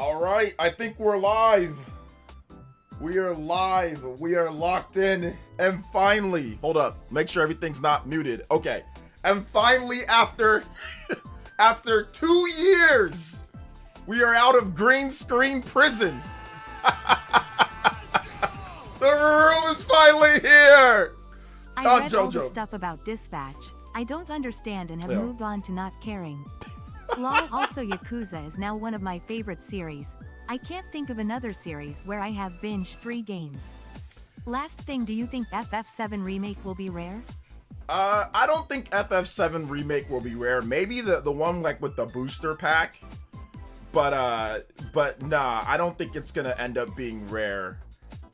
All right, I think we're live. We are live. We are locked in. And finally, hold up. Make sure everything's not muted. Okay. And finally, after 2 years, we are out of green screen prison. The room is finally here. I read JoJo. all the stuff about Dispatch. I don't understand and have moved on to not caring. LOL. Also, Yakuza is now one of my favorite series. I can't think of another series where I have binged 3 games. Last thing, do you think FF7 Remake will be rare? I don't think FF7 Remake will be rare. Maybe the one like with the booster pack. But nah, I don't think it's gonna end up being rare.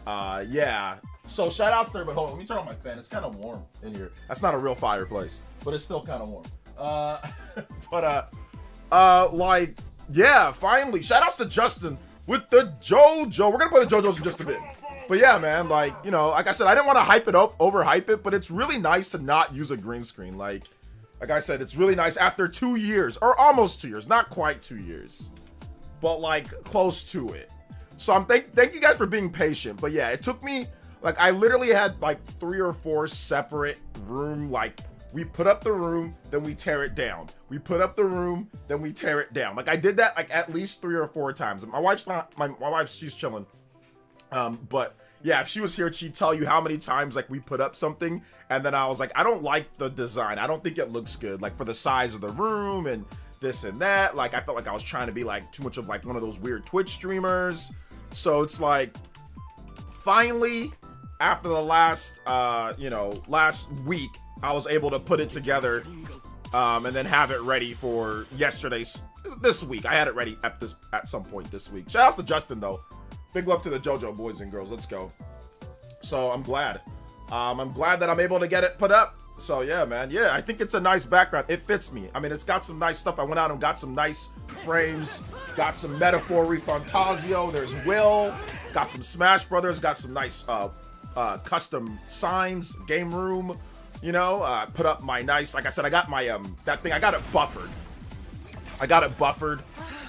Yeah. So shout outs there, but hold on, let me turn on my fan. It's kind of warm in here. That's not a real fireplace, but it's still kind of warm. Like, yeah, finally. Shout outs to Justin with the JOJO. We're gonna play the JOJOs in just a bit. But yeah, man, like, you know, like I said, I didn't want to hype it up, overhype it, but it's really nice to not use a green screen. Like I said, it's really nice after 2 years, or almost 2 years, not quite 2 years, but like close to it. So I'm thank you guys for being patient. But yeah, it took me, like, I literally had like 3 or 4 separate room, like, we put up the room, then we tear it down. We put up the room, then we tear it down. Like, I did that like at least 3 or 4 times. My wife's not, my wife, she's chilling. But yeah, if she was here, she'd tell you how many times like we put up something, and then I was like, I don't like the design. I don't think it looks good, like for the size of the room and this and that. Like, I felt like I was trying to be like too much of like one of those weird Twitch streamers. So it's like, finally, after the last, last week, I was able to put it together, and then have it ready for this week. I had it ready at some point this week. Shout out to Justin though. Big love to the JoJo boys and girls. Let's go. So I'm glad. I'm glad that I'm able to get it put up. So yeah, man. Yeah, I think it's a nice background. It fits me. I mean, it's got some nice stuff. I went out and got some nice frames. Got some Metaphor Refantasio. There's Will. Got some Smash Brothers. Got some nice custom signs. Game room. You know, put up my nice. Like I said, I got my that thing. I got it buffered.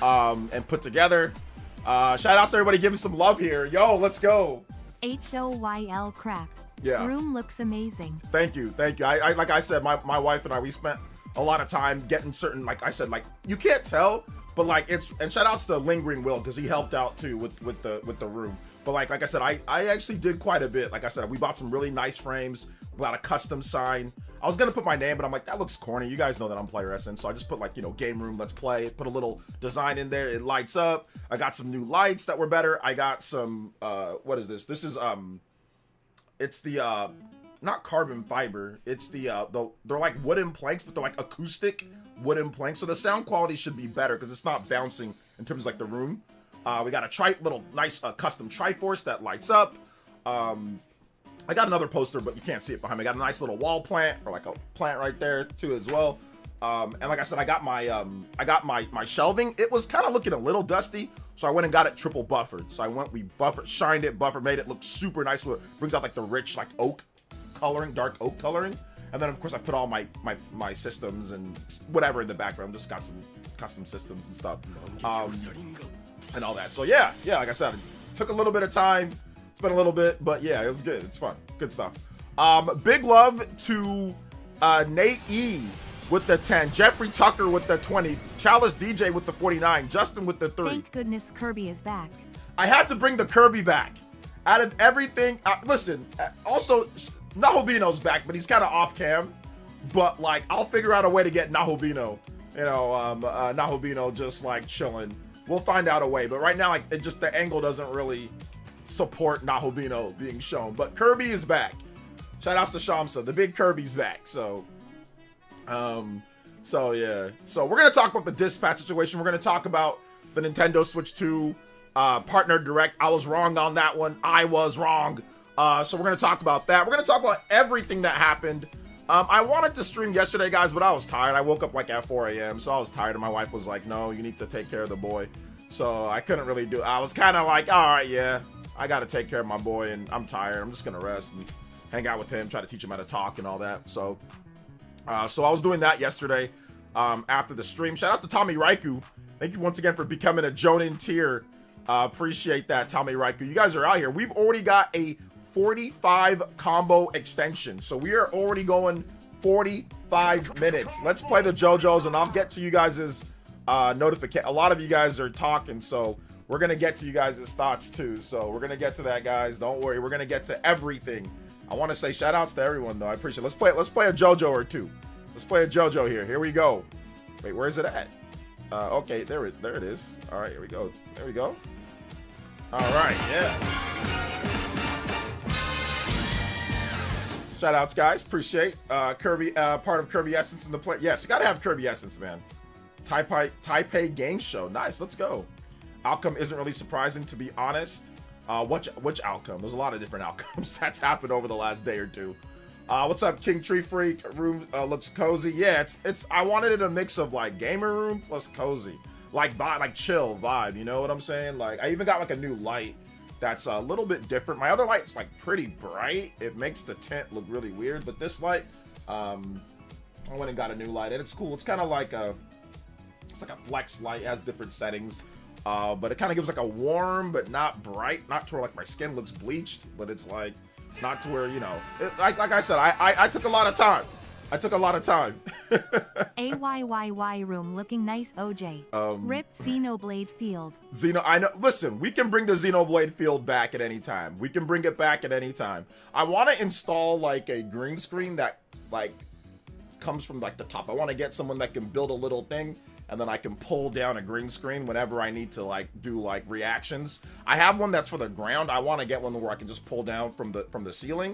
And put together. Shout out to everybody giving some love here. Yo, let's go. HOYL crap. Yeah. Room looks amazing. Thank you. I like I said, my wife and I, we spent a lot of time getting certain, like I said, like, you can't tell, but like and shout outs to Lingering Will, because he helped out too with the room. But like I said, I actually did quite a bit. Like I said, we bought some really nice frames. We got a custom sign. I was gonna put my name, but I'm like, that looks corny. You guys know that I'm PlayerEssence, so I just put like, you know, game room, let's play. Put a little design in there. It lights up. I got some new lights that were better. I got some what is this? This is it's the not carbon fiber. It's the they're like wooden planks, but they're like acoustic wooden planks. So the sound quality should be better because it's not bouncing in terms of like the room. We got a little nice custom Triforce that lights up. I got another poster, but you can't see it behind me. I got a nice little wall plant, or like a plant right there too as well. And like I said, I got my shelving. It was kind of looking a little dusty, so I went and got it triple buffered. So we shined it, made it look super nice. It brings out like the rich like oak coloring, dark oak coloring. And then of course I put all my systems and whatever in the background. Just got some custom systems and stuff, and all that. So yeah, like I said, it took a little bit of time. Spent a little bit, but yeah, it was good. It's fun. Good stuff. Big love to Nate E with the 10, Jeffrey Tucker with the 20, Chalice DJ with the 49, Justin with the 3. Thank goodness Kirby is back. I had to bring the Kirby back. Out of everything, listen, also, Nahobino's back, but he's kind of off cam. But like, I'll figure out a way to get Nahobino, Nahobino just like chilling. We'll find out a way, but right now, like, the angle doesn't really support Nahobino being shown, but Kirby is back. Shout outs to Shamsa, the big Kirby's back. So yeah, so we're gonna talk about the dispatch situation. We're gonna talk about the Nintendo Switch 2 partner direct. I was wrong on that one. I was wrong. So we're gonna talk about that. We're gonna talk about everything that happened. I wanted to stream yesterday, guys, but I was tired. I woke up like at 4 a.m. so I was tired, and my wife was like, no, you need to take care of the boy. So I couldn't really do it. I was kind of like, all right, yeah, I got to take care of my boy, and I'm tired. I'm just going to rest and hang out with him, try to teach him how to talk and all that. So I was doing that yesterday after the stream. Shout out to Tommy Raiku Thank you once again for becoming a Jonin tier. Appreciate that, Tommy Raiku. You guys are out here. We've already got a 45 combo extension. So we are already going 45 minutes. Let's play the JoJo's and I'll get to you guys' notification. A lot of you guys are talking, so we're going to get to you guys' thoughts too. So we're going to get to that, guys. Don't worry. We're going to get to everything. I want to say shout outs to everyone though. I appreciate it. Let's play a JoJo or two. Let's play a JoJo here. Here we go. Wait, where is it at? Okay, there it is. All right, here we go. There we go. All right, yeah. Shout outs, guys. Appreciate Kirby, part of PlayerEssence in the play. Yes, you gotta have PlayerEssence, man. Taipei Game Show. Nice, let's go. Outcome isn't really surprising, to be honest. Which outcome? There's a lot of different outcomes that's happened over the last day or two. What's up, King Tree Freak? Room looks cozy. Yeah, it's. I wanted it a mix of like gamer room plus cozy, like vibe, like chill vibe. You know what I'm saying? Like I even got like a new light that's a little bit different. My other light's like pretty bright. It makes the tint look really weird, but this light, I went and got a new light and it's cool. It's kind of like it's like a flex light. It has different settings, but it kind of gives like a warm but not bright, not to where like my skin looks bleached, but it's like. Not to where, you know, like I said, I took a lot of time. I took a lot of time. AYYY room looking nice, OJ. RIP Xenoblade Field. I know. Listen, we can bring the Xenoblade Field back at any time. We can bring it back at any time. I want to install like a green screen that like comes from like the top. I want to get someone that can build a little thing and then I can pull down a green screen whenever I need to like do like reactions. I have one that's for the ground. I want to get one where I can just pull down from the ceiling.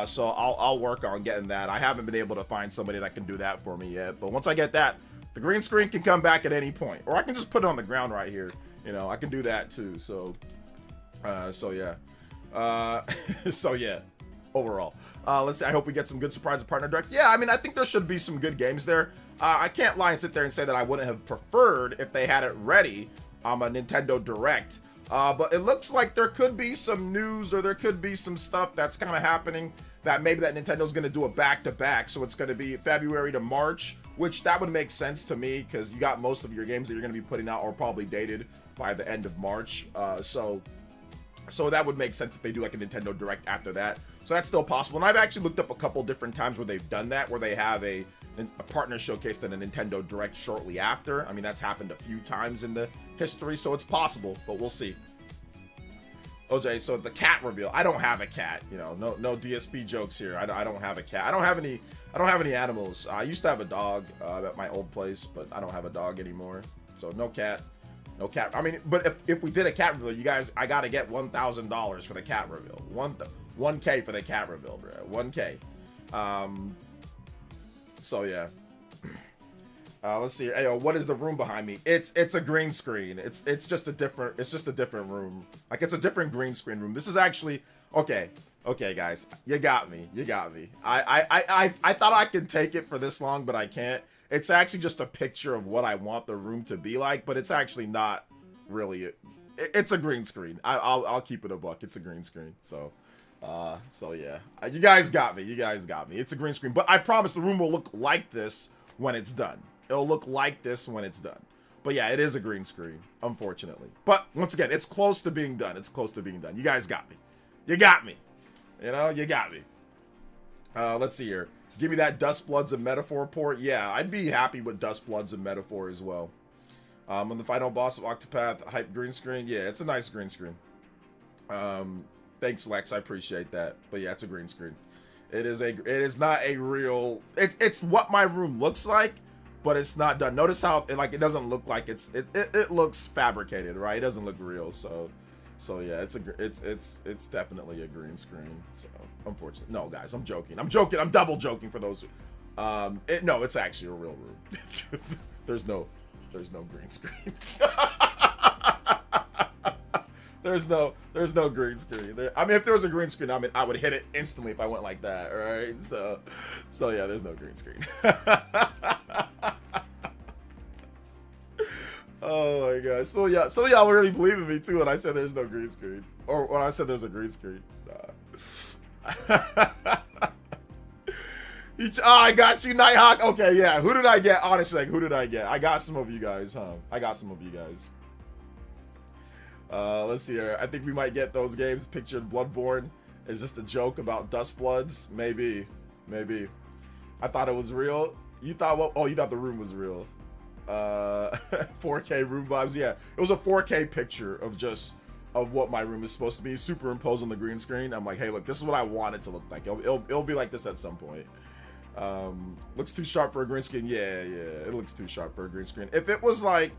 So I'll work on getting that. I haven't been able to find somebody that can do that for me yet. But once I get that, the green screen can come back at any point, or I can just put it on the ground right here. You know, I can do that too. So yeah. So yeah. Overall, let's see. I hope we get some good surprises partner direct. Yeah, I mean, I think there should be some good games there. I can't lie and sit there and say that I wouldn't have preferred if they had it ready on a Nintendo Direct. But it looks like there could be some news or there could be some stuff that's kind of happening that maybe that Nintendo's going to do a back-to-back. So it's going to be February to March, which that would make sense to me because you got most of your games that you're going to be putting out are probably dated by the end of March. So that would make sense if they do like a Nintendo Direct after that. So that's still possible. And I've actually looked up a couple different times where they've done that, where they have a partner showcase and a Nintendo Direct shortly after. I mean, that's happened a few times in the history, so it's possible, but we'll see. OJ, so the cat reveal. I don't have a cat, you know, no DSP jokes here. I don't have a cat. I don't have any animals. I used to have a dog at my old place, but I don't have a dog anymore. So no cat. No cat. I mean, but if we did a cat reveal, you guys, I gotta get $1,000 for the cat reveal. 1K for the cat reveal, bro. 1K. So yeah. Let's see. Hey, what is the room behind me? It's a green screen. It's just a different room. Like it's a different green screen room. This is actually okay. Okay, guys, you got me. I thought I could take it for this long, but I can't. It's actually just a picture of what I want the room to be like, but it's actually not really. It's a green screen. I'll keep it a buck. It's a green screen. So yeah, you guys got me. It's a green screen, but I promise the room will look like this when it's done. It'll look like this when it's done. But yeah, it is a green screen, unfortunately. But once again, it's close to being done. You guys got me. You got me. You know, you got me. Let's see here. Give me that Dust Bloods and Metaphor port. Yeah, I'd be happy with Dust Bloods and Metaphor as well. On the final boss of Octopath, hype green screen. Yeah, it's a nice green screen. Thanks, Lex. I appreciate that. But yeah, it's a green screen. It is not a real. It's what my room looks like, but it's not done. Notice how it doesn't look like it looks fabricated, right? It doesn't look real. So yeah, it's definitely a green screen. So unfortunately, no, guys, I'm joking. I'm double joking for those. No, it's actually a real room. there's no green screen. There's no green screen. I mean, if there was a green screen, I mean, I would hit it instantly if I went like that. All right. So yeah, there's no green screen. Oh my gosh. So y'all really believe in me too when I said there's no green screen, or when I said there's a green screen. I got you, Nighthawk. Okay, yeah. Who did I get? Honestly, like, who did I get? I got some of you guys, huh? I got some of you guys. Let's see here. I think we might get those games. Pictured Bloodborne is just a joke about Dust Bloods. Maybe. I thought it was real. You thought what? Oh, you thought the room was real. 4K room vibes. Yeah, it was a 4K picture of what my room is supposed to be, superimposed on the green screen. I'm like, hey, look, this is what I want it to look like. It'll be like this at some point. Looks too sharp for a green screen. Yeah, it looks too sharp for a green screen. If it was like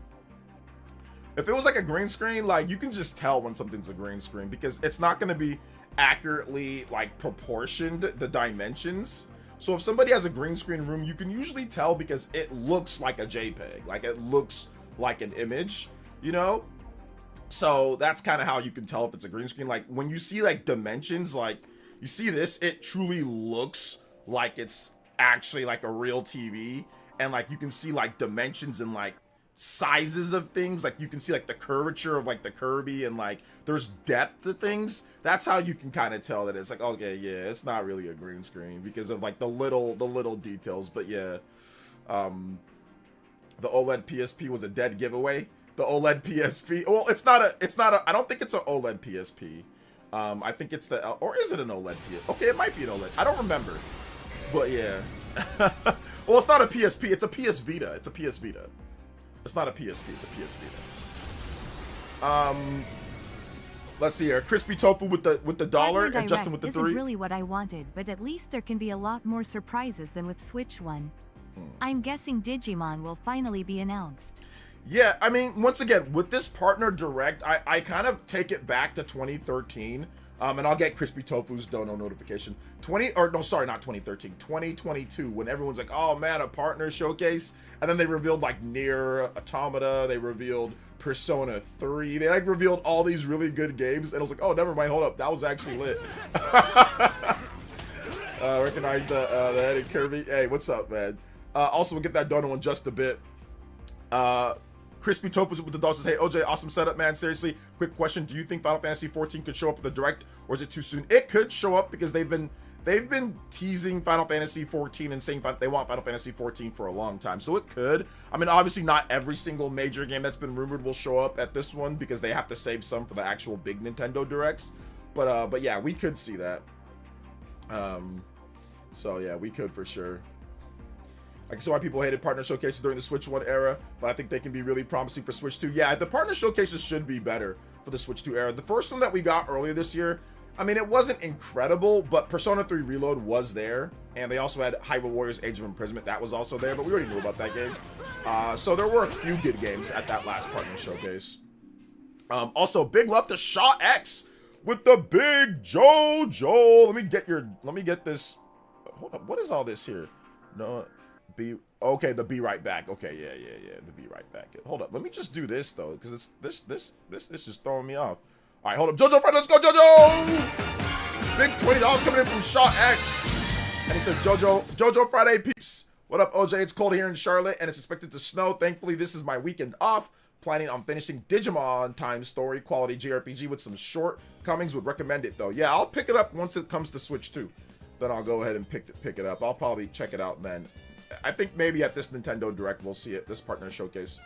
a green screen, like, you can just tell when something's a green screen because it's not going to be accurately like proportioned, the dimensions. So if somebody has a green screen room, you can usually tell because it looks like a JPEG, like it looks like an image, you know? So that's kind of how you can tell if it's a green screen. Like when you see like dimensions, like you see this, it truly looks like it's actually like a real TV. And like you can see like dimensions and like sizes of things. Like you can see like the curvature of like the Kirby and like there's depth to things. That's how you can kind of tell that it's like, okay, yeah, it's not really a green screen because of like the little details. But yeah, the OLED PSP was a dead giveaway. The OLED PSP, well, it's not a, I don't think it's an OLED PSP. I think it's or is it an OLED PSP? Okay, it might be an OLED. I don't remember, but yeah. Well, it's not a PSP, it's a PS Vita. It's a PS Vita. It's not a PSP, it's a PS Vita. Let's see here. Crispy tofu with the dollar and Justin with the 3. Isn't really what I wanted, but at least there can be a lot more surprises than with Switch 1. I'm guessing Digimon will finally be announced. Yeah, I mean, once again, with this partner direct, I kind of take it back to 2013. And I'll get Crispy Tofu's dono notification. 2022, when everyone's like, oh man, a partner showcase. And then they revealed like Nier Automata, they revealed Persona 3, they like revealed all these really good games, and I was like, oh, never mind, hold up, that was actually lit. Recognize the headed Kirby. Hey, what's up, man? Also, we'll get that dono in just a bit. Crispy Tofu with the dog says, hey, OJ, awesome setup, man. Seriously, quick question. Do you think Final Fantasy 14 could show up at the direct, or is it too soon? It could show up because they've been teasing Final Fantasy 14 and saying they want Final Fantasy 14 for a long time. So it could. I mean, obviously not every single major game that's been rumored will show up at this one because they have to save some for the actual big Nintendo Directs. But yeah, we could see that. So yeah, we could for sure. I can see why people hated partner showcases during the Switch 1 era, but I think they can be really promising for Switch 2. Yeah, the partner showcases should be better for the Switch 2 era. The first one that we got earlier this year, I mean, it wasn't incredible, but Persona 3 Reload was there, and they also had Hyrule Warriors Age of Imprisonment. That was also there, but we already knew about that game. So there were a few good games at that last partner showcase. Also, big love to Shaw X with the big JoJo. Let me get this. Hold up, what is all this here? No. Okay, the be right back. Okay, yeah, the be right back. Hold up, let me just do this though, because it's this is just throwing me off. All right, hold up, JoJo friend, let's go, JoJo! Big $20 coming in from Shaw X, and he says, JoJo Friday peeps. What up, OJ? It's cold here in Charlotte, and it's expected to snow. Thankfully, this is my weekend off. Planning on finishing Digimon Time Story, quality JRPG with some shortcomings. Would recommend it though. Yeah, I'll pick it up once it comes to Switch 2. Then I'll go ahead and pick it up. I'll probably check it out then. I think maybe at this Nintendo Direct we'll see it, this partner showcase.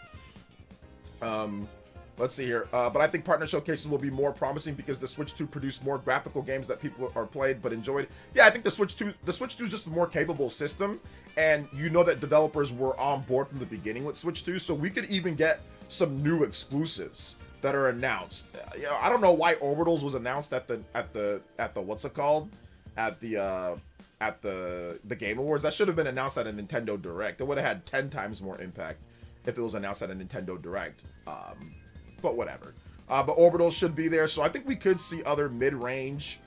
Let's see here. But I think partner showcases will be more promising because the Switch 2 produced more graphical games that people are played but enjoyed. Yeah, I think the Switch 2 is just a more capable system, and you know that developers were on board from the beginning with Switch 2, so we could even get some new exclusives that are announced. You know, I don't know why Orbitals was announced at the what's it called? At the Game Awards. That should have been announced at a Nintendo Direct. It would have had 10 times more impact if it was announced at a Nintendo Direct. But whatever. But Orbitals should be there, so I think we could see other mid-range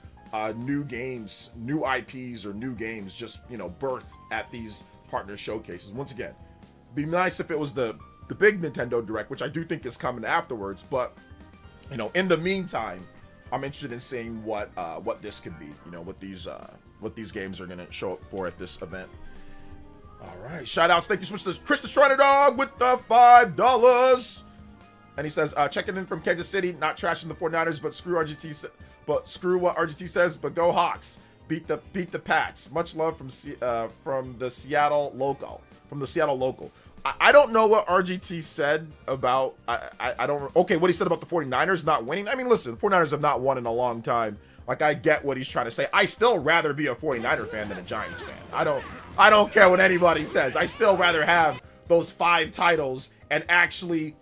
new games, new IPs, or new games just, you know, birth at these partner showcases. Once again, be nice if it was the big Nintendo Direct, which I do think is coming afterwards, but, you know, in the meantime, I'm interested in seeing what this could be, you know, what these games are gonna show up for at this event. All right, shout outs. Thank you so much to Chris the Shriner Dog with the $5. And he says, checking in from Kansas City, not trashing the 49ers, but screw RGT, but screw what RGT says, but go Hawks. beat the Pats. Much love from the Seattle local. I don't know what RGT said about, I don't, okay, what he said about the 49ers not winning. I mean, listen, the 49ers have not won in a long time. Like, I get what he's trying to say. I still rather be a 49er fan than a Giants fan. I don't care what anybody says. I still rather have those 5 titles, and actually,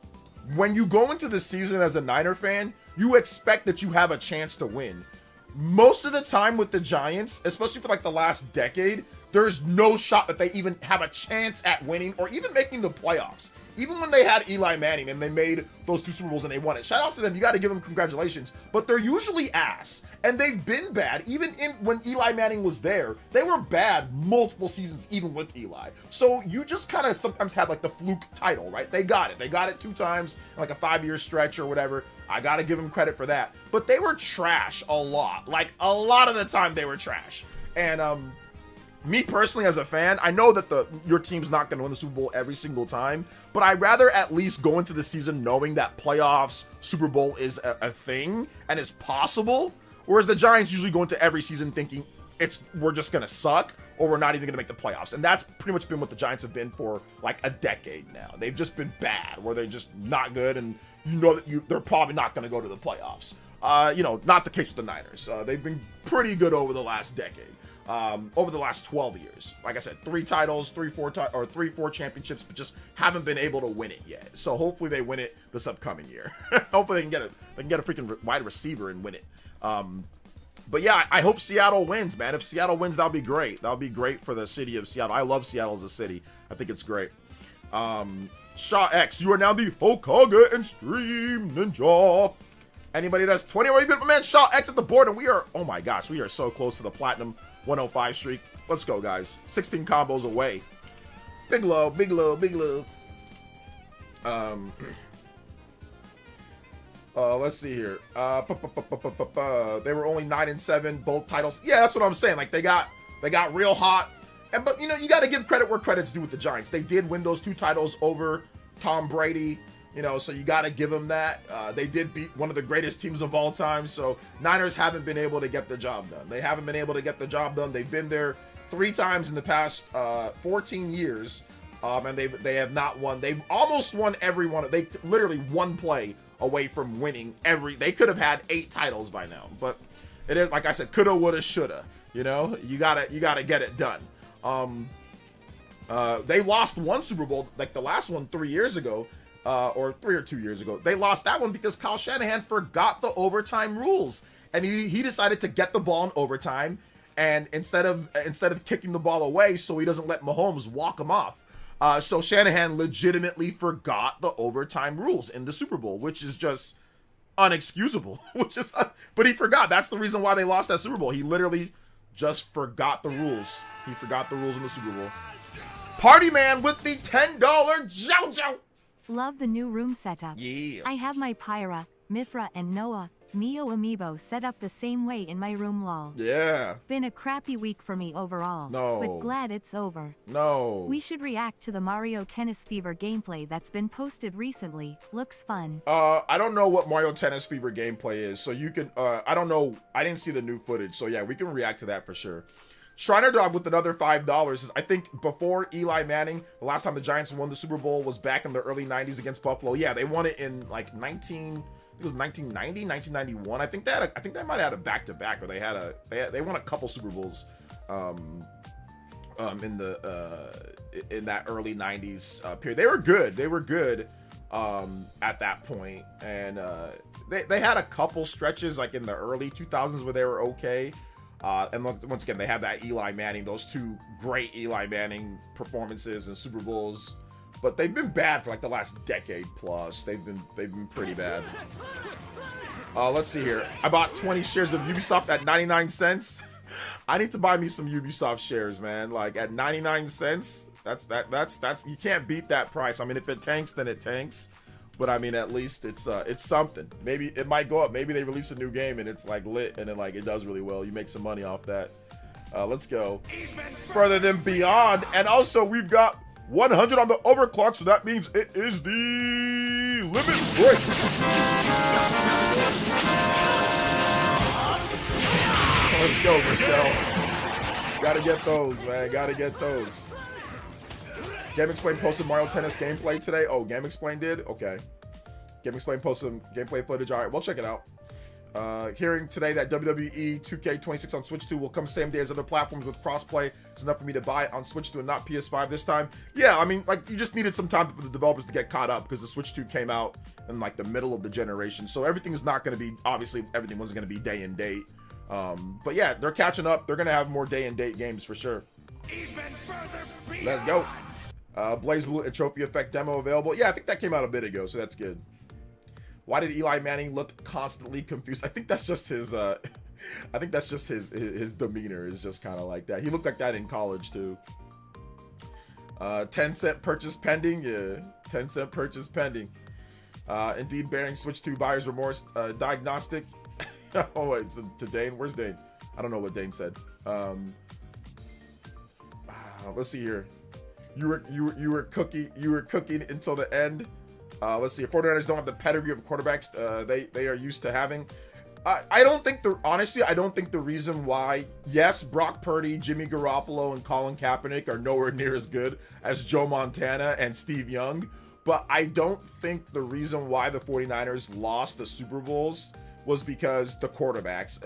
when you go into the season as a Niner fan, you expect that you have a chance to win. Most of the time with the Giants, especially for like the last decade, there's no shot that they even have a chance at winning or even making the playoffs. Even when they had Eli Manning and they made those 2 Super Bowls and they won it. Shout out to them. You got to give them congratulations. But they're usually ass. And they've been bad. Even when Eli Manning was there, they were bad multiple seasons, even with Eli. So you just kind of sometimes had like the fluke title, right? They got it. They got it 2 times, like a 5-year stretch or whatever. I got to give them credit for that. But they were trash a lot. Like, a lot of the time they were trash. And, me personally as a fan, I know that your team's not going to win the Super Bowl every single time, but I'd rather at least go into the season knowing that playoffs, Super Bowl is a thing and is possible, whereas the Giants usually go into every season thinking we're just going to suck or we're not even going to make the playoffs. And that's pretty much been what the Giants have been for like a decade now. They've just been bad, where they're just not good, and you know that they're probably not going to go to the playoffs. Not the case with the Niners. They've been pretty good over the last decade. Over the last 12 years. Like I said, 3 titles, 3-4 championships, but just haven't been able to win it yet. So hopefully they win it this upcoming year. Hopefully they can get a freaking wide receiver and win it. But yeah, I hope Seattle wins, man. If Seattle wins, that'll be great. That'll be great for the city of Seattle. I love Seattle as a city. I think it's great. Shaw X, you are now the Hokage and Stream Ninja. Anybody that's 20 or even, my man Shaw X at the board, and we are, oh my gosh, we are so close to the platinum 105 streak. Let's go, guys. 16 combos away. Big love, big love, big love. Let's see here. They were only 9-7, both titles. Yeah, that's what I'm saying. Like, they got real hot. But you know, you got to give credit where credit's due with the Giants. They did win those 2 titles over Tom Brady. You know, so you got to give them that. They did beat one of the greatest teams of all time. So Niners haven't been able to get the job done. They haven't been able to get the job done. They've been there 3 times in the past 14 years, and they have not won. They've almost won every one. They literally 1 play away from winning every. They could have had 8 titles by now, but it is, like I said, coulda, woulda, shoulda. You know, you gotta get it done. They lost 1 Super Bowl, like the last one 3 years ago. Or 3 or 2 years ago. They lost that one because Kyle Shanahan forgot the overtime rules, and he decided to get the ball in overtime, and instead of kicking the ball away so he doesn't let Mahomes walk him off. So Shanahan legitimately forgot the overtime rules in the Super Bowl, which is just unexcusable. But he forgot. That's the reason why they lost that Super Bowl. He literally just forgot the rules. He forgot the rules in the Super Bowl. Party Man with the $10 JoJo. Love the new room setup. Yeah. I have my Pyra, Mithra, and Noah, Mio amiibo set up the same way in my room, lol. Yeah. Been a crappy week for me overall. No. But glad it's over. No. We should react to the Mario Tennis Fever gameplay that's been posted recently. Looks fun. I don't know what Mario Tennis Fever gameplay is, so you can, I don't know. I didn't see the new footage, so yeah, we can react to that for sure. Shriner Dog with another $5 says, I think before Eli Manning, the last time the Giants won the Super Bowl was back in the early 90s against Buffalo. Yeah, they won it in like it was 1990, 1991. I think they might have had a back-to-back, or they won a couple Super Bowls in that early 90s period. They were good at that point, and they had a couple stretches like in the early 2000s where they were okay. And once again, they have that Eli Manning, those 2 great Eli Manning performances in Super Bowls, but they've been bad for like the last decade plus. They've been pretty bad. Let's see here. I bought 20 shares of Ubisoft at 99 cents. I need to buy me some Ubisoft shares, man. Like at 99 cents, that's you can't beat that price. I mean, if it tanks, then it tanks. But I mean, at least it's something. Maybe it might go up. Maybe they release a new game and it's like lit and then like it does really well. You make some money off that. Let's go further than beyond. And also we've got 100 on the overclock, so that means it is the limit break. Let's go, Michelle. Gotta get those, man. Gotta get those. Game Explain posted Mario Tennis gameplay today. Oh, Game Explain did? Okay. Game Explain posted some gameplay footage. All right, we'll check it out. Hearing today that WWE 2K26 on Switch 2 will come same day as other platforms with crossplay is enough for me to buy it on Switch 2 and not PS5 this time. Yeah, I mean, like, you just needed some time for the developers to get caught up because the Switch 2 came out in, like, the middle of the generation. So everything is not going to be, obviously, everything wasn't going to be day and date. But yeah, they're catching up. They're going to have more day and date games for sure. Let's go. Blaze Blue and Trophy Effect demo available. Yeah, I think that came out a bit ago, so that's good. Why did Eli Manning look constantly confused? I think that's just his I think that's just his demeanor is just kind of like that. He looked like that in college too. 10-cent purchase pending. Yeah, 10-cent purchase pending. Indeed bearing Switch 2 buyer's remorse. Diagnostic. Oh wait, to Dane. Where's Dane? I don't know what Dane said. Let's see here. You were cooking until the end. Let's see. 49ers don't have the pedigree of quarterbacks they are used to having. I don't think the reason why, yes, Brock Purdy, Jimmy Garoppolo, and Colin Kaepernick are nowhere near as good as Joe Montana and Steve Young, but I don't think the reason why the 49ers lost the Super Bowls was because the quarterbacks.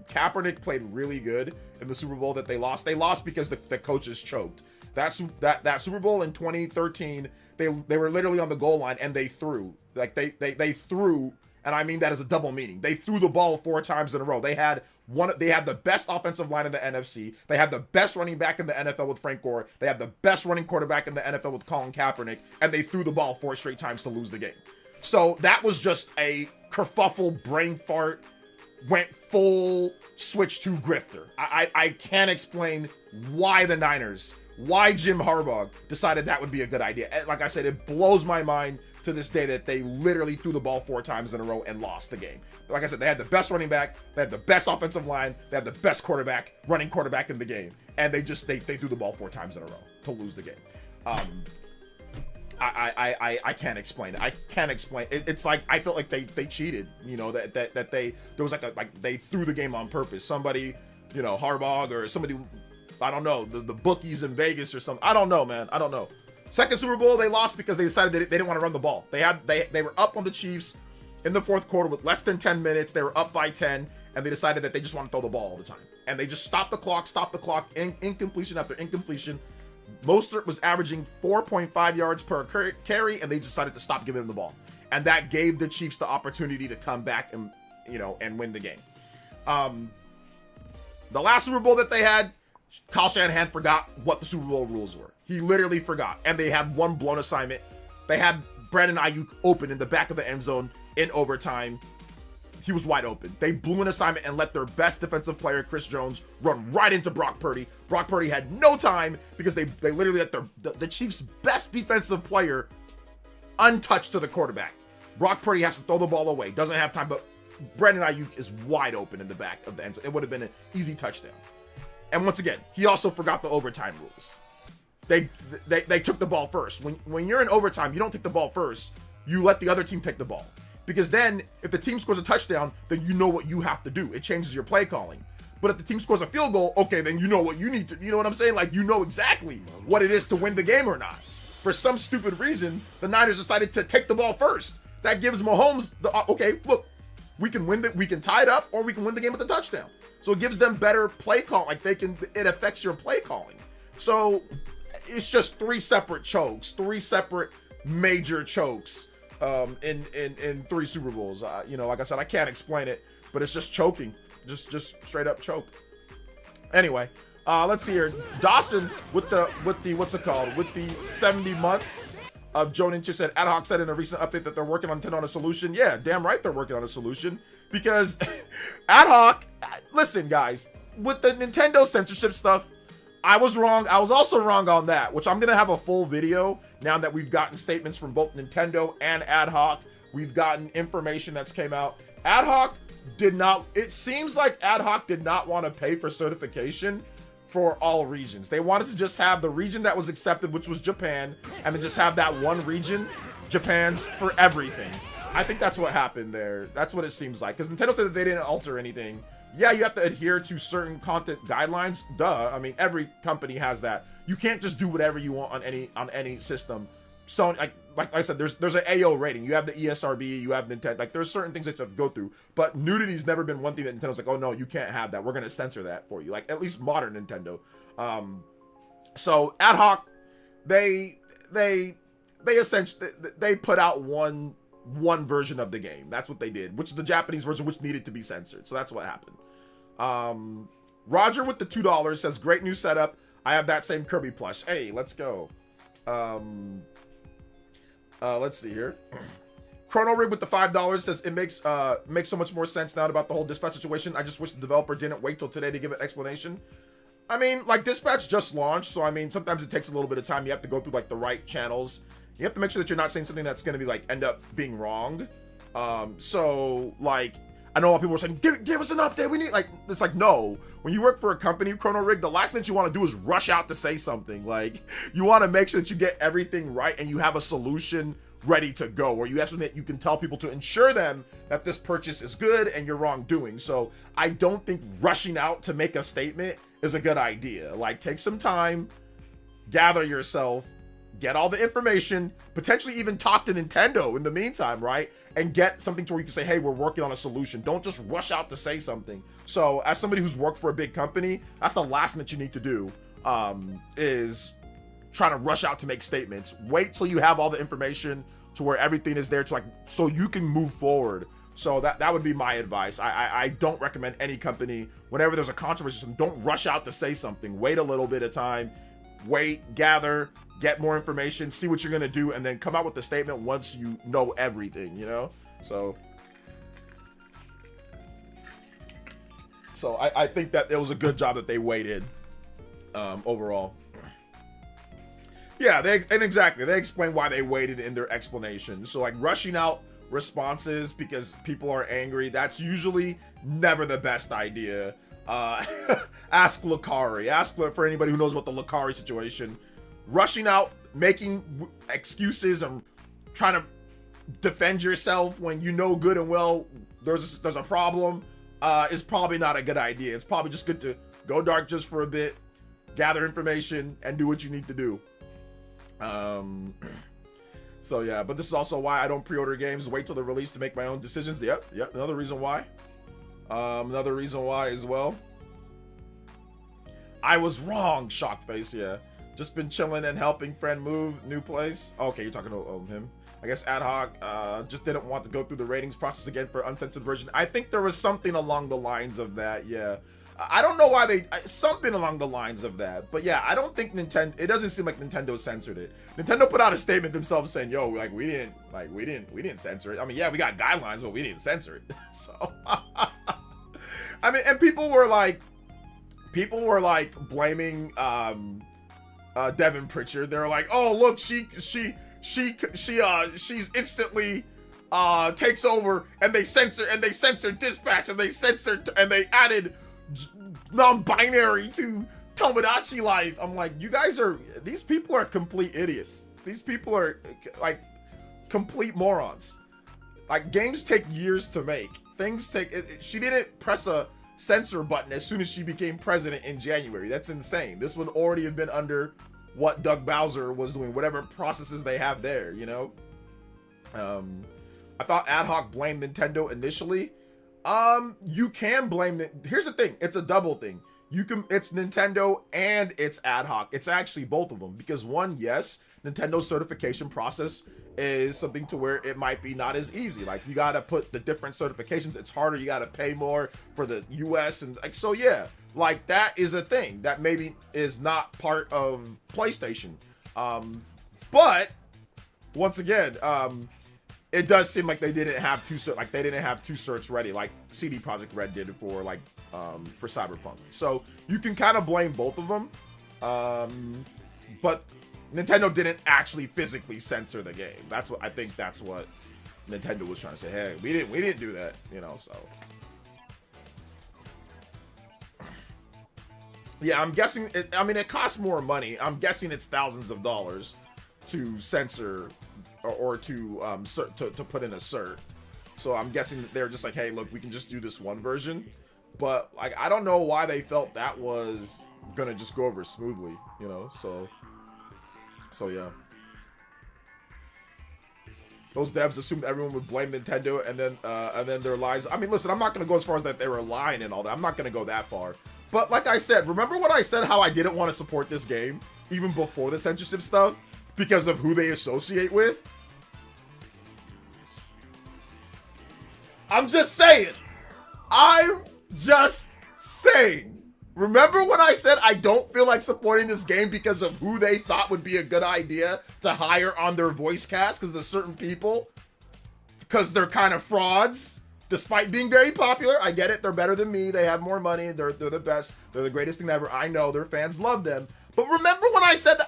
Kaepernick played really good in the Super Bowl that they lost. They lost because the coaches choked. That Super Bowl in 2013, they were literally on the goal line and they threw. Like they threw, and I mean that as a double meaning. They threw the ball 4 times in a row. They had the best offensive line in the NFC. They had the best running back in the NFL with Frank Gore. They had the best running quarterback in the NFL with Colin Kaepernick, and they threw the ball 4 straight times to lose the game. So that was just a kerfuffle, brain fart, went full Switch 2 grifter. I can't explain why the Niners, why Jim Harbaugh decided that would be a good idea. Like I said, it blows my mind to this day that they literally threw the ball 4 times in a row and lost the game. But like I said, they had the best running back, they had the best offensive line, they had the best running quarterback in the game, and they threw the ball 4 times in a row to lose the game. I can't explain it. I can't explain it. It's like I felt like they cheated. You know, that there was like they threw the game on purpose. Somebody, you know, Harbaugh or somebody, I don't know, the bookies in Vegas or something. I don't know, man. I don't know. Second Super Bowl they lost because they decided they didn't want to run the ball. They were up on the Chiefs in the 4th quarter with less than 10 minutes. They were up by 10, and they decided that they just want to throw the ball all the time. And they just stopped the clock, incompletion after incompletion. Mostert was averaging 4.5 yards per carry, and they decided to stop giving him the ball. And that gave the Chiefs the opportunity to come back and, you know, and win the game. The last Super Bowl that they had, Kyle Shanahan forgot what the Super Bowl rules were. He literally forgot. And they had one blown assignment. They had Brandon Ayuk open in the back of the end zone in overtime. He was wide open. They blew an assignment and let their best defensive player, Chris Jones, run right into Brock Purdy. Brock Purdy had no time because they literally let the Chiefs' best defensive player untouched to the quarterback. Brock Purdy has to throw the ball away. Doesn't have time, but Brandon Ayuk is wide open in the back of the end zone. It would have been an easy touchdown. And once again, he also forgot the overtime rules. They took the ball first. When you're in overtime, you don't take the ball first. You let the other team take the ball. Because then, if the team scores a touchdown, then you know what you have to do. It changes your play calling. But if the team scores a field goal, okay, then you know what you need to, you know what I'm saying? Like, you know exactly what it is to win the game or not. For some stupid reason, the Niners decided to take the ball first. That gives Mahomes okay, look, we can tie it up, or we can win the game with a touchdown. So it gives them better play call. Like, it affects your play calling. So it's just 3 separate chokes, 3 separate major chokes. In 3 Super Bowls. You know, like I said, I can't explain it, but it's just choking. Just straight up choke. Anyway, let's see here. Dawson with the what's it called? With the 70 months of Joe Ninja said, Ad Hoc said in a recent update that they're working on a solution. Yeah, damn right they're working on a solution. Because Ad Hoc, listen guys, with the Nintendo censorship stuff, I was wrong. I was also wrong on that, which I'm going to have a full video now that we've gotten statements from both Nintendo and Ad Hoc. We've gotten information that's came out. Ad Hoc did not, it seems like Ad Hoc did not want to pay for certification for all regions. They wanted to just have the region that was accepted, which was Japan, and then just have that one region, Japan's, for everything. I think that's what happened there. That's what it seems like. Because Nintendo said that they didn't alter anything yeah, you have to adhere to certain content guidelines. Duh. I mean, every company has that. You can't just do whatever you want on any system. So like I said, there's an AO rating. You have the ESRB, you have Nintendo. Like there's certain things that you have to go through. But nudity's never been one thing that Nintendo's like, oh no, you can't have that. We're gonna censor that for you. Like at least modern Nintendo. So ad hoc, they essentially they put out one version of the game. That's what they did, which is the Japanese version, which needed to be censored. So that's what happened. Roger with the $2 says, great new setup. I have that same Kirby plush. Hey, let's go. Let's see here. Chrono Rig with the $5 says, it makes so much more sense now about the whole dispatch situation. I just wish the developer didn't wait till today to give an explanation. I mean, like, dispatch just launched, so I mean, sometimes it takes a little bit of time. You have to go through like the right channels. You have to make sure that you're not saying something that's going to be like end up being wrong. So like, I know a lot of people are saying, give us an update. We need, like, it's like, no, when you work for a company, Chrono Rig, the last thing that you want to do is rush out to say something. Like, you want to make sure that you get everything right and you have a solution ready to go, or you have something that you can tell people to ensure them that this purchase is good and you're wrongdoing. So I don't think rushing out to make a statement is a good idea. Like, take some time, gather yourself, get all the information, potentially even talk to Nintendo in the meantime, right? And get something to where you can say, hey, we're working on a solution. Don't just rush out to say something. So as somebody who's worked for a big company, that's the last thing that you need to do, is trying to rush out to make statements. Wait till you have all the information to where everything is there to, like, so you can move forward. So that would be my advice. I don't recommend any company, whenever there's a controversy, don't rush out to say something. Wait a little bit of time, wait, gather, get more information, see what you're gonna do, and then come out with the statement once you know everything, you know? So I think that it was a good job that they waited, overall. Yeah, they explain why they waited in their explanation. So like rushing out responses because people are angry, that's usually never the best idea. Ask Lucari. For anybody who knows about the Lucari situation. Rushing out, making excuses and trying to defend yourself when you know good and well there's a problem is probably not a good idea. It's probably just good to go dark just for a bit, gather information, and do what you need to do. So yeah, but this is also why I don't pre-order games. Wait till they're released to make my own decisions. Yep, another reason why. Another reason why as well. I was wrong, shocked face. Yeah, just been chilling and helping friend move new place. Okay, you're talking to him. I guess ad hoc just didn't want to go through the ratings process again for uncensored version. I think there was something along the lines of that. Yeah, I don't know why something along the lines of that. But yeah, I don't think Nintendo. It doesn't seem like Nintendo censored it. Nintendo put out a statement themselves saying, "Yo, like we didn't censor it. I mean, yeah, we got guidelines, but we didn't censor it." So, I mean, and people were like blaming Devin Pritchard. They're like, "Oh, look, she's instantly takes over," and they censored dispatch, and they added non-binary to Tomodachi Life. I'm like, these people are complete idiots. These people are like complete morons. Like, games take years to make. She didn't press a censor button as soon as she became president in January. That's insane. This would already have been under what Doug Bowser was doing, whatever processes they have there, you know? I thought ad hoc blamed Nintendo initially. You can blame it. Here's the thing, it's a double thing. It's Nintendo and it's ad hoc. It's actually both of them, because one, yes, Nintendo's certification process is something to where it might be not as easy. Like, you gotta put the different certifications, it's harder, you gotta pay more for the US, and like, so yeah, like, that is a thing that maybe is not part of PlayStation. But once again, it does seem like they didn't have two certs ready, like CD Projekt Red did for for Cyberpunk. So you can kind of blame both of them, but Nintendo didn't actually physically censor the game. That's what Nintendo was trying to say. Hey, we didn't do that, you know. So yeah, I'm guessing. It costs more money. I'm guessing it's thousands of dollars to censor or to put in a cert. So I'm guessing that they're just like, hey, look, we can just do this one version. But like, I don't know why they felt that was gonna just go over smoothly, you know. So yeah. Those devs assumed everyone would blame Nintendo, and then their lies. I mean, listen, I'm not gonna go as far as that they were lying and all that. I'm not gonna go that far. But like I said, remember when I said how I didn't want to support this game even before the censorship stuff because of who they associate with? I'm just saying. I'm just saying. Remember when I said I don't feel like supporting this game because of who they thought would be a good idea to hire on their voice cast because there's certain people? Because they're kind of frauds, despite being very popular. I get it. They're better than me. They have more money. They're the best. They're the greatest thing ever. I know their fans love them. But remember when I said that?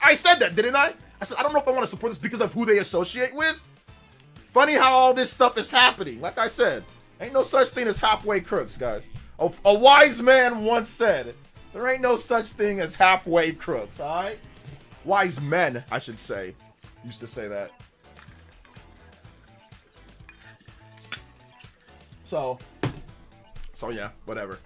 I said that, didn't I? I said, I don't know if I want to support this because of who they associate with. Funny how all this stuff is happening. Like I said, ain't no such thing as halfway crooks, guys. A wise man once said, there ain't no such thing as halfway crooks, all right? Wise men, I should say, used to say that. So yeah, whatever.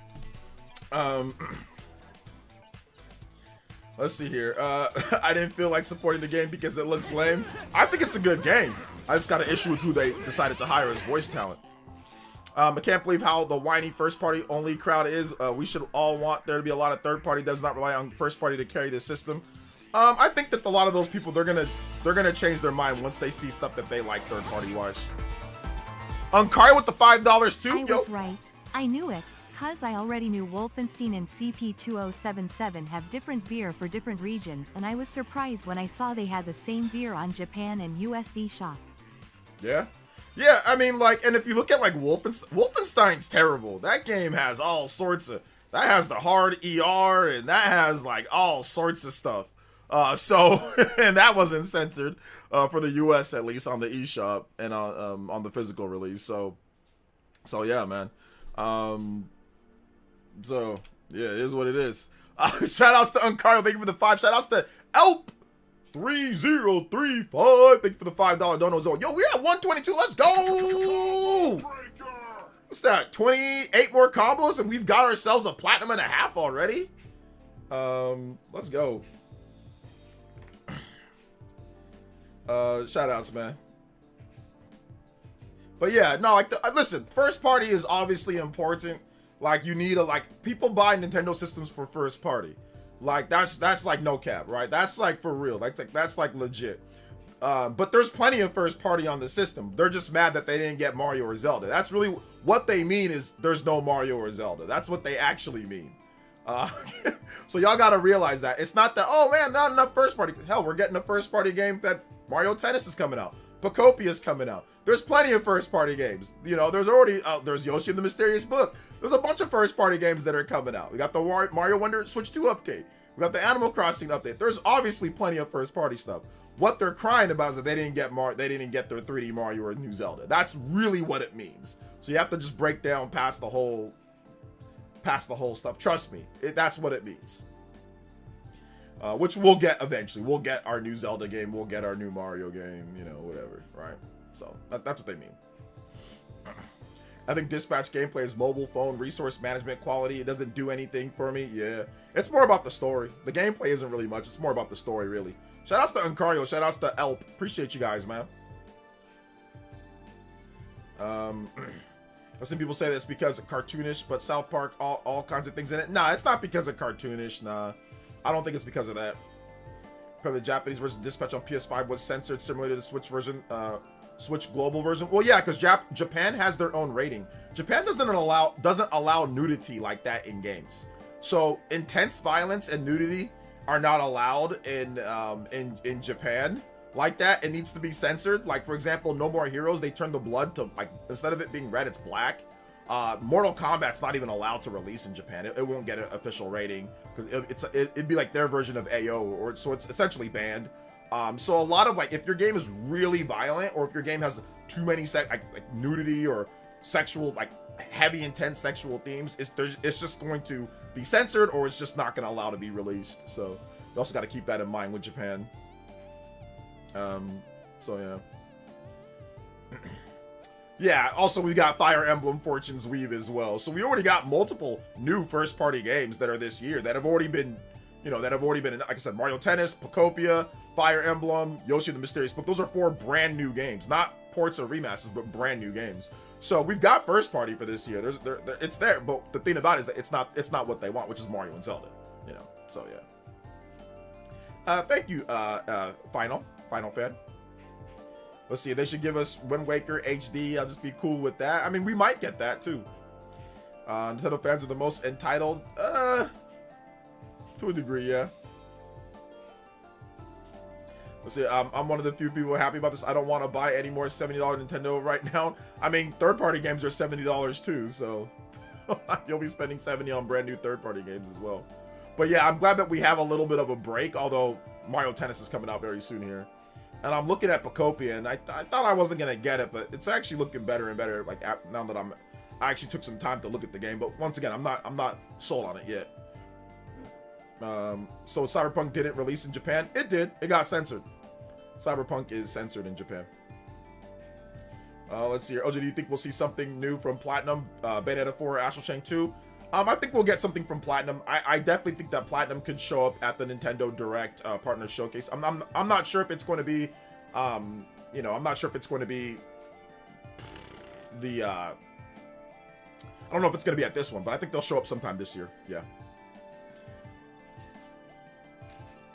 Let's see here. I didn't feel like supporting the game because it looks lame. I think it's a good game. I just got an issue with who they decided to hire as voice talent. I can't believe how the whiny first-party only crowd is. We should all want there to be a lot of third-party devs not rely on first-party to carry the system. I think that a lot of those people they're gonna change their mind once they see stuff that they like third-party wise. Unkari with the $5 too. I was right. I knew it, cause I already knew Wolfenstein and CP2077 have different beer for different regions, and I was surprised when I saw they had the same beer on Japan and US eShop. Yeah. Yeah, I mean, like, and if you look at, like, Wolfenstein's terrible. That game has all sorts of, that has the hard ER, and that has, like, all sorts of stuff. So, and that wasn't censored, for the US, at least, on the eShop, and on the physical release. So yeah, man. So, yeah, it is what it is. Shout outs to Unkari, thank you for the 5. Shout outs to Elp 3035. Thank you for the $5 dono zone. Yo, we're at 122. Let's go. What's that? 28 more combos, and we've got ourselves a platinum and a half already. Let's go. Shout outs, man. But yeah, no, like, listen, first party is obviously important. Like, you need people buy Nintendo systems for first party. Like, that's like no cap, right? That's like for real. Like that's like legit. But there's plenty of first party on the system. They're just mad that they didn't get Mario or Zelda. That's really what they mean, is there's no Mario or Zelda. That's what they actually mean. So y'all gotta realize that. It's not that, oh man, not enough first party. Hell, we're getting a first party game that Mario Tennis is coming out. Pocopia is coming out. There's plenty of first party games. You know, there's already, there's Yoshi and the Mysterious Book. There's a bunch of first party games that are coming out. We got the Mario Wonder Switch 2 update. We got the Animal Crossing update. There's obviously plenty of first party stuff. What they're crying about is that they didn't get their 3D Mario or New Zelda. That's really what it means. So you have to just break down past the whole stuff. Trust me, that's what it means. Which we'll get eventually. We'll get our new Zelda game. We'll get our new Mario game. You know, whatever, right? So that's what they mean. I think Dispatch gameplay is mobile phone resource management quality. It doesn't do anything for me. Yeah, it's more about the story. The gameplay isn't really much. It's more about the story, really. Shout outs to Uncario. Shout outs to Elp. Appreciate you guys, man. I've seen people say that's because of cartoonish, but South Park, all kinds of things in it. Nah, it's not because of cartoonish. Nah, I don't think it's because of that. For the Japanese version, Dispatch on PS5 was censored similar to the Switch version. Switch global version. Well, yeah, because Japan has their own rating. Japan doesn't allow nudity like that in games. So intense violence and nudity are not allowed in Japan like that. It needs to be censored. Like, for example, No More Heroes, they turn the blood to, like, instead of it being red, it's black. Mortal Kombat's not even allowed to release in Japan. It won't get an official rating because it'd be like their version of AO, or so it's essentially banned. So a lot of, like, if your game is really violent, or if your game has too many like nudity or sexual, like heavy intense sexual themes, it's just going to be censored, or it's just not going to allow to be released. So you also got to keep that in mind with Japan. So yeah. Yeah, also we got Fire Emblem Fortune's Weave as well. So we already got multiple new first-party games that are this year that have already been, like I said, Mario Tennis, Pocopia, Fire Emblem, Yoshi the Mysterious Book. Those are 4 brand new games, not ports or remasters, but brand new games. So we've got first-party for this year. It's there, but the thing about it is that it's not what they want, which is Mario and Zelda. So yeah. Thank you, Final fan. Let's see, they should give us Wind Waker HD. I'll just be cool with that. I mean, we might get that too. Nintendo fans are the most entitled. To a degree, yeah. Let's see, I'm one of the few people happy about this. I don't want to buy any more $70 Nintendo right now. I mean, third-party games are $70 too, so you'll be spending $70 on brand new third-party games as well. But yeah, I'm glad that we have a little bit of a break, although Mario Tennis is coming out very soon here. And I'm looking at Pocopia, and I thought I wasn't gonna get it, but it's actually looking better and better. Like now that I actually took some time to look at the game. But once again, I'm not sold on it yet. So Cyberpunk didn't release in Japan. It did. It got censored. Cyberpunk is censored in Japan. Let's see here. OJ, do you think we'll see something new from Platinum? Bayonetta 4, Astral Chain 2. I think we'll get something from Platinum. I definitely think that Platinum could show up at the Nintendo Direct Partner Showcase. I'm not sure if it's going to be, I'm not sure if it's going to be the, I don't know if it's going to be at this one, but I think they'll show up sometime this year. Yeah.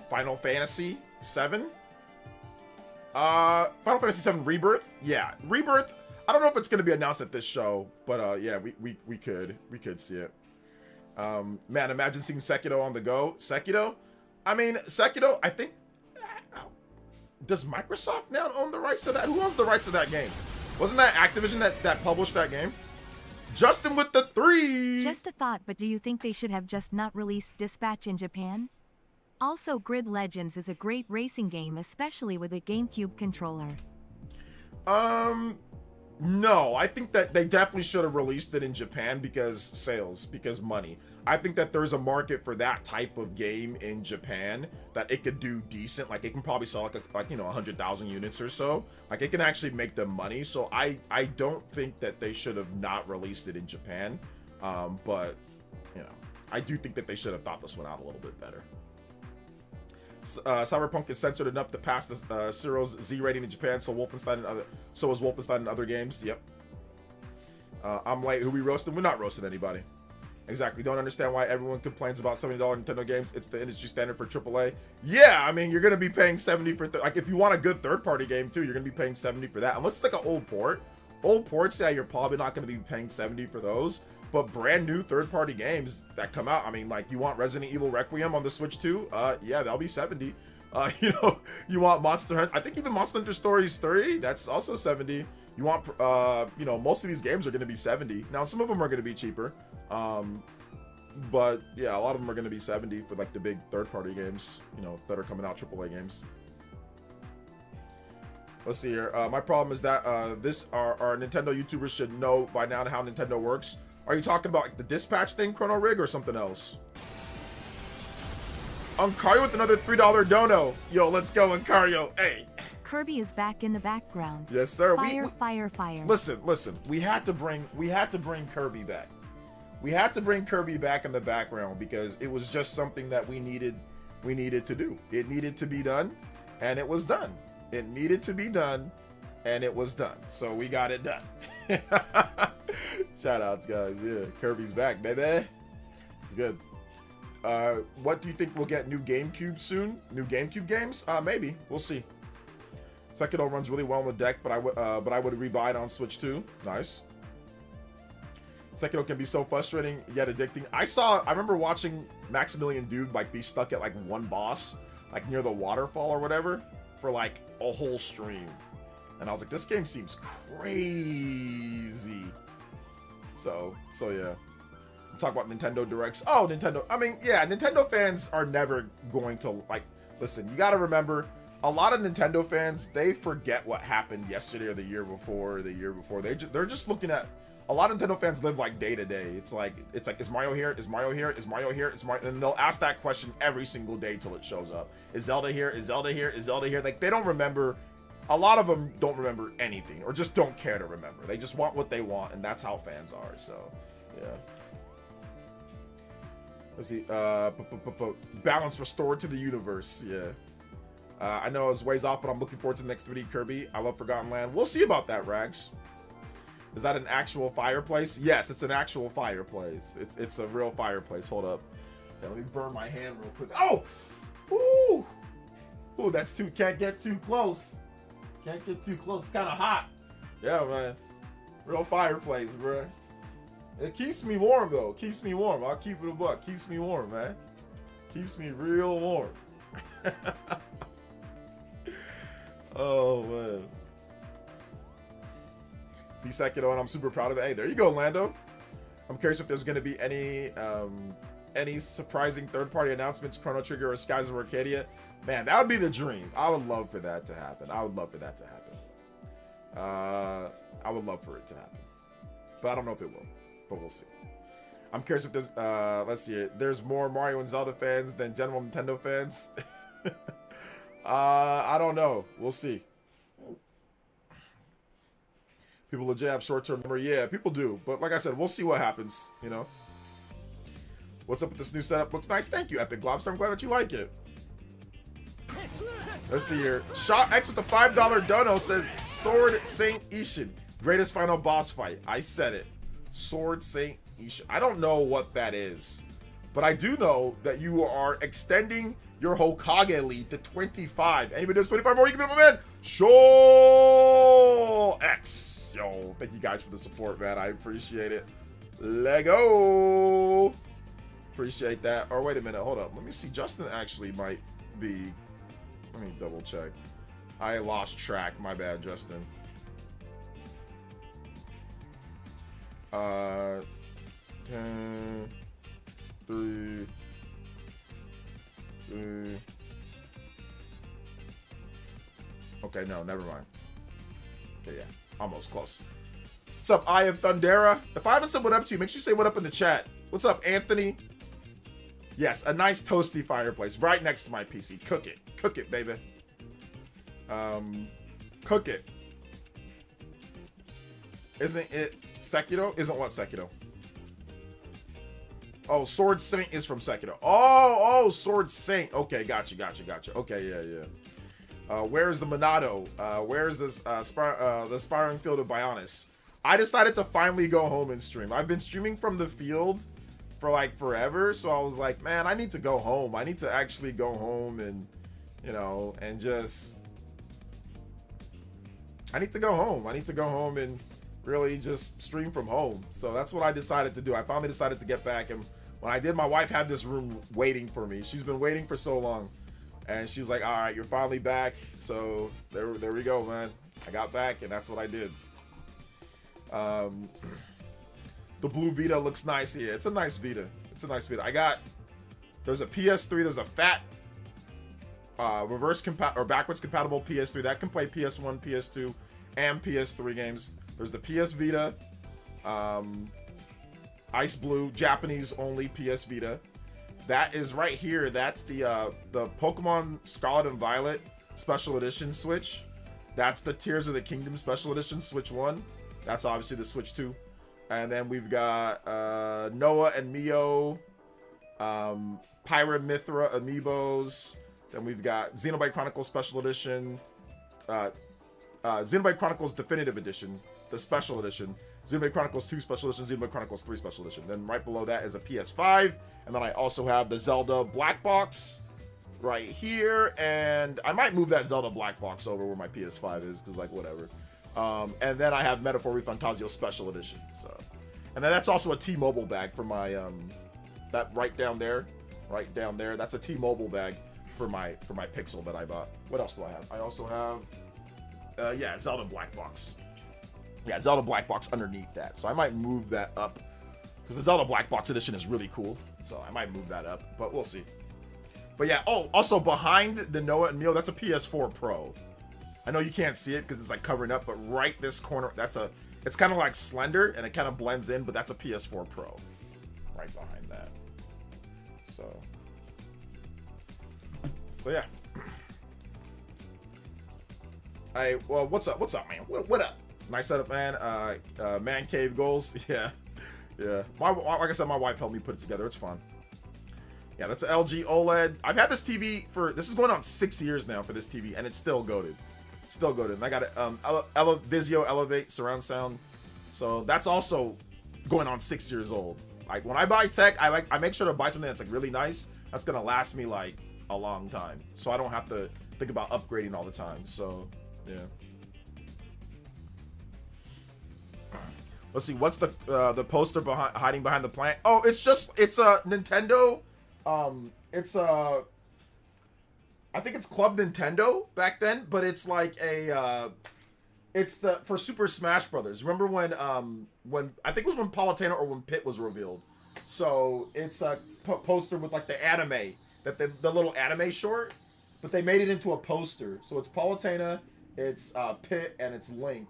Final Fantasy 7. Final Fantasy 7 Rebirth. Yeah, Rebirth. I don't know if it's going to be announced at this show, but yeah, we could see it. Man, imagine seeing Sekiro on the go. Sekiro? I mean, Sekiro, I think, does Microsoft now own the rights to that? Who owns the rights to that game? Wasn't that Activision that published that game? Justin with the 3! Just a thought, but do you think they should have just not released Dispatch in Japan? Also, Grid Legends is a great racing game, especially with a GameCube controller. No, I think that they definitely should have released it in Japan because sales, because money. I think that there's a market for that type of game in Japan that it could do decent. Like it can probably sell like 100,000 units or so. Like it can actually make them money. So I don't think that they should have not released it in Japan. But I do think that they should have thought this one out a little bit better. Cyberpunk is censored enough to pass the Ciro's Z rating in Japan, so is Wolfenstein and other games. Yep. I'm late. Who we roasting? We're not roasting anybody. Exactly. Don't understand why everyone complains about $70 Nintendo games. It's the industry standard for AAA. Yeah, I mean, you're gonna be paying $70 for like if you want a good third-party game too, you're gonna be paying $70 for that. Unless it's like an old port. Old ports, yeah, you're probably not gonna be paying $70 for those. But brand new third-party games that come out, I mean, like you want Resident Evil Requiem on the Switch 2? Yeah, that'll be $70. You want Monster Hunter, I think even Monster Hunter Stories 3, that's also $70. You want, most of these games are going to be $70. Now, some of them are going to be cheaper. But yeah, a lot of them are going to be $70 for like the big third-party games, that are coming out, AAA games. Let's see here. My problem is that our Nintendo YouTubers should know by now how Nintendo works. Are you talking about like the dispatch thing, Chrono Rig, or something else? Uncario with another $3 dono. Yo, let's go, Uncario. Hey. Kirby is back in the background. Yes, sir. Fire. Listen. We had to bring Kirby back. We had to bring Kirby back in the background because it was just something that we needed to do. It needed to be done, and it was done. It needed to be done, and it was done. So we got it done. Shout outs, guys. Yeah, Kirby's back, baby. It's good. What do you think we'll get new GameCube soon? New GameCube games? Maybe. We'll see. Sekiro runs really well on the deck, but I would rebuy it on Switch too. Nice. Sekiro can be so frustrating yet addicting. I remember watching Maximilian Dude like be stuck at like one boss, like near the waterfall or whatever, for like a whole stream. And I was like, this game seems crazy. So yeah. We'll talk about Nintendo Directs. Oh, Nintendo. I mean, yeah, Nintendo fans are never going to, like, listen, you got to remember, a lot of Nintendo fans, they forget what happened yesterday or the year before. They're just looking at, a lot of Nintendo fans live like day to day. It's like, is Mario here? Is Mario here? Is Mario here? And they'll ask that question every single day till it shows up. Is Zelda here? Is Zelda here? Is Zelda here? Like, they don't remember a lot of them don't remember anything or just don't care to remember. They just want what they want, and that's how fans are. So, yeah. Let's see. Balance restored to the universe. Yeah. I know it's ways off, but I'm looking forward to the next 3D Kirby. I love Forgotten Land. We'll see about that, Rags. Is that an actual fireplace? Yes, it's an actual fireplace. It's a real fireplace. Hold up. Yeah, let me burn my hand real quick. Oh! Ooh! Ooh, that's too... Can't get too close. Can't get too close. It's kind of hot. Yeah, man. Real fireplace, bro. It keeps me warm, though. Keeps me warm. I'll keep it a buck. Keeps me warm, man. Keeps me real warm. Oh, man. Be Sekiro, and I'm super proud of it. Hey, there you go, Lando. I'm curious if there's going to be any surprising third-party announcements, Chrono Trigger or Skies of Arcadia. Man, that would be the dream. I would love for that to happen. I would love for that to happen. I would love for it to happen. But I don't know if it will. But we'll see. I'm curious if there's, let's see, there's more Mario and Zelda fans than general Nintendo fans. I don't know. We'll see. People legit have short-term memory. Yeah, people do. But like I said, we'll see what happens, you know. What's up with this new setup? Looks nice. Thank you, Epic Globster. I'm glad that you like it. Let's see here. Shot X with the $5 dono says Sword Saint Ishin. Greatest final boss fight. I said it. Sword Saint Ishin. I don't know what that is. But I do know that you are extending your Hokage lead to 25. Anybody does 25 more, you can be my man. Show X. Yo, thank you guys for the support, man. I appreciate it. Lego. Appreciate that. Or wait a minute, hold up. Let me see. Justin actually might be. Let me double check. I lost track. My bad, Justin. 10, 3, 2. Okay, no, never mind. Okay, yeah. Almost close. What's up, Eye of Thundera? If I haven't said what up to you, make sure you say what up in the chat. What's up, Anthony? Yes, a nice toasty fireplace right next to my PC. Cook it. Cook it, baby. Cook it. Isn't it Sekiro? Isn't what Sekiro? Oh, Sword Saint is from Sekiro. Oh, Sword Saint. Okay, gotcha. Okay, yeah. Where's the Monado? Where's this the Spiraling Field of Bionis? I decided to finally go home and stream. I've been streaming from the field for like forever, so I was like, man, I need to go home. I need to actually go home and, you know, and just I need to go home. I need to go home and really just stream from home. So that's what I decided to do. I finally decided to get back, and when I did, my wife had this room waiting for me. She's been waiting for so long. And she's like, all right, you're finally back. So there we go, man. I got back, and that's what I did. The blue Vita looks nice here. It's a nice Vita. There's a PS3. There's a fat backwards compatible PS3 that can play PS1, PS2, and PS3 games. There's the PS Vita, Ice Blue, Japanese only PS Vita. That is right here. That's the Pokemon Scarlet and Violet Special Edition Switch. That's the Tears of the Kingdom Special Edition Switch 1. That's obviously the Switch 2. And then we've got Noah and Mio, Pyramithra Amiibos. Then we've got Xenoblade Chronicles Special Edition, Xenoblade Chronicles Definitive Edition, the Special Edition, Xenoblade Chronicles 2 Special Edition, Xenoblade Chronicles 3 Special Edition. Then right below that is a PS5. And then I also have the Zelda Black Box right here. And I might move that Zelda Black Box over where my PS5 is, because, like, whatever. And then I have Metaphor Refantasio Special Edition. So, and then that's also a T-Mobile bag for my, that right down there. That's a T-Mobile bag for my Pixel that I bought. What else do I have? I also have, yeah, Zelda Black Box. Yeah, Zelda Black Box underneath that. So I might move that up, because the Zelda Black Box edition is really cool. So I might move that up, but we'll see. But yeah, oh, also behind the Noah and Mio, that's a PS4 Pro. I know you can't see it because it's like covering up, but right this corner, it's kind of like slender and it kind of blends in, but that's a PS4 Pro right behind that. So yeah. Hey, well, what's up? What's up, man? What up? Nice setup, man. Man cave goals. Yeah. Yeah. Like I said, my wife helped me put it together. It's fun. Yeah, that's an LG OLED. I've had this TV this is going on 6 years now for this TV, and it's still goated. Still goated. And I got a Vizio Elevate surround sound. So that's also going on 6 years old. Like when I buy tech, I make sure to buy something that's like really nice. That's gonna last me like a long time. So I don't have to think about upgrading all the time. So yeah. Let's see, what's the poster hiding behind the plant? Oh, it's a Nintendo. It's I think it's Club Nintendo back then, but it's like it's for Super Smash Brothers. Remember when I think it was when Palutena or when Pit was revealed. So it's a poster with like the anime, the little anime short, but they made it into a poster. So it's Palutena, it's Pit, and it's Link.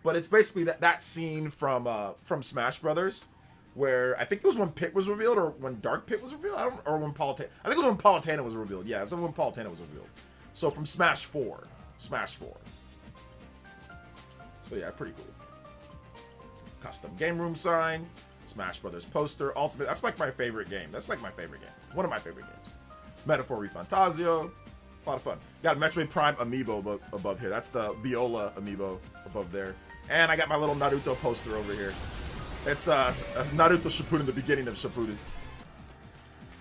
But it's basically that scene from Smash Brothers, where I think it was when Pit was revealed or when Dark Pit was revealed. Or when Palutena. I think it was when Palutena was revealed. Yeah, it was when Palutena was revealed. So from Smash 4. So yeah, pretty cool. Custom game room sign, Smash Brothers poster, Ultimate. That's like my favorite game. That's like my favorite game. One of my favorite games. Metaphor Refantazio. A lot of fun. Got a Metroid Prime amiibo above here. That's the Viola amiibo above there. And I got my little Naruto poster over here. It's Naruto Shippuden, the beginning of Shippuden.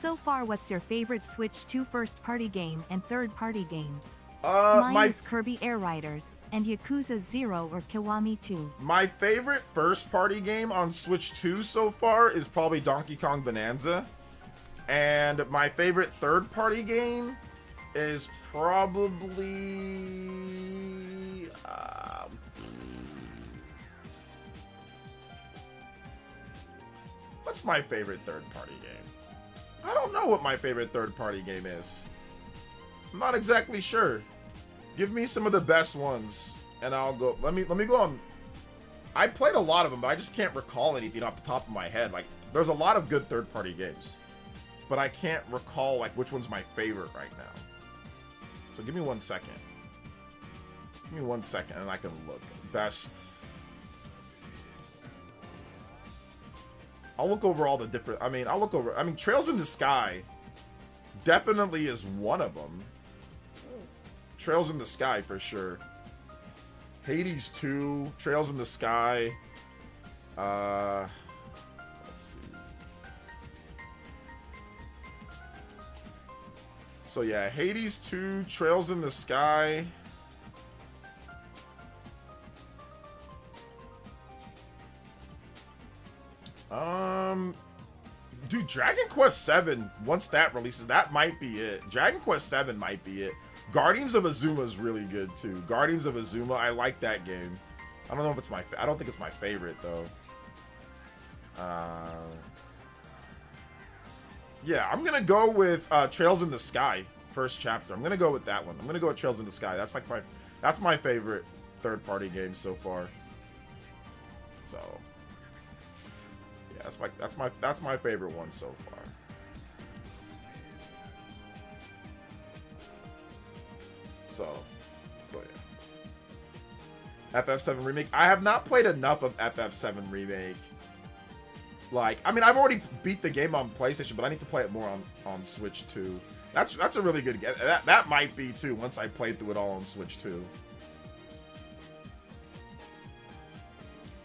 So far, what's your favorite Switch 2 first-party game and third-party game? Mine is Kirby Air Riders and Yakuza 0 or Kiwami 2. My favorite first-party game on Switch 2 so far is probably Donkey Kong Bonanza. And my favorite third-party game is probably what's my favorite third-party game? I don't know what my favorite third-party game is. I'm not exactly sure. Give me some of the best ones, and I'll go. Let me go on. I played a lot of them, but I just can't recall anything off the top of my head. Like, there's a lot of good third-party games, but I can't recall like which one's my favorite right now. So give me 1 second. Give me 1 second, and I can look. Best. I'll look over all the different. Trails in the Sky definitely is one of them. Trails in the Sky for sure. Hades 2, Trails in the Sky. Let's see. So yeah, Hades 2, Trails in the Sky. Dude, Dragon Quest 7, once that releases, that might be it. Dragon Quest 7 might be it. Guardians of Azuma is really good too. Guardians of Azuma, I like that game. I don't know if it's I don't think it's my favorite though. Yeah, I'm gonna go with Trails in the Sky, first chapter. I'm gonna go with that one. I'm gonna go with Trails in the Sky. That's like that's my favorite third-party game so far. So yeah, that's my favorite one so far. So yeah. FF7 Remake. I have not played enough of FF7 Remake. Like, I mean, I've already beat the game on PlayStation, but I need to play it more on Switch 2. That's a really good game. That might be too once I played through it all on Switch 2.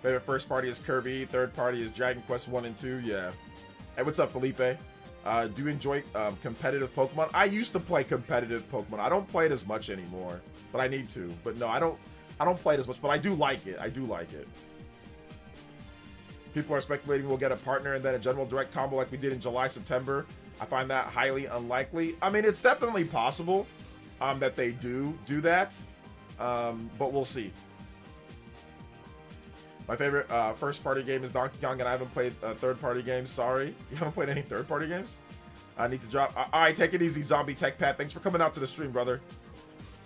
Favorite first party is Kirby. Third party is Dragon Quest 1 and 2. Yeah. Hey, what's up, Felipe? Do you enjoy competitive Pokemon? I used to play competitive Pokemon. I don't play it as much anymore, but I need to. But no, I don't play it as much, but I do like it. I do like it. People are speculating we'll get a partner and then a general direct combo like we did in July, September. I find that highly unlikely. I mean, it's definitely possible that they do that, but we'll see. My favorite first-party game is Donkey Kong, and I haven't played third-party games. Sorry. You haven't played any third-party games? I need to drop. All right, take it easy, Zombie Tech Pat. Thanks for coming out to the stream, brother.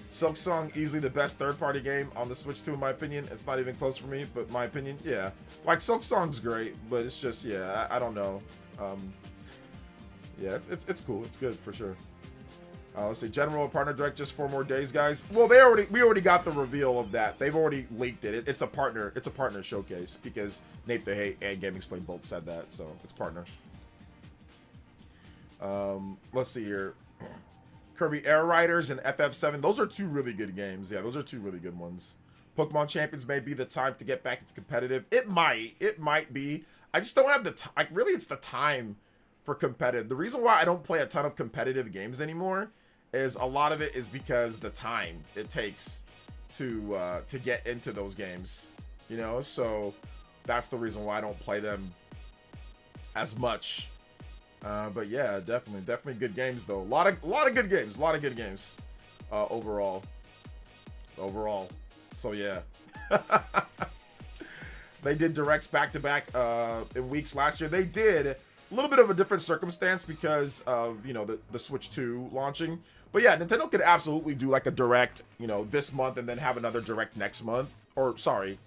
Silk Song, easily the best third-party game on the Switch 2, in my opinion. It's not even close for me, but my opinion, yeah. Like, Silk Song's great, but it's just, yeah, I don't know. Yeah, it's cool. It's good, for sure. Let's see, General Partner Direct just 4 more days, guys. Well, we already got the reveal of that. They've already leaked it. It's a partner showcase because Nate the Hate and Gaming Explain both said that, so it's partner. Let's see here. Kirby Air Riders and FF7. Those are 2 really good games. Yeah, those are 2 really good ones. Pokemon Champions may be the time to get back into competitive. It might be. I just don't have the time. Really, it's the time for competitive. The reason why I don't play a ton of competitive games anymore is a lot of it is because the time it takes to get into those games, you know. So that's the reason why I don't play them as much. But yeah, definitely good games though. A lot of good games. Overall. So yeah. They did directs back to back in weeks last year. They did a little bit of a different circumstance because of, you know, the Switch 2 launching. But yeah, Nintendo could absolutely do like a direct, you know, this month and then have another direct next month. Or sorry,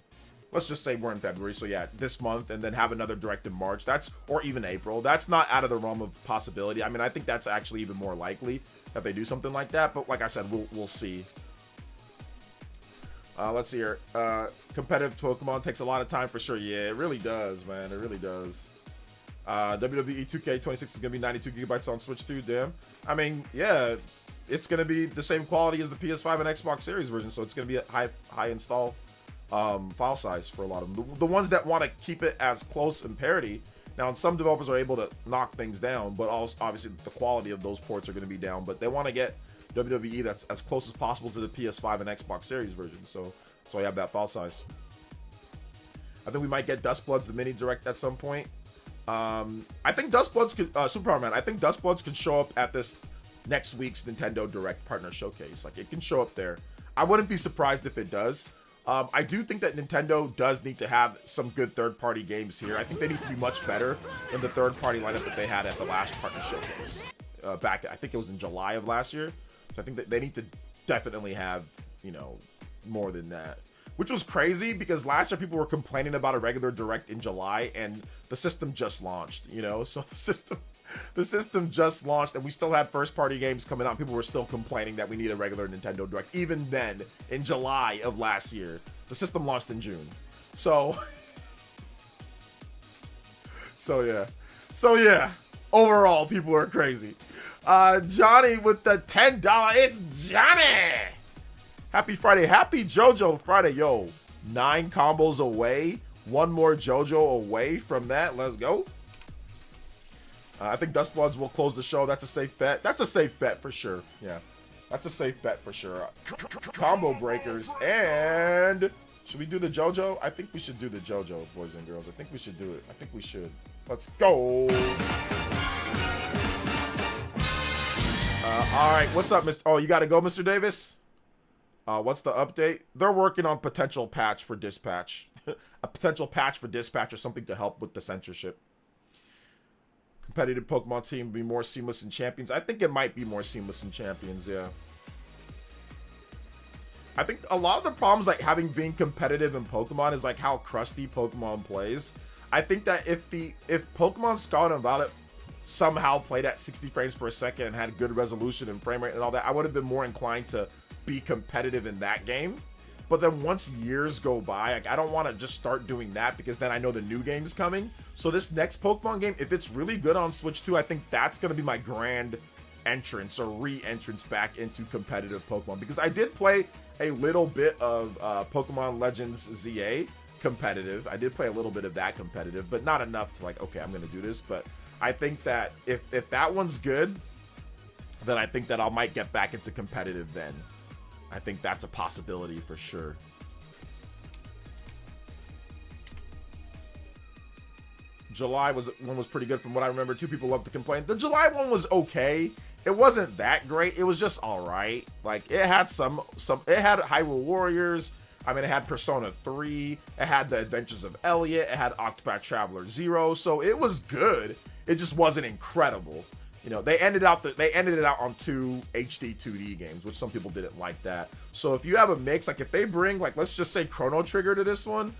let's just say we're in February. So yeah, this month and then have another direct in March. Or even April. That's not out of the realm of possibility. I mean, I think that's actually even more likely that they do something like that. But like I said, we'll see. Let's see here. Competitive Pokemon takes a lot of time for sure. Yeah, it really does, man. It really does. WWE 2K26 is going to be 92 gigabytes on Switch 2. Damn. I mean, yeah, it's going to be the same quality as the PS5 and Xbox Series version, so it's going to be a high install file size for a lot of them. The ones that want to keep it as close in parity. Now, some developers are able to knock things down, but also obviously the quality of those ports are going to be down. But they want to get WWE that's as close as possible to the PS5 and Xbox Series version, so that's why I have that file size. I think we might get Dustbloods, the mini direct, at some point. I think Dustbloods could, Super Power Man, I think Dustbloods could show up at this next week's Nintendo Direct Partner Showcase. Like, it can show up there. I wouldn't be surprised if it does. I do think that Nintendo does need to have some good third-party games here. I think they need to be much better than the third-party lineup that they had at the last Partner Showcase. Back, I think it was in July of last year. So I think that they need to definitely have, you know, more than that. Which was crazy because last year people were complaining about a regular direct in July and the system just launched, you know? So the system just launched and we still had first party games coming out. People were still complaining that we need a regular Nintendo Direct. Even then, in July of last year, the system launched in June. So yeah, overall people are crazy. Johnny with the $10. It's Johnny! Happy Friday. Happy JoJo Friday. Yo, 9 combos away. 1 more JoJo away from that. Let's go. I think Dustbloods will close the show. That's a safe bet. That's a safe bet for sure. Yeah, that's a safe bet for sure. Combo breakers. And should we do the JoJo? I think we should do the JoJo, boys and girls. I think we should do it. I think we should. Let's go. All right. What's up, Mr. Oh, you got to go, Mr. Davis? What's the update? They're working on potential patch for dispatch. A potential patch for dispatch or something to help with the censorship. Competitive Pokemon team be more seamless in Champions. I think it might be more seamless in Champions, yeah. I think a lot of the problems like being competitive in Pokemon is like how crusty Pokemon plays. I think that if Pokemon Scarlet and Violet somehow played at 60 frames per second and had good resolution and frame rate and all that, I would have been more inclined to be competitive in that game. But then once years go by, like, I don't want to just start doing that because then I know the new game's coming. So this next Pokemon game, if it's really good on Switch 2, I think that's going to be my grand entrance or re-entrance back into competitive Pokemon. Because I did play a little bit of Pokemon Legends ZA competitive. I did play a little bit of that competitive, but not enough to like, okay, I'm going to do this. But I think that if that one's good, then I think that I might get back into competitive then. I think that's a possibility for sure. July one was pretty good from what I remember. 2 people love to complain. The July one was okay. It wasn't that great. It was just all right. Like it had some. It had Hyrule Warriors. I mean, it had Persona 3. It had The Adventures of Elliot. It had Octopath Traveler 0. So it was good. It just wasn't incredible. You know, they ended it out on 2 HD 2D games, which some people didn't like that. So if you have a mix, like if they bring, like, let's just say Chrono Trigger to this one,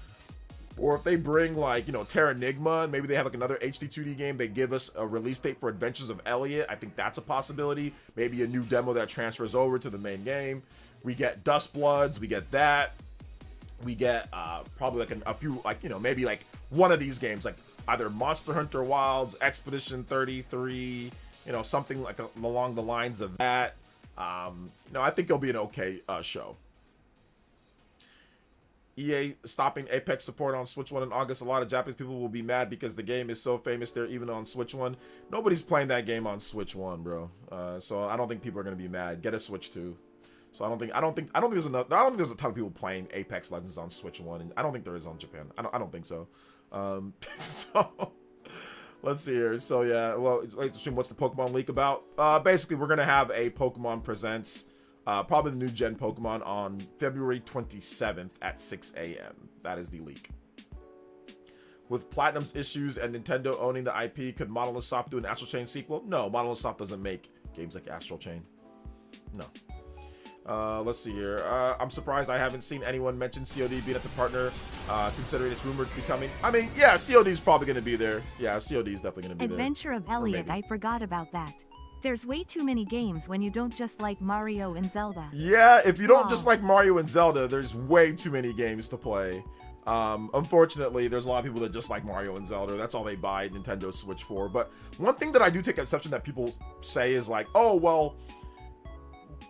Or if they bring like, you know, Terranigma, maybe they have like another HD 2D game, they give us a release date for Adventures of Elliot. I think that's a possibility. Maybe a new demo that transfers over to the main game. We get Dustbloods, we get that. We get probably like a few, like, you know, maybe like one of these games, like either Monster Hunter Wilds, Expedition 33, you know, something like along the lines of that. You know, I think it'll be an okay show. EA stopping Apex support on Switch 1 in August. A lot of Japanese people will be mad because the game is so famous there, even on Switch 1. Nobody's playing that game on Switch 1, bro. So I don't think people are gonna be mad. Get a Switch 2. So I don't think there's a ton of people playing Apex Legends on Switch 1, and I don't think there is on Japan. I don't think so. So let's see here. So yeah, well, let's assume what's the Pokemon leak about? Basically, we're gonna have a Pokemon Presents. Probably the new gen Pokemon on February 27th at 6 a.m. That is the leak. With Platinum's issues and Nintendo owning the IP, could Monolith Soft do an Astral Chain sequel? No, Monolith Soft doesn't make games like Astral Chain. No. Let's see here. I'm surprised I haven't seen anyone mention COD being at the partner, considering it's rumored to be coming. I mean, yeah, COD is probably going to be there. Yeah, COD is definitely going to be there. Adventure of Elliot, I forgot about that. There's way too many games when you don't just like Mario and Zelda. Yeah, if you don't just like Mario and Zelda, there's way too many games to play. Unfortunately, there's a lot of people that just like Mario and Zelda. That's all they buy Nintendo Switch for. But one thing that I do take exception that people say is like, oh, well,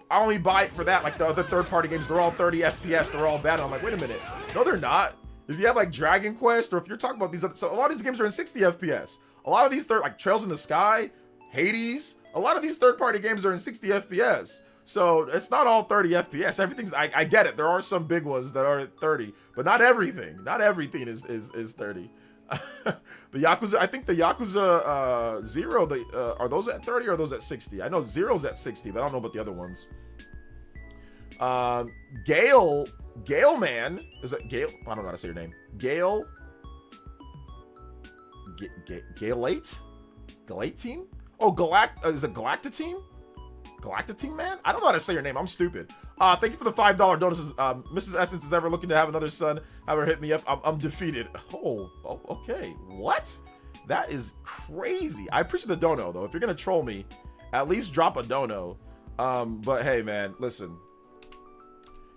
I only buy it for that. Like the other third-party games, they're all 30 FPS. They're all bad. And I'm like, wait a minute. No, they're not. If you have like Dragon Quest, or if you're talking about these other, so a lot of these games are in 60 FPS. A lot of these like Trails in the Sky, Hades, a lot of these third-party games are in 60 FPS. So it's not all 30 FPS. Everything's, I get it. There are some big ones that are at 30, but not everything. Not everything is 30. The Yakuza, I think the Yakuza 0, are those at 30 or are those at 60? I know 0's at 60, but I don't know about the other ones. Gale Man, is it Gale? I don't know how to say your name. Gale Team? Oh, is it Galacta-Team? Galacta-Team, man? I don't know how to say your name. I'm stupid. Thank you for the $5 donuts. Mrs. Essence is ever looking to have another son. Have her hit me up. I'm defeated. Oh, okay. What? That is crazy. I appreciate the dono, though. If you're going to troll me, at least drop a dono. But hey, man, listen.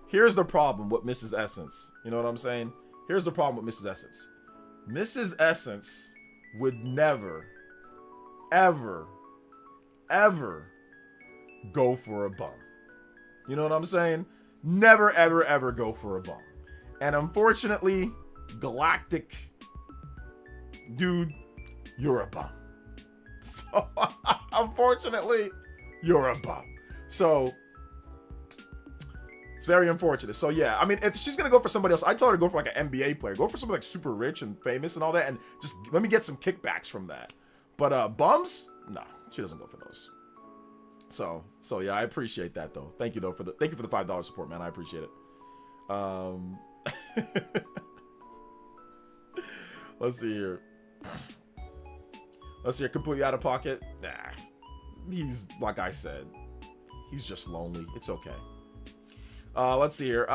Here's the problem with Mrs. Essence. You know what I'm saying? Here's the problem with Mrs. Essence. Mrs. Essence would never, ever go for a bum. You know what I'm saying? Never, ever go for a bum. And unfortunately, Galactic dude, you're a bum. So, unfortunately, you're a bum. So, it's very unfortunate. So, yeah, I mean, if she's going to go for somebody else, I'd tell her to go for like an NBA player. Go for somebody like super rich and famous and all that, and just let me get some kickbacks from that. But bums? No, she doesn't go for those. So yeah, I appreciate that though. Thank you though for the $5 support, man. I appreciate it. Let's see here. Completely out of pocket. Nah, he's, like I said, he's just lonely. It's okay. Let's see here.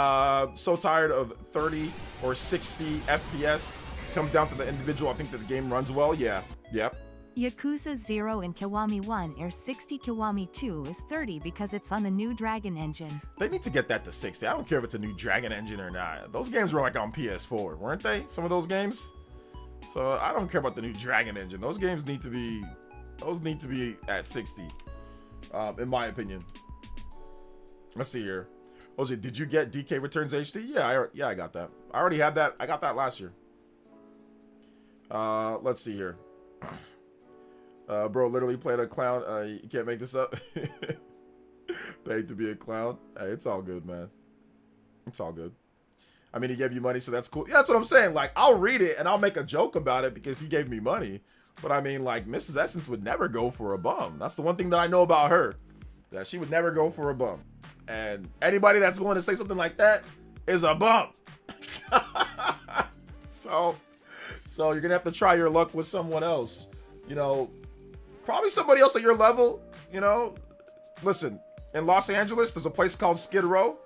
So tired of 30 or 60 FPS. Comes down to the individual. I think that the game runs well. Yeah. Yep. Yakuza 0 and Kiwami 1 are 60, Kiwami 2 is 30 because it's on the new Dragon engine. They need to get that to 60. I don't care if it's a new Dragon engine or not. Those games were like on PS4, weren't they? Some of those games? So I don't care about the new Dragon engine. Those games need to be at 60, in my opinion. Let's see here. OJ, did you get DK Returns HD? Yeah, I got that. I already had that. I got that last year. Let's see here. Bro literally played a clown. You can't make this up. Paid to be a clown. Hey, it's all good, man. It's all good. I mean, he gave you money, so that's cool. Yeah, that's what I'm saying. Like, I'll read it and I'll make a joke about it because he gave me money. But I mean, like, Mrs. Essence would never go for a bum. That's the one thing that I know about her. That she would never go for a bum. And anybody that's willing to say something like that is a bum. So you're gonna have to try your luck with someone else. You know, probably somebody else at your level, you know. Listen, in Los Angeles, there's a place called Skid Row.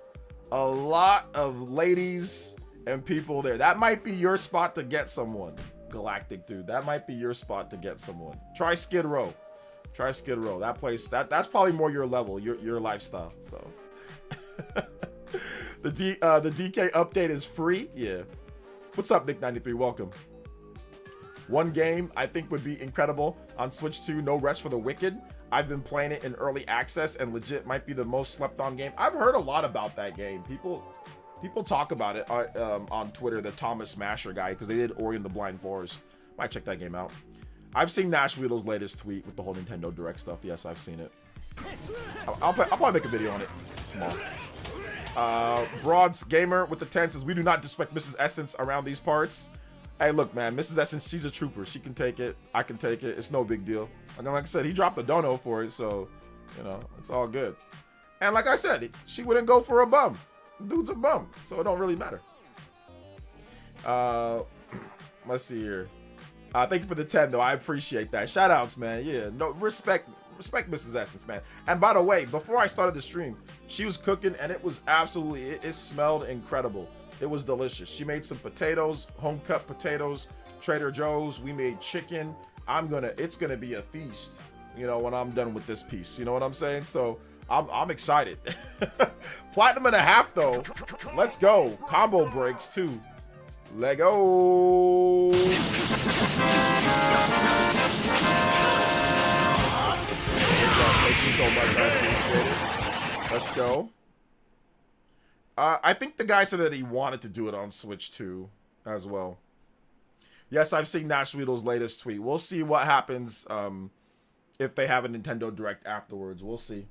A lot of ladies and people there. That might be your spot to get someone, Galactic dude. That might be your spot to get someone. Try Skid Row. Try Skid Row. That place, that's probably more your level, your lifestyle. So the DK update is free. Yeah. What's up, Nick93? Welcome. One game I think would be incredible on Switch 2, No Rest for the Wicked. I've been playing it in early access and legit might be the most slept on game. I've heard a lot about that game. People talk about it on Twitter, the Thomas Smasher guy, because they did Ori and the Blind Forest. Might check that game out. I've seen Nash Weedle's latest tweet with the whole Nintendo Direct stuff. Yes, I've seen it. I'll probably make a video on it tomorrow. Broads Gamer with the 10 says, we do not disrespect Mrs. Essence around these parts. Hey, look, man, Mrs. Essence, she's a trooper. She can take it. I can take it. It's no big deal. And like I said, he dropped a dono for it, so, you know, it's all good. And like I said, she wouldn't go for a bum. Dude's a bum, so it don't really matter. Let's see here. Thank you for the 10, though. I appreciate that. Shout outs, man. Yeah, no, respect Mrs. Essence, man. And by the way, before I started the stream, she was cooking, and it was absolutely, it smelled incredible. It was delicious. She made some potatoes, home cut potatoes, Trader Joe's. We made chicken. It's gonna be a feast, you know, when I'm done with this piece. You know what I'm saying? So I'm excited. Platinum and a half though. Let's go. Combo breaks too. Lego. Thank you so much. I appreciate it. Let's go. I think the guy said that he wanted to do it on Switch 2 as well. Yes, I've seen Nash Weedle's latest tweet. We'll see what happens if they have a Nintendo Direct afterwards. We'll see.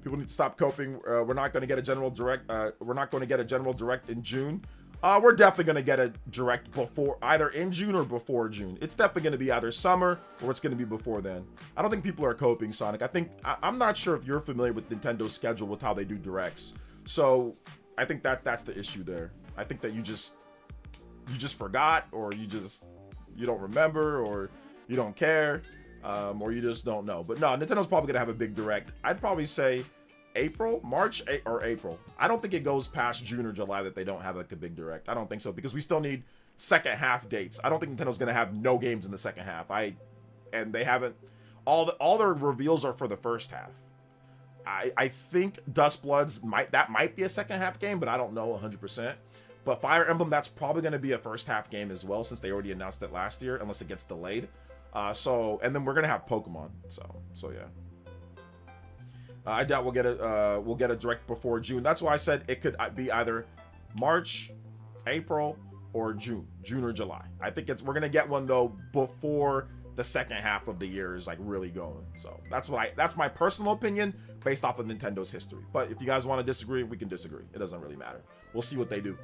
People need to stop coping. We're not going to get a general direct. We're not going to get a general direct in June. We're definitely going to get a direct before, either in June or before June. It's definitely going to be either summer or it's going to be before then. I don't think people are coping, Sonic. I'm not sure if you're familiar with Nintendo's schedule with how they do directs. So I think that's the issue there. I think that you just forgot, or you don't remember, or you don't care, or you just don't know. But no, Nintendo's probably going to have a big direct. I'd probably say March or April. I don't think it goes past June or July that they don't have like a big direct. I don't think so, because we still need second half dates. I don't think Nintendo's gonna have no games in the second half. And they haven't. All their reveals are for the first half. I think Dustbloods might be a second half game, but I don't know 100%. But Fire Emblem, that's probably gonna be a first half game as well, since they already announced it last year, unless it gets delayed. And then we're gonna have Pokemon. So yeah. I doubt we'll get a direct before June. That's why I said it could be either March, April, or June or July. I think we're gonna get one though before the second half of the year is like really going. So that's my personal opinion based off of Nintendo's history. But if you guys want to disagree, we can disagree. It doesn't really matter. We'll see what they do.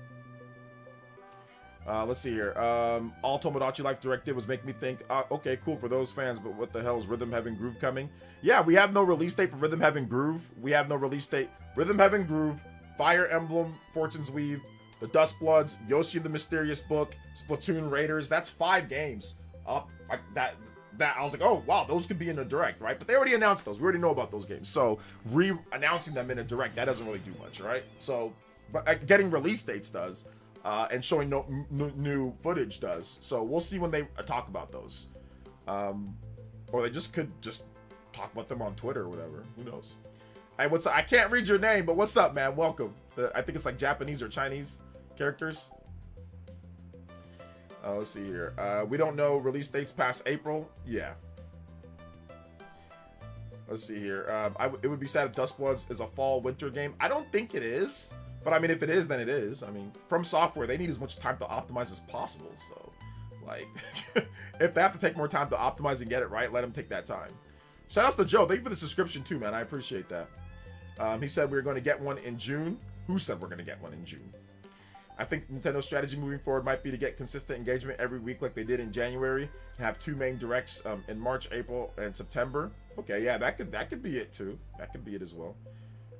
Let's see here. All Tomodachi Life Direct did was make me think, okay, cool for those fans, but what the hell is Rhythm Heaven Groove coming? Yeah, we have no release date for Rhythm Heaven Groove. We have no release date. Rhythm Heaven Groove, Fire Emblem, Fortune's Weave, the Dustbloods, Yoshi and the Mysterious Book, Splatoon Raiders. That's 5 games. Like that I was like, oh wow, those could be in a direct, right? But they already announced those. We already know about those games. So re-announcing them in a direct, that doesn't really do much, right? So, but getting release dates does. And showing no new footage does. So we'll see when they talk about those. Or they could just talk about them on Twitter or whatever. Who knows? Hey, what's up? I can't read your name, but what's up, man? Welcome. I think it's like Japanese or Chinese characters. Let's see here. We don't know release dates past April. Yeah. Let's see here. It would be sad if Dustbloods is a fall-winter game. I don't think it is. But I mean, if it is, then it is. I mean, From Software, they need as much time to optimize as possible. So, like, if they have to take more time to optimize and get it right, let them take that time. Shout outs to Joe. Thank you for the subscription too, man. I appreciate that. He said we were going to get one in June. Who said we're going to get one in June? I think Nintendo's strategy moving forward might be to get consistent engagement every week like they did in January, and have 2 main directs in March, April, and September. Okay, yeah, that could be it too. That could be it as well.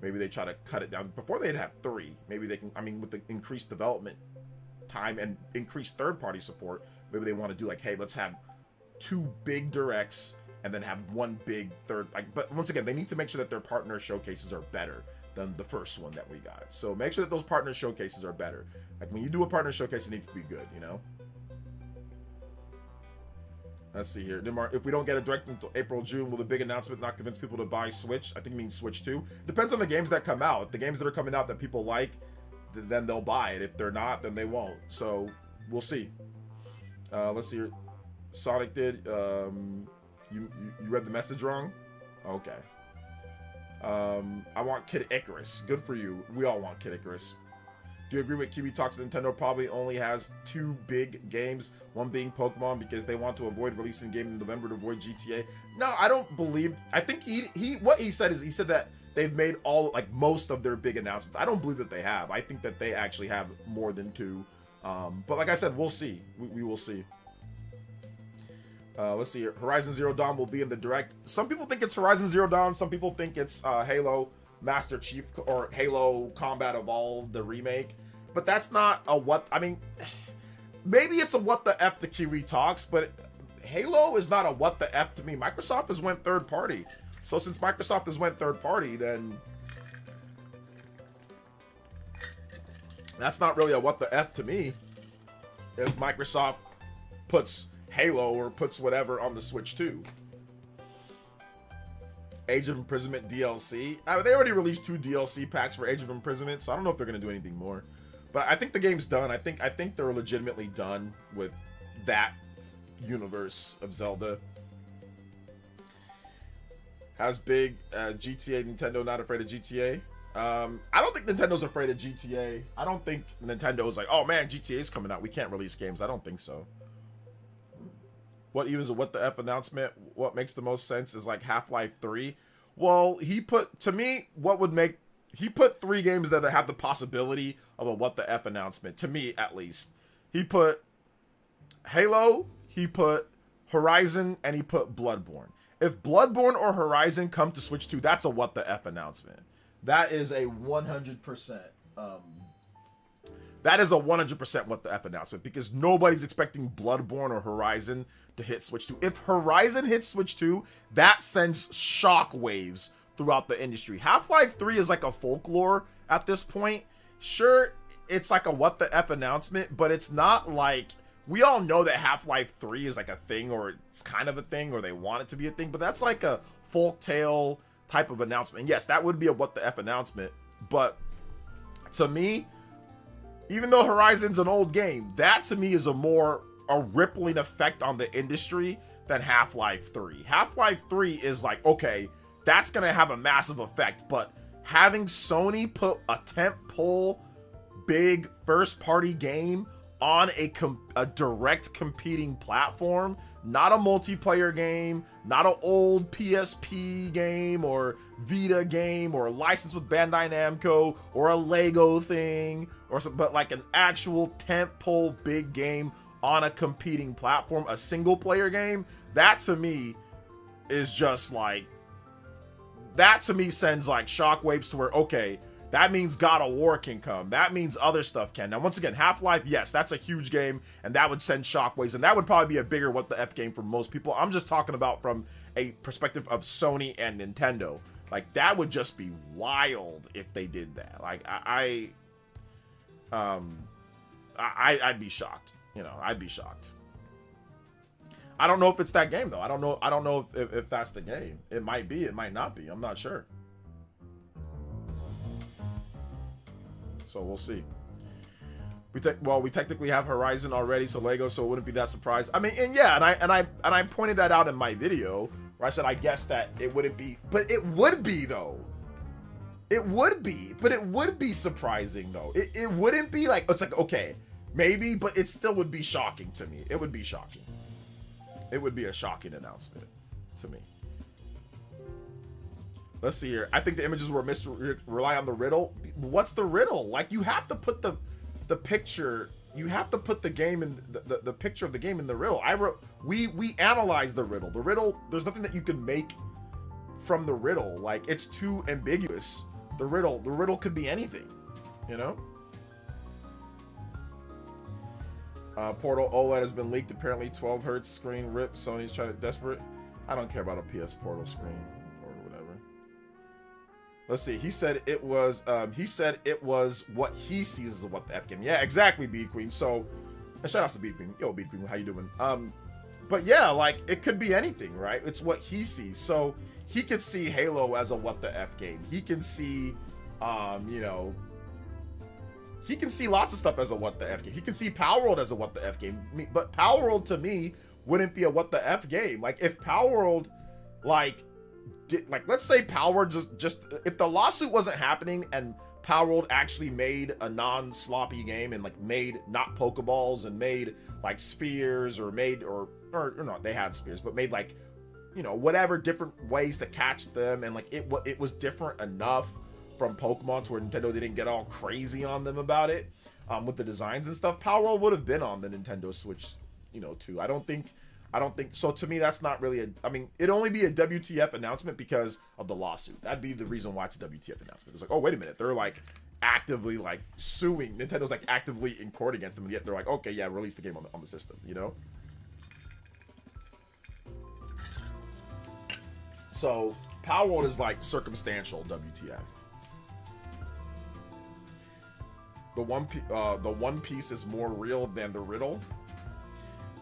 Maybe they try to cut it down. Before they'd have 3. Maybe they can, I mean, with the increased development time and increased third-party support, maybe they want to do like, hey, let's have 2 big directs and then have 1 big third. Like, but once again, they need to make sure that their partner showcases are better than the first one that we got. So make sure that those partner showcases are better. Like when you do a partner showcase, it needs to be good, you know? Let's see here. If we don't get a direct until April, June, will the big announcement not convince people to buy Switch? I think it means Switch 2. Depends on the games that come out. If the games that are coming out that people like, then they'll buy it. If they're not, then they won't. So we'll see. Let's see here. Sonic did. You read the message wrong? Okay. I want Kid Icarus. Good for you. We all want Kid Icarus. Do you agree with Kiwi Talks? Nintendo probably only has 2 big games, one being Pokemon because they want to avoid releasing game in November to avoid GTA. No, I don't believe. I think what he said is he said that they've made most of their big announcements. I don't believe that they have. I think that they actually have more than 2. But like I said, we'll see. We will see. Let's see here. Horizon Zero Dawn will be in the direct. Some people think it's Horizon Zero Dawn. Some people think it's Halo Master Chief or Halo Combat Evolved, the remake. But that's not a what. I mean, maybe it's a what the F to Kiwi Talks, but Halo is not a what the F to me. Microsoft has went third party. So since Microsoft has went third party, then that's not really a what the F to me. If Microsoft puts Halo or puts whatever on the Switch too. Age of Imprisonment DLC. They already released 2 DLC packs for Age of Imprisonment, so I don't know if they're gonna do anything more. But I think the game's done. I think they're legitimately done with that universe of Zelda. How's big GTA? Nintendo not afraid of GTA? I don't think Nintendo's afraid of GTA. I don't think Nintendo's like, oh man, GTA's coming out, we can't release games. I don't think so. What even is a what the F announcement? What makes the most sense is like Half-Life 3. Well, he put 3 games that have the possibility of a what the F announcement, to me at least. He put Halo, he put Horizon, and he put Bloodborne. If Bloodborne or Horizon come to Switch 2, that's a what the F announcement. That is a 100%. That is a 100% what the F announcement, because nobody's expecting Bloodborne or Horizon to hit Switch 2. If Horizon hits Switch 2, that sends shockwaves throughout the industry. Half-Life 3 is like a folklore at this point. Sure, it's like a what the F announcement, but it's not like, we all know that Half-Life 3 is like a thing, or it's kind of a thing, or they want it to be a thing, but that's like a folk tale type of announcement. And yes, that would be a what the F announcement, but to me, even though Horizon's an old game, that to me is a rippling effect on the industry than Half-Life 3. Half-Life 3 is like, okay, that's gonna have a massive effect, but having Sony put a tentpole big first party game on a direct competing platform, not a multiplayer game, not an old PSP game or Vita game or a license with Bandai Namco or a Lego thing or something, but like an actual tentpole big game on a competing platform, a single player game, that to me is just like, that to me sends like shockwaves to where, okay, that means God of War can come. That means other stuff can. Now, once again, Half-Life, yes, that's a huge game, and that would send shockwaves, and that would probably be a bigger what the F game for most people. I'm just talking about from a perspective of Sony and Nintendo. Like, that would just be wild if they did that. Like, I'd be shocked. You know, I'd be shocked. I don't know if it's that game though. I don't know if that's the game. It might be, it might not be. I'm not sure. So we'll see. We technically have Horizon already, so Lego, so it wouldn't be that surprised. I mean, and yeah, and I pointed that out in my video where I said I guess that it wouldn't be, but it would be though. It would be, but it would be surprising though. It wouldn't be like, it's like, okay, maybe, but it still would be shocking to me. It would be shocking. It would be a shocking announcement to me. Let's see here. I think the images were rely on the riddle. What's the riddle? Like, you have to put the picture. You have to put the game in the picture of the game in the riddle. We analyzed the riddle. The riddle. There's nothing that you can make from the riddle. Like, it's too ambiguous. The riddle could be anything. You know. Portal OLED has been leaked. Apparently 12 hertz screen rip. Sony's trying to desperate. I don't care about a PS Portal screen or whatever. Let's see. He said it was what he sees as a what the F game. Yeah, exactly, B Queen. So, and shout out to B Queen. Yo, B Queen, how you doing? But yeah, like it could be anything, right? It's what he sees. So he could see Halo as a what the F game. He can see, you know, he can see lots of stuff as a what the F game. He can see Power World as a what the F game. But Power World to me wouldn't be a what the F game. Like if Power World, like let's say Power World just if the lawsuit wasn't happening and Power World actually made a non-sloppy game and like made not Pokeballs and made like spheres or made or not, they had spears, but made like, you know, whatever different ways to catch them, and like it was different enough from Pokemon to where Nintendo didn't get all crazy on them about it, with the designs and stuff. Power World would have been on the Nintendo Switch, you know, too. I don't think so. To me, that's not really I mean, it'd only be a WTF announcement because of the lawsuit. That'd be the reason why it's a WTF announcement. It's like, oh, wait a minute, they're like actively like suing. Nintendo's like actively in court against them, and yet they're like, okay, yeah, release the game on the system, you know? So Power World is like circumstantial WTF. The One Piece is more real than the riddle.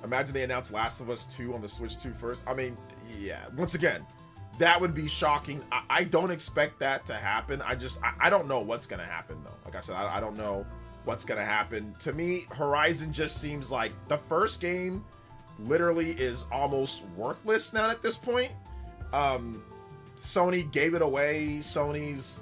Imagine they announced Last of Us 2 on the Switch 2 first. I mean, yeah, once again, that would be shocking. I don't expect that to happen. I don't know what's gonna happen though. Like I said, I don't know what's gonna happen. To me, Horizon just seems like the first game literally is almost worthless now at this point. Sony gave it away. Sony's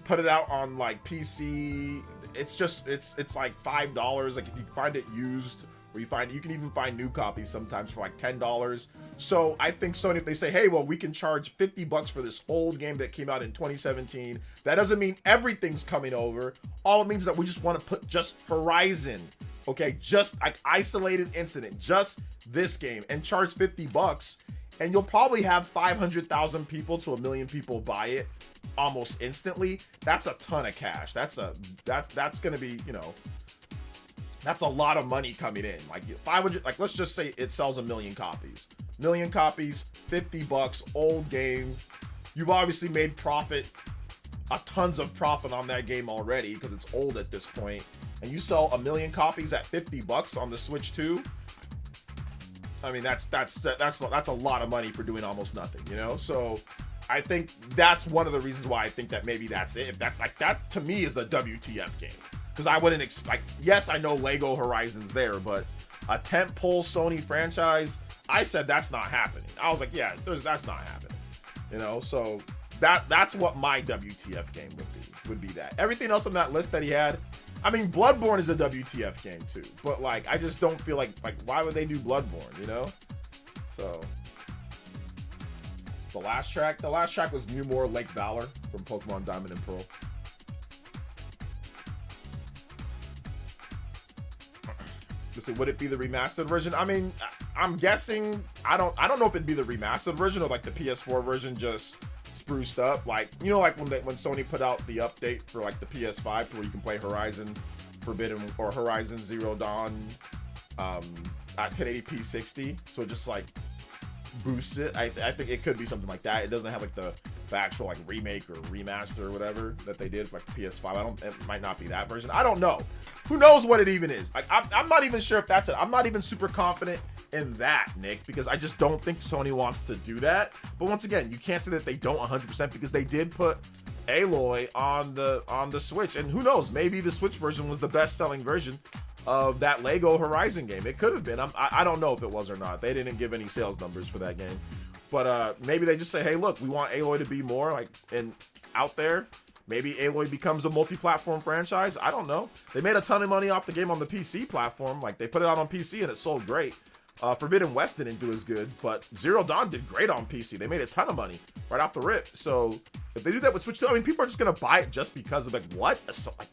put it out on like PC. It's like $5. Like if you find it used, or you can even find new copies sometimes for like $10. So I think Sony, if they say, hey, well, we can charge $50 for this old game that came out in 2017, that doesn't mean everything's coming over. All it means is that we just want to put just Horizon, okay, just like isolated incident, just this game, and charge $50, and you'll probably have 500,000 people to 1 million people buy it almost instantly. That's a ton of cash. That's gonna be, you know, that's a lot of money coming in. Like 500, like let's just say it sells 1 million copies. 1 million copies, $50, old game. You've obviously made profit, tons of profit on that game already because it's old at this point. And you sell 1 million copies at $50 on the Switch 2. I mean, that's a lot of money for doing almost nothing, you know? So I think that's one of the reasons why I think that maybe that's it. If that's like, that to me is a WTF game. Because I wouldn't expect, yes, I know Lego Horizon's there, but a tentpole Sony franchise, I said that's not happening. I was like, yeah, that's not happening. You know, so that's what my WTF game would be that. Everything else on that list that he had, I mean, Bloodborne is a WTF game too, but like, I just don't feel like why would they do Bloodborne, you know? So the last track was Mewmore Lake Valor from Pokemon Diamond and Pearl. Would it be the remastered version? I mean, I'm guessing, I don't know if it'd be the remastered version or like the PS4 version just spruced up. Like, you know, like when Sony put out the update for like the PS5 where you can play Horizon Forbidden or Horizon Zero Dawn at 1080p 60. So it just like boosts it. I think it could be something like that. It doesn't have like the actual like remake or remaster or whatever that they did for like the PS5. It might not be that version. I don't know. Who knows what it even is? Like I'm not even sure if that's it. I'm not even super confident in that, Nick, because I just don't think Sony wants to do that. But once again, you can't say that they don't 100% because they did put Aloy on the Switch, and who knows, maybe the Switch version was the best-selling version of that Lego Horizon game. It could have been. I don't know if it was or not. They didn't give any sales numbers for that game. But maybe they just say, hey, look, we want Aloy to be more like out there. Maybe Aloy becomes a multi-platform franchise. I don't know. They made a ton of money off the game on the PC platform. Like, they put it out on PC and it sold great. Forbidden West didn't do as good, but Zero Dawn did great on PC. They made a ton of money right off the rip. So if they do that with Switch 2, I mean, people are just going to buy it just because of like, what? So, like,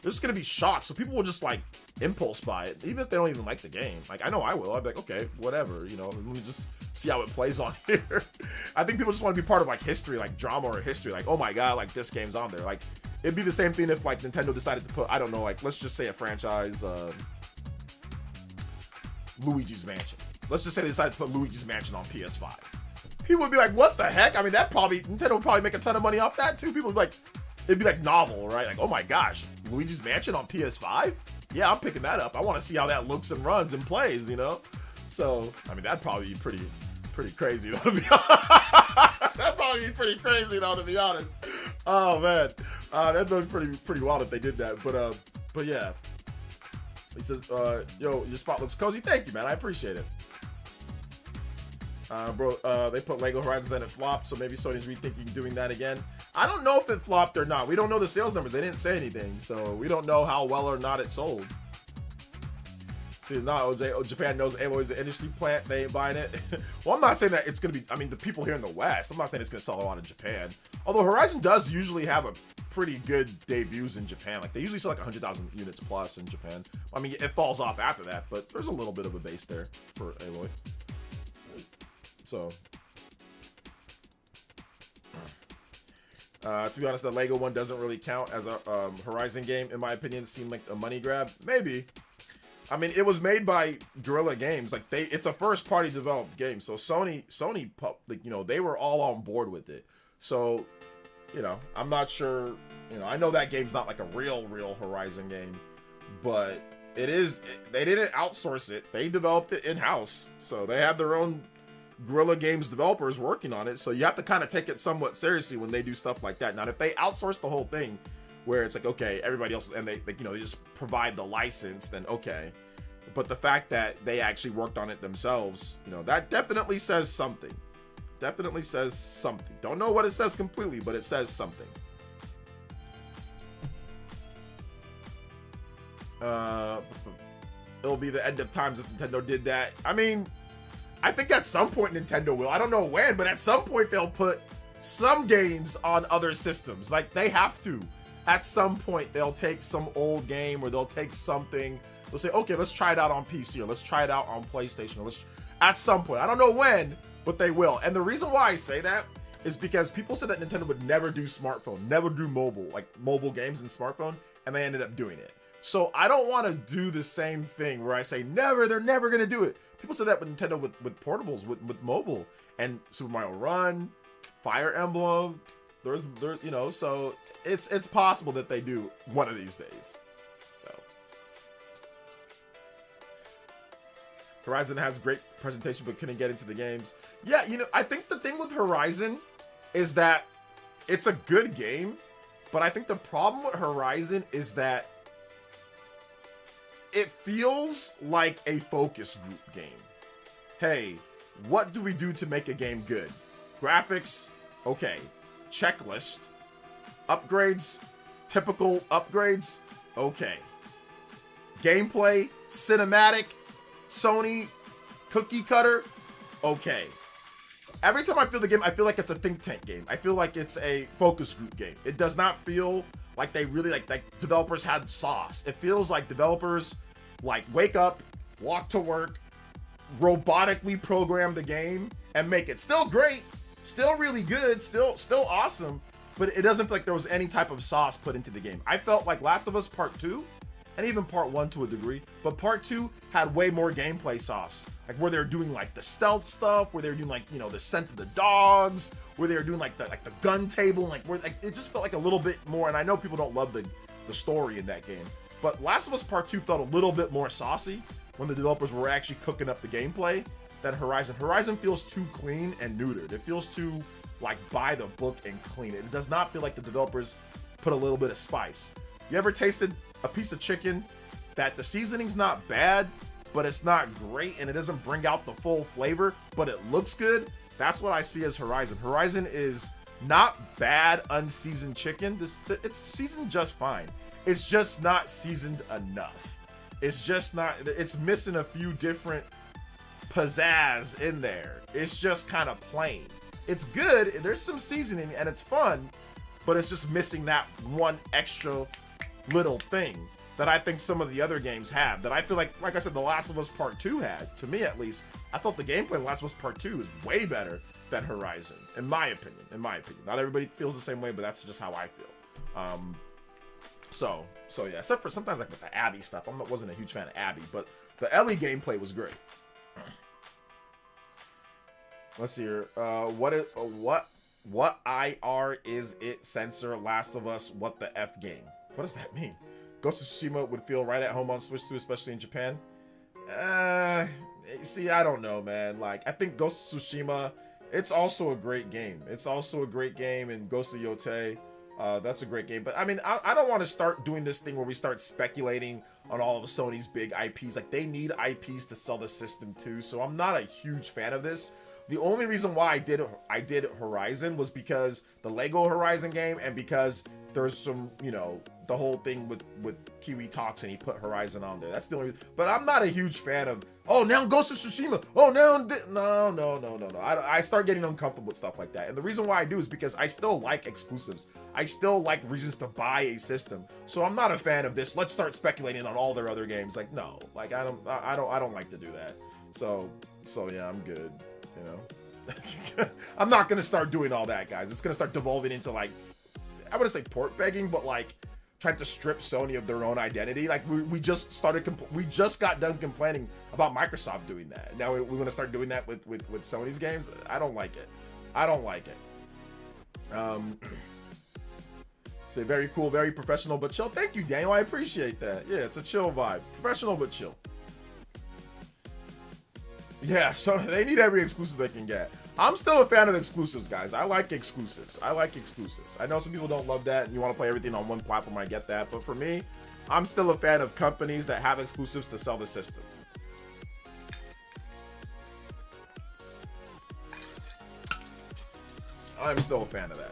they're just going to be shocked. So people will just like impulse buy it, even if they don't even like the game. Like, I know I will. I'd be like, okay, whatever, you know, let me just see how it plays on here. I think people just want to be part of like history, like drama or history. Like, oh my God, like this game's on there. Like, it'd be the same thing if like Nintendo decided to put, I don't know, like let's just say a franchise, Luigi's Mansion. Let's just say they decided to put Luigi's Mansion on PS5. People would be like, what the heck? I mean, Nintendo would probably make a ton of money off that too. People would be like, it'd be like novel, right? Like, oh my gosh, Luigi's Mansion on PS5? Yeah, I'm picking that up. I want to see how that looks and runs and plays, you know? So, I mean, that'd probably be pretty crazy, though, to be honest. That'd probably be pretty crazy, though, to be honest. Oh, man. That'd be pretty wild if they did that. But yeah. He says, yo, your spot looks cozy. Thank you, man. I appreciate it. Bro, they put Lego Horizons and it flopped, so maybe Sony's rethinking doing that again. I don't know if it flopped or not. We don't know the sales numbers. They didn't say anything, so we don't know how well or not it sold. See, now Japan knows Aloy is an industry plant. They ain't buying it. Well, I'm not saying that it's going to be, I mean, the people here in the West, I'm not saying it's going to sell a lot in Japan. Although Horizon does usually have a pretty good debuts in Japan. Like, they usually sell like 100,000 units plus in Japan. I mean, it falls off after that, but there's a little bit of a base there for Aloy. So, to be honest, the Lego one doesn't really count as a Horizon game. In my opinion, it seemed like a money grab. Maybe. I mean, it was made by Guerrilla Games. Like, it's a first-party developed game. So Sony, like, you know, they were all on board with it. So, you know, I'm not sure. You know, I know that game's not like a real Horizon game, but it is. They didn't outsource it. They developed it in-house. So they had their own Guerrilla Games developers working on it. So you have to kind of take it somewhat seriously when they do stuff like that. Now, if they outsource the whole thing, where it's like, okay, everybody else, and they you know, they just provide the license, then okay. But the fact that they actually worked on it themselves, you know, that definitely says something. Definitely says something. Don't know what it says completely, but it says something. It'll be the end of times if Nintendo did that. I mean, I think at some point Nintendo will. I don't know when, but at some point they'll put some games on other systems. Like, they have to. At some point, they'll take some old game, or they'll take something. They'll say, okay, let's try it out on PC, or let's try it out on PlayStation. Or at some point. I don't know when, but they will. And the reason why I say that is because people said that Nintendo would never do smartphone, never do mobile, like mobile games in smartphone, and they ended up doing it. So I don't want to do the same thing where I say never, they're never going to do it. People said that with Nintendo with portables, with mobile, and Super Mario Run, Fire Emblem, there's you know, so it's possible that they do one of these days. So Horizon has great presentation but couldn't get into the games. Yeah, you know, I think the thing with Horizon is that it's a good game, but I think the problem with Horizon is that it feels like a focus group game. Hey, what do we do to make a game good? Graphics, okay. Checklist. Upgrades, typical upgrades, okay. Gameplay, cinematic, Sony, cookie cutter, okay. Every time I feel the game, I feel like it's a think tank game. I feel like it's a focus group game. It does not feel like they really like developers had sauce. It feels like developers like wake up, walk to work, robotically program the game and make it still great, still really good, still awesome, but it doesn't feel like there was any type of sauce put into the game. I felt like Last of Us Part 2, and even Part 1 to a degree, but Part 2 had way more gameplay sauce. Like where they're doing like the stealth stuff, where they're doing like, you know, the scent of the dogs, where they're doing like the gun table, and like where like it just felt like a little bit more. And I know people don't love the story in that game, but Last of Us Part 2 felt a little bit more saucy when the developers were actually cooking up the gameplay than Horizon. Horizon feels too clean and neutered. It feels too like by the book and clean. It does not feel like the developers put a little bit of spice. You ever tasted a piece of chicken that the seasoning's not bad, but it's not great and it doesn't bring out the full flavor, but it looks good? That's what I see as Horizon. Horizon is not bad unseasoned chicken. It's seasoned just fine. It's just not seasoned enough. It's just not, it's missing a few different pizzazz in there. It's just kind of plain. It's good, there's some seasoning and it's fun, but it's just missing that one extra little thing that I think some of the other games have, that I feel like I said, The Last of Us Part 2 had, to me at least. I thought the gameplay in Last of Us Part 2 is way better than Horizon, in my opinion. Not everybody feels the same way, but that's just how I feel. So yeah, except for sometimes like with the Abby stuff. Wasn't a huge fan of Abby, but the Ellie gameplay was great. Let's see here. What IR is it? Censor Last of Us. What the F game? What does that mean? Ghost of Tsushima would feel right at home on Switch too, especially in Japan. See, I don't know, man. Like, I think Ghost of Tsushima, it's also a great game. It's also a great game, and Ghost of Yotei, that's a great game. But I mean, I don't want to start doing this thing where we start speculating on all of Sony's big IPs. Like, they need IPs to sell the system too, so I'm not a huge fan of this. The only reason why I did Horizon was because the Lego Horizon game, and because there's some, you know, the whole thing with Kiwi Talks, and he put Horizon on there. That's the only reason. But I'm not a huge fan of, oh, now Ghost of Tsushima. Oh, now no. I start getting uncomfortable with stuff like that. And the reason why I do is because I still like exclusives. I still like reasons to buy a system. So I'm not a fan of this. Let's start speculating on all their other games. Like, no, like I don't like to do that. So yeah, I'm good. You know, I'm not gonna start doing all that, guys. It's gonna start devolving into, like, I wouldn't say port begging, but like trying to strip Sony of their own identity. Like we just got done complaining about Microsoft doing that. Now we're gonna start doing that with Sony's games. I don't like it. Say very cool, very professional but chill. Thank you, Daniel. I appreciate that. Yeah, it's a chill vibe. Professional but chill. Yeah, so they need every exclusive they can get. I'm still a fan of exclusives, guys. I like exclusives. I know some people don't love that, and you want to play everything on one platform. I get that. But for me, I'm still a fan of companies that have exclusives to sell the system. I'm still a fan of that.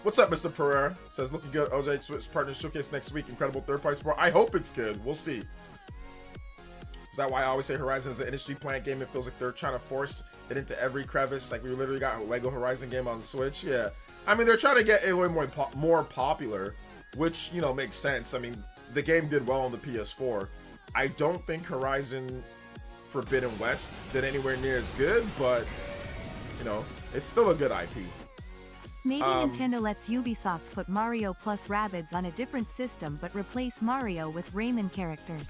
What's up, Mr. Pereira? Says, looking good. OJ Switch Partner Showcase next week. Incredible third-party support. I hope it's good. We'll see. Is that why I always say Horizon is an industry plant game? It feels like they're trying to force it into every crevice. Like, we literally got a Lego Horizon game on the Switch. Yeah. I mean, they're trying to get Aloy more popular, which, you know, makes sense. I mean, the game did well on the PS4. I don't think Horizon Forbidden West did anywhere near as good, but, you know, it's still a good IP. Maybe Nintendo lets Ubisoft put Mario plus Rabbids on a different system but replace Mario with Rayman characters.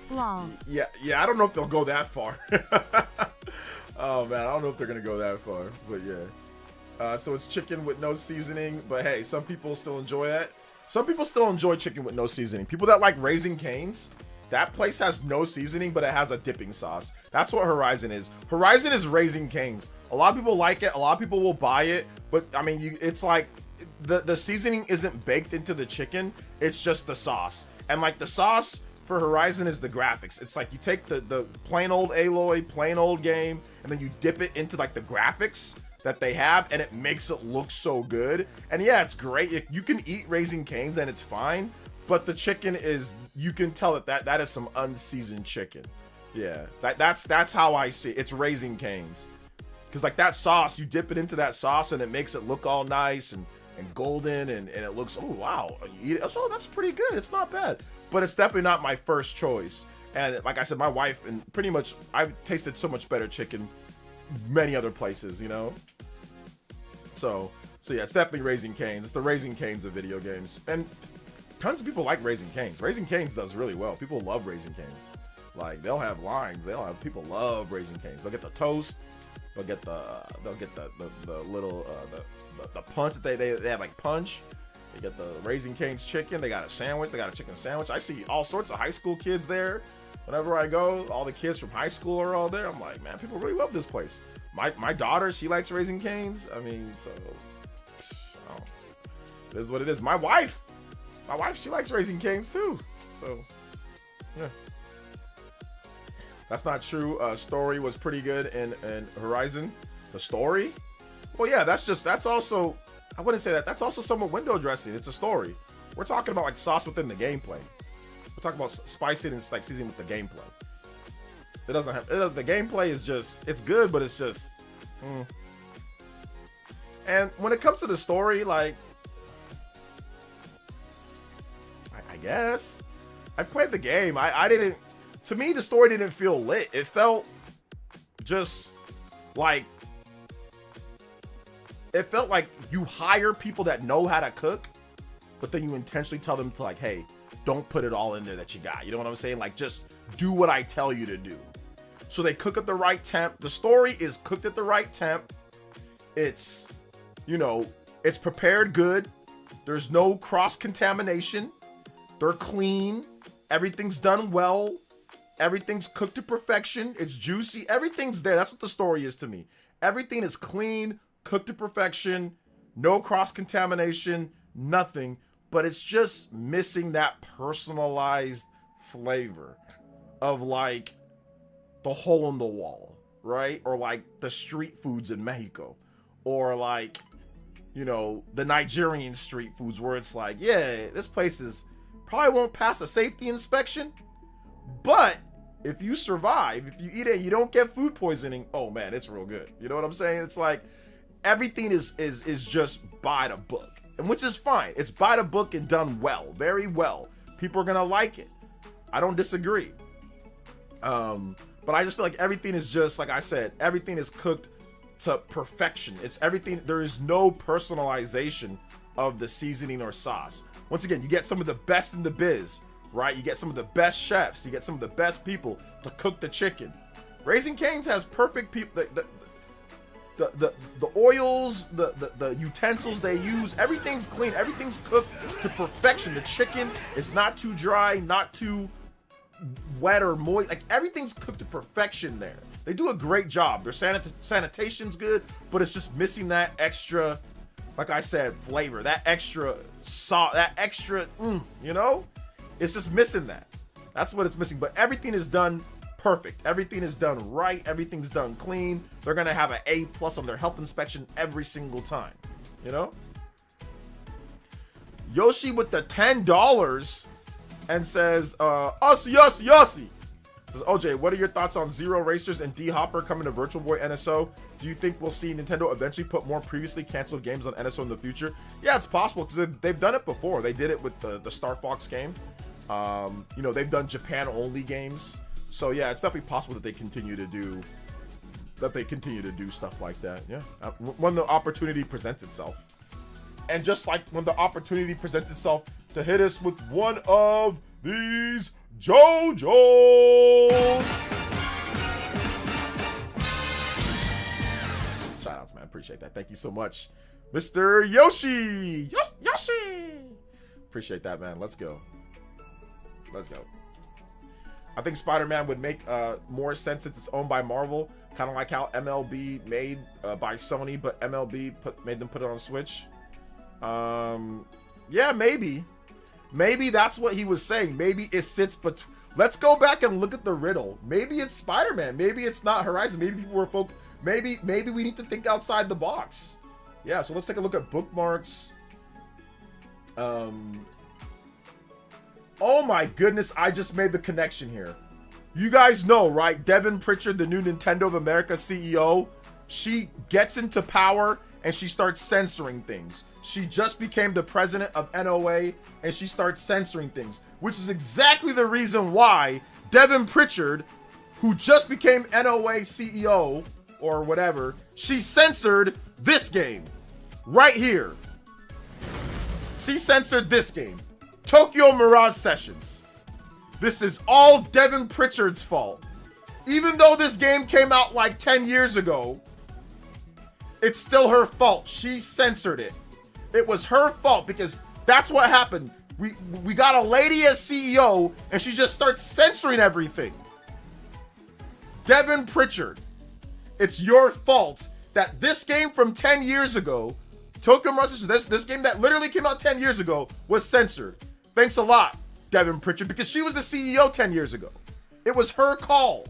Lol. Yeah, I don't know if they'll go that far. Oh man, I don't know if they're gonna go that far, but yeah. So it's chicken with no seasoning, but hey, some people still enjoy that. Some people still enjoy chicken with no seasoning. People that like Raising Cane's, that place has no seasoning, but it has a dipping sauce. That's what Horizon is. Horizon is Raising Cane's. A lot of people like it. A lot of people will buy it, but I mean, it's like the seasoning isn't baked into the chicken. It's just the sauce, and like the sauce for Horizon is the graphics. It's like you take the plain old Aloy, plain old game, and then you dip it into like the graphics that they have, and it makes it look so good. And yeah, it's great. You can eat Raising Cane's and it's fine, but the chicken is, you can tell that is some unseasoned chicken. Yeah, that's how I see it. It's Raising Cane's, because like that sauce, you dip it into that sauce and it makes it look all nice and golden, and it looks, oh wow, you eat it, oh that's pretty good, it's not bad, but it's definitely not my first choice. And like I said, my wife, and pretty much I've tasted so much better chicken many other places, you know. So yeah, it's definitely Raising Cane's. It's the Raising Cane's of video games, and tons of people like Raising Cane's. Raising Cane's does really well. People love Raising Cane's. Like, they'll have lines, people love Raising Cane's. They'll get the toast, they'll get the little the punch that they have, like punch. They get the Raising Cane's chicken. They got a sandwich. They got a chicken sandwich. I see all sorts of high school kids there. Whenever I go, all the kids from high school are all there. I'm like, man, people really love this place. My daughter, she likes Raising Cane's. I mean, so oh, it is what it is. My wife, she likes Raising Cane's too. So yeah. That's not true. Story was pretty good in Horizon. The story? Well, yeah, that's also, I wouldn't say that. That's also somewhat window dressing. It's a story. We're talking about like sauce within the gameplay. We're talking about spicing and like seasoning with the gameplay. It doesn't have, the gameplay is just, it's good, but it's just, And when it comes to the story, like, I guess, I played the game. I didn't, to me, the story didn't feel lit. It felt just like, it felt like you hire people that know how to cook, but then you intentionally tell them to like, hey, don't put it all in there that you got. You know what I'm saying? Like, just do what I tell you to do. So they cook at the right temp. The story is cooked at the right temp. It's, you know, it's prepared good. There's no cross-contamination. They're clean. Everything's done well. Everything's cooked to perfection. It's juicy. Everything's there. That's what the story is to me. Everything is clean, cooked to perfection, no cross-contamination, nothing. But it's just missing that personalized flavor of like the hole in the wall, right? Or like the street foods in Mexico. Or like, you know, the Nigerian street foods where it's like, yeah, this place is probably won't pass a safety inspection, but if you survive, if you eat it, you don't get food poisoning. Oh man, it's real good. You know what I'm saying? It's like everything is just by the book, and which is fine. It's by the book and done well, very well. People are gonna like it. I don't disagree. But I just feel like everything is just like I said. Everything is cooked to perfection. It's everything. There is no personalization of the seasoning or sauce. Once again, you get some of the best in the biz, right? You get some of the best chefs. You get some of the best people to cook the chicken. Raising Cane's has perfect people. The oils, the utensils they use, everything's clean. Everything's cooked to perfection. The chicken is not too dry, not too wet or moist. Like everything's cooked to perfection there. They do a great job. Their sanitation's good, but it's just missing that extra, like I said, flavor, that extra salt, that extra, you know? It's just missing that. That's what it's missing. But everything is done perfect. Everything is done right. Everything's done clean. They're going to have an A+ on their health inspection every single time, you know? Yoshi with the $10 and says, Yossi. Says, OJ, what are your thoughts on Zero Racers and D-Hopper coming to Virtual Boy NSO? Do you think we'll see Nintendo eventually put more previously canceled games on NSO in the future? Yeah, it's possible because they've done it before. They did it with the Star Fox game. You know, they've done Japan-only games. So yeah, it's definitely possible that they continue to do stuff like that. Yeah, when the opportunity presents itself. And just like when the opportunity presents itself to hit us with one of these JOJOs. Shout outs, man. Appreciate that. Thank you so much, Mr. Yoshi. Yoshi. Appreciate that, man. Let's go. Let's go. I think Spider-Man would make more sense since it's owned by Marvel. Kind of like how MLB made by Sony, but MLB made them put it on Switch. Yeah, maybe. Maybe that's what he was saying. Maybe it sits between. Let's go back and look at the riddle. Maybe it's Spider-Man. Maybe it's not Horizon. Maybe people were Maybe we need to think outside the box. Yeah, so let's take a look at bookmarks. Oh my goodness, I just made the connection here. You guys know, right? Devin Pritchard, the new Nintendo of America CEO, she gets into power and she starts censoring things. She just became the president of NOA and she starts censoring things, which is exactly the reason why Devin Pritchard, who just became NOA CEO or whatever, she censored this game right here. She censored this game, Tokyo Mirage Sessions. This is all Devin Pritchard's fault. Even though this game came out like 10 years ago, it's still her fault. She censored it. It was her fault because that's what happened. We got a lady as CEO and she just starts censoring everything. Devin Pritchard, it's your fault that this game from 10 years ago, Tokyo Mirage Sessions, this game that literally came out 10 years ago, was censored. Thanks a lot, Devin Pritchard, because she was the CEO 10 years ago. It was her call.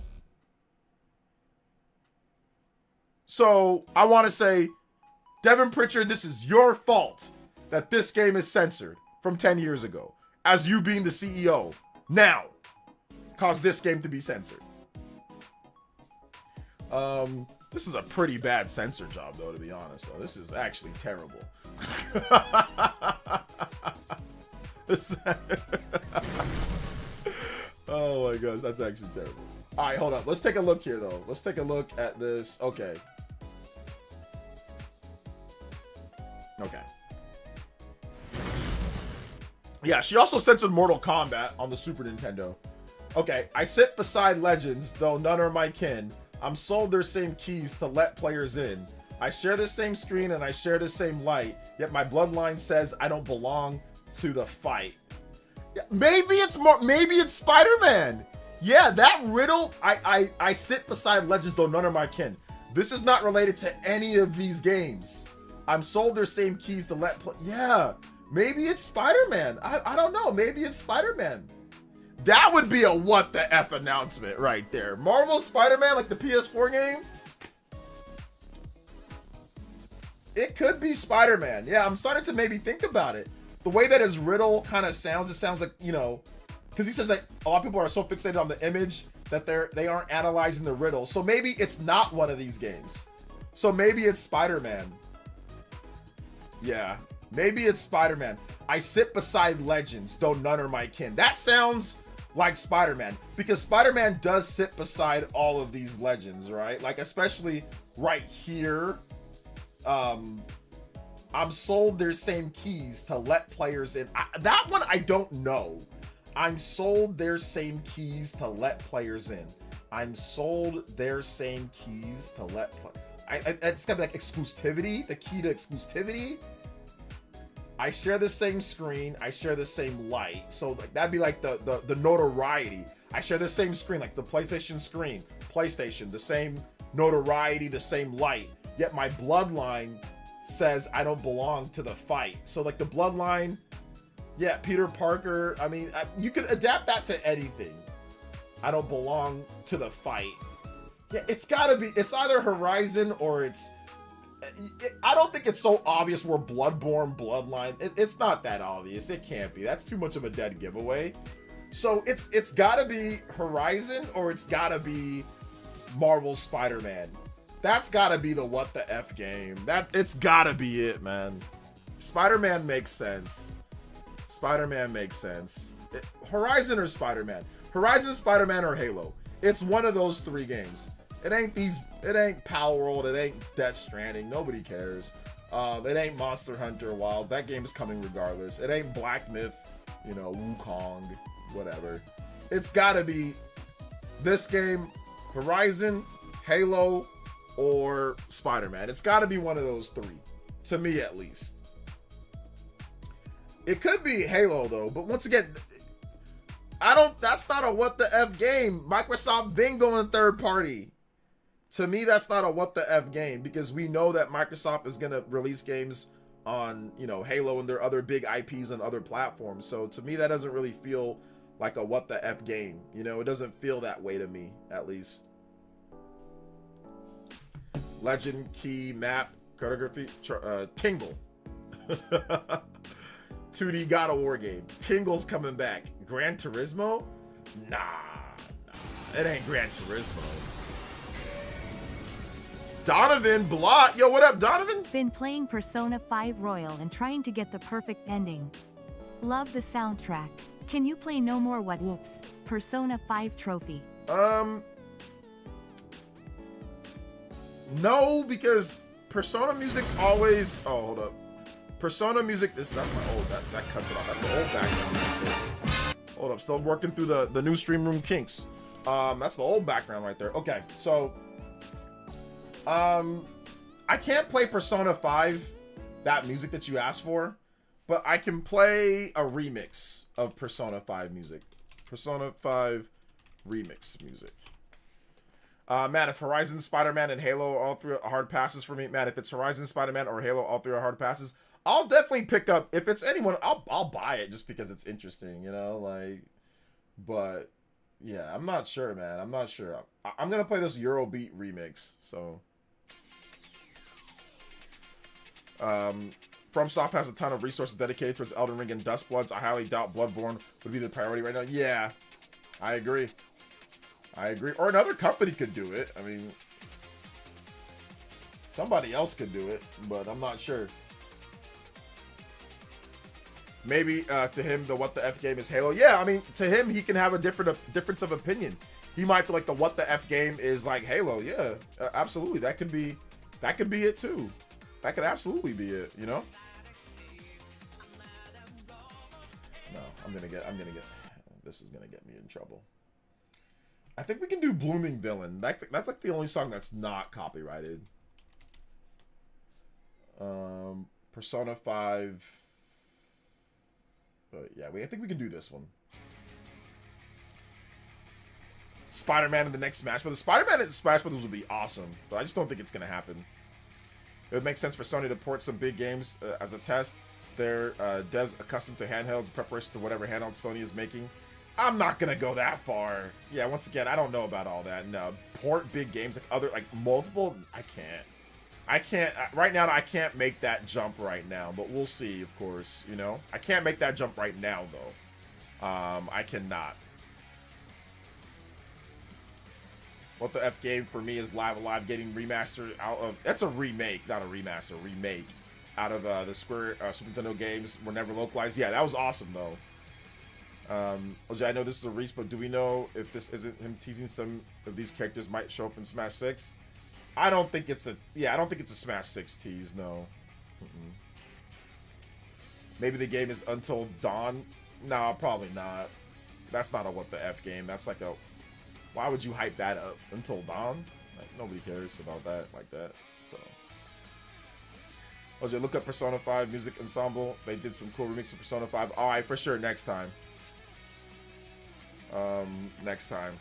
So I want to say, Devin Pritchard, this is your fault that this game is censored from 10 years ago. As you being the CEO now caused this game to be censored. This is a pretty bad censor job, though, to be honest. Though. This is actually terrible. Oh my gosh, that's actually terrible. All right, hold up. Let's take a look here, though. Let's take a look at this. Okay. Okay. Yeah, she also censored Mortal Kombat on the Super Nintendo. Okay, I sit beside legends, though none are my kin. I'm sold their same keys to let players in. I share the same screen and I share the same light, yet my bloodline says I don't belong to the fight. Maybe it's Spider-Man. Yeah, that riddle, I sit beside legends, though none are my kin. This is not related to any of these games. I'm sold their same keys to let play. Yeah, maybe it's Spider-Man. I don't know. Maybe it's Spider-Man. That would be a what the F announcement right there. Marvel Spider-Man, like the PS4 game. It could be Spider-Man. Yeah, I'm starting to maybe think about it. The way that his riddle kind of sounds, it sounds like, you know, because he says that a lot of people are so fixated on the image that they aren't analyzing the riddle. So maybe it's not one of these games. So maybe it's Spider-Man. Yeah, maybe it's Spider-Man. I sit beside legends, though none are my kin. That sounds like Spider-Man, because Spider-Man does sit beside all of these legends, right? Like, especially right here. I'm sold their same keys to let players in. That one I don't know. I'm sold their same keys to let players in. I'm sold their same keys to let it's gotta be like exclusivity, the key to exclusivity. I share the same screen, I share the same light. So like that'd be like the notoriety. I share the same screen, like the PlayStation screen, PlayStation, the same notoriety, the same light. Yet my bloodline says I don't belong to the fight. So like the bloodline, yeah, Peter Parker, I mean, you could adapt that to anything. I don't belong to the fight. Yeah, it's gotta be, it's either Horizon or I don't think it's so obvious we're Bloodborne bloodline. It's not that obvious. It can't be. That's too much of a dead giveaway. So it's gotta be Horizon or it's gotta be Marvel Spider-Man. That's gotta be the what the F game. It's gotta be it, man. Spider-Man makes sense. Spider-Man makes sense. Horizon or Spider-Man? Horizon, Spider-Man, or Halo? It's one of those three games. It ain't Power World, it ain't Death Stranding, nobody cares. It ain't Monster Hunter Wild, that game is coming regardless. It ain't Black Myth, you know, Wukong, whatever. It's gotta be this game, Horizon, Halo, or Spider-Man. It's gotta be one of those three, to me at least. It could be Halo though, but once again, that's not a what the F game. Microsoft been going third party. To me, that's not a what the F game, because we know that Microsoft is going to release games on, you know, Halo and their other big IPs on other platforms. So to me, that doesn't really feel like a what the F game. You know, it doesn't feel that way to me, at least. Legend, key, map, cartography, Tingle. 2D God of War game. Tingle's coming back. Gran Turismo? Nah. It ain't Gran Turismo. Donovan Blot. Yo, what up, Donovan? Been playing Persona 5 Royal and trying to get the perfect ending. Love the soundtrack. Can you play No More What Whoops? Persona 5 trophy. No, because Persona music's always... Oh, hold up. Persona music... That's my old... That cuts it off. That's the old background. Hold up. Still working through the new stream room kinks. That's the old background right there. Okay, so... I can't play Persona 5, that music that you asked for, but I can play a remix of Persona 5 music. Persona 5 remix music. Matt, if Horizon, Spider-Man, and Halo are all three hard passes for me, Matt, if it's Horizon, Spider-Man, or Halo, all three are hard passes, I'll definitely pick up, if it's anyone, I'll buy it just because it's interesting, you know, like, but, yeah, I'm not sure, man, I'm not sure. I'm gonna play this Eurobeat remix, so... FromSoft has a ton of resources dedicated towards Elden Ring and Dustbloods. I highly doubt Bloodborne would be the priority right now. Yeah, I agree. I agree. Or another company could do it. I mean, somebody else could do it, but I'm not sure. Maybe to him, the what the F game is Halo. Yeah, I mean, to him, he can have a difference of opinion. He might feel like the what the F game is like Halo. Yeah, absolutely. That could be it too. That could absolutely be it, you know? No, I'm gonna get, this is gonna get me in trouble. I think we can do Blooming Villain. That's like the only song that's not copyrighted. Persona 5. Yeah, I think we can do this one. Spider-Man in the next Smash Brothers. Spider-Man in Smash Brothers would be awesome, but I just don't think it's going to happen. It would make sense for Sony to port some big games as a test. Their devs accustomed to handhelds, preparation to whatever handheld Sony is making. I'm not going to go that far. Yeah, once again, I don't know about all that. No, port big games like multiple, I can't. Right now, I can't make that jump right now, but we'll see, of course, you know? I can't make that jump right now, though. I cannot. What the F game for me is Live Alive getting remastered out of... That's a remake, not a remaster, remake. Out of the Square Super Nintendo games were never localized. Yeah, that was awesome, though. OJ, I know this is a reach, but do we know if this isn't him teasing some of these characters might show up in Smash 6? I don't think it's a... Yeah, I don't think it's a Smash 6 tease, no. Maybe the game is Until Dawn? No, probably not. That's not a what the F game. That's like a... Why would you hype that up? Until Dawn? Like, nobody cares about that like that. So... OJ, look up Persona 5 Music Ensemble. They did some cool remix of Persona 5. Alright, for sure, next time. Next time.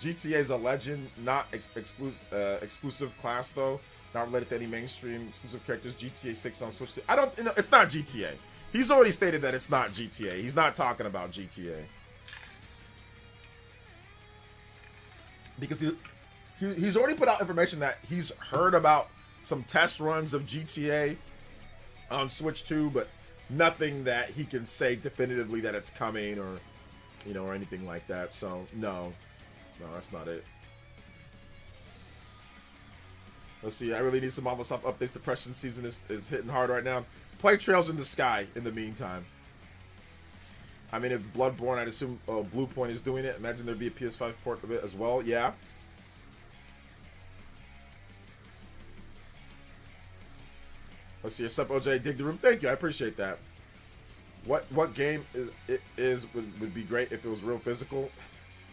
GTA is a legend, not exclusive class though. Not related to any mainstream exclusive characters. GTA 6 on Switch. I don't. No, it's not GTA. He's already stated that it's not GTA. He's not talking about GTA. Because he's already put out information that he's heard about some test runs of GTA on Switch 2, but nothing that he can say definitively that it's coming or, you know, or anything like that. So no, that's not it. Let's see. I really need some Microsoft updates. Depression season is hitting hard right now. Play Trails in the Sky in the meantime. I mean, if Bloodborne, I'd assume Blue Point is doing it. Imagine there'd be a PS5 port of it as well. Yeah. Let's see. What's up, OJ? Dig the room. Thank you. I appreciate that. What game would be great if it was real physical?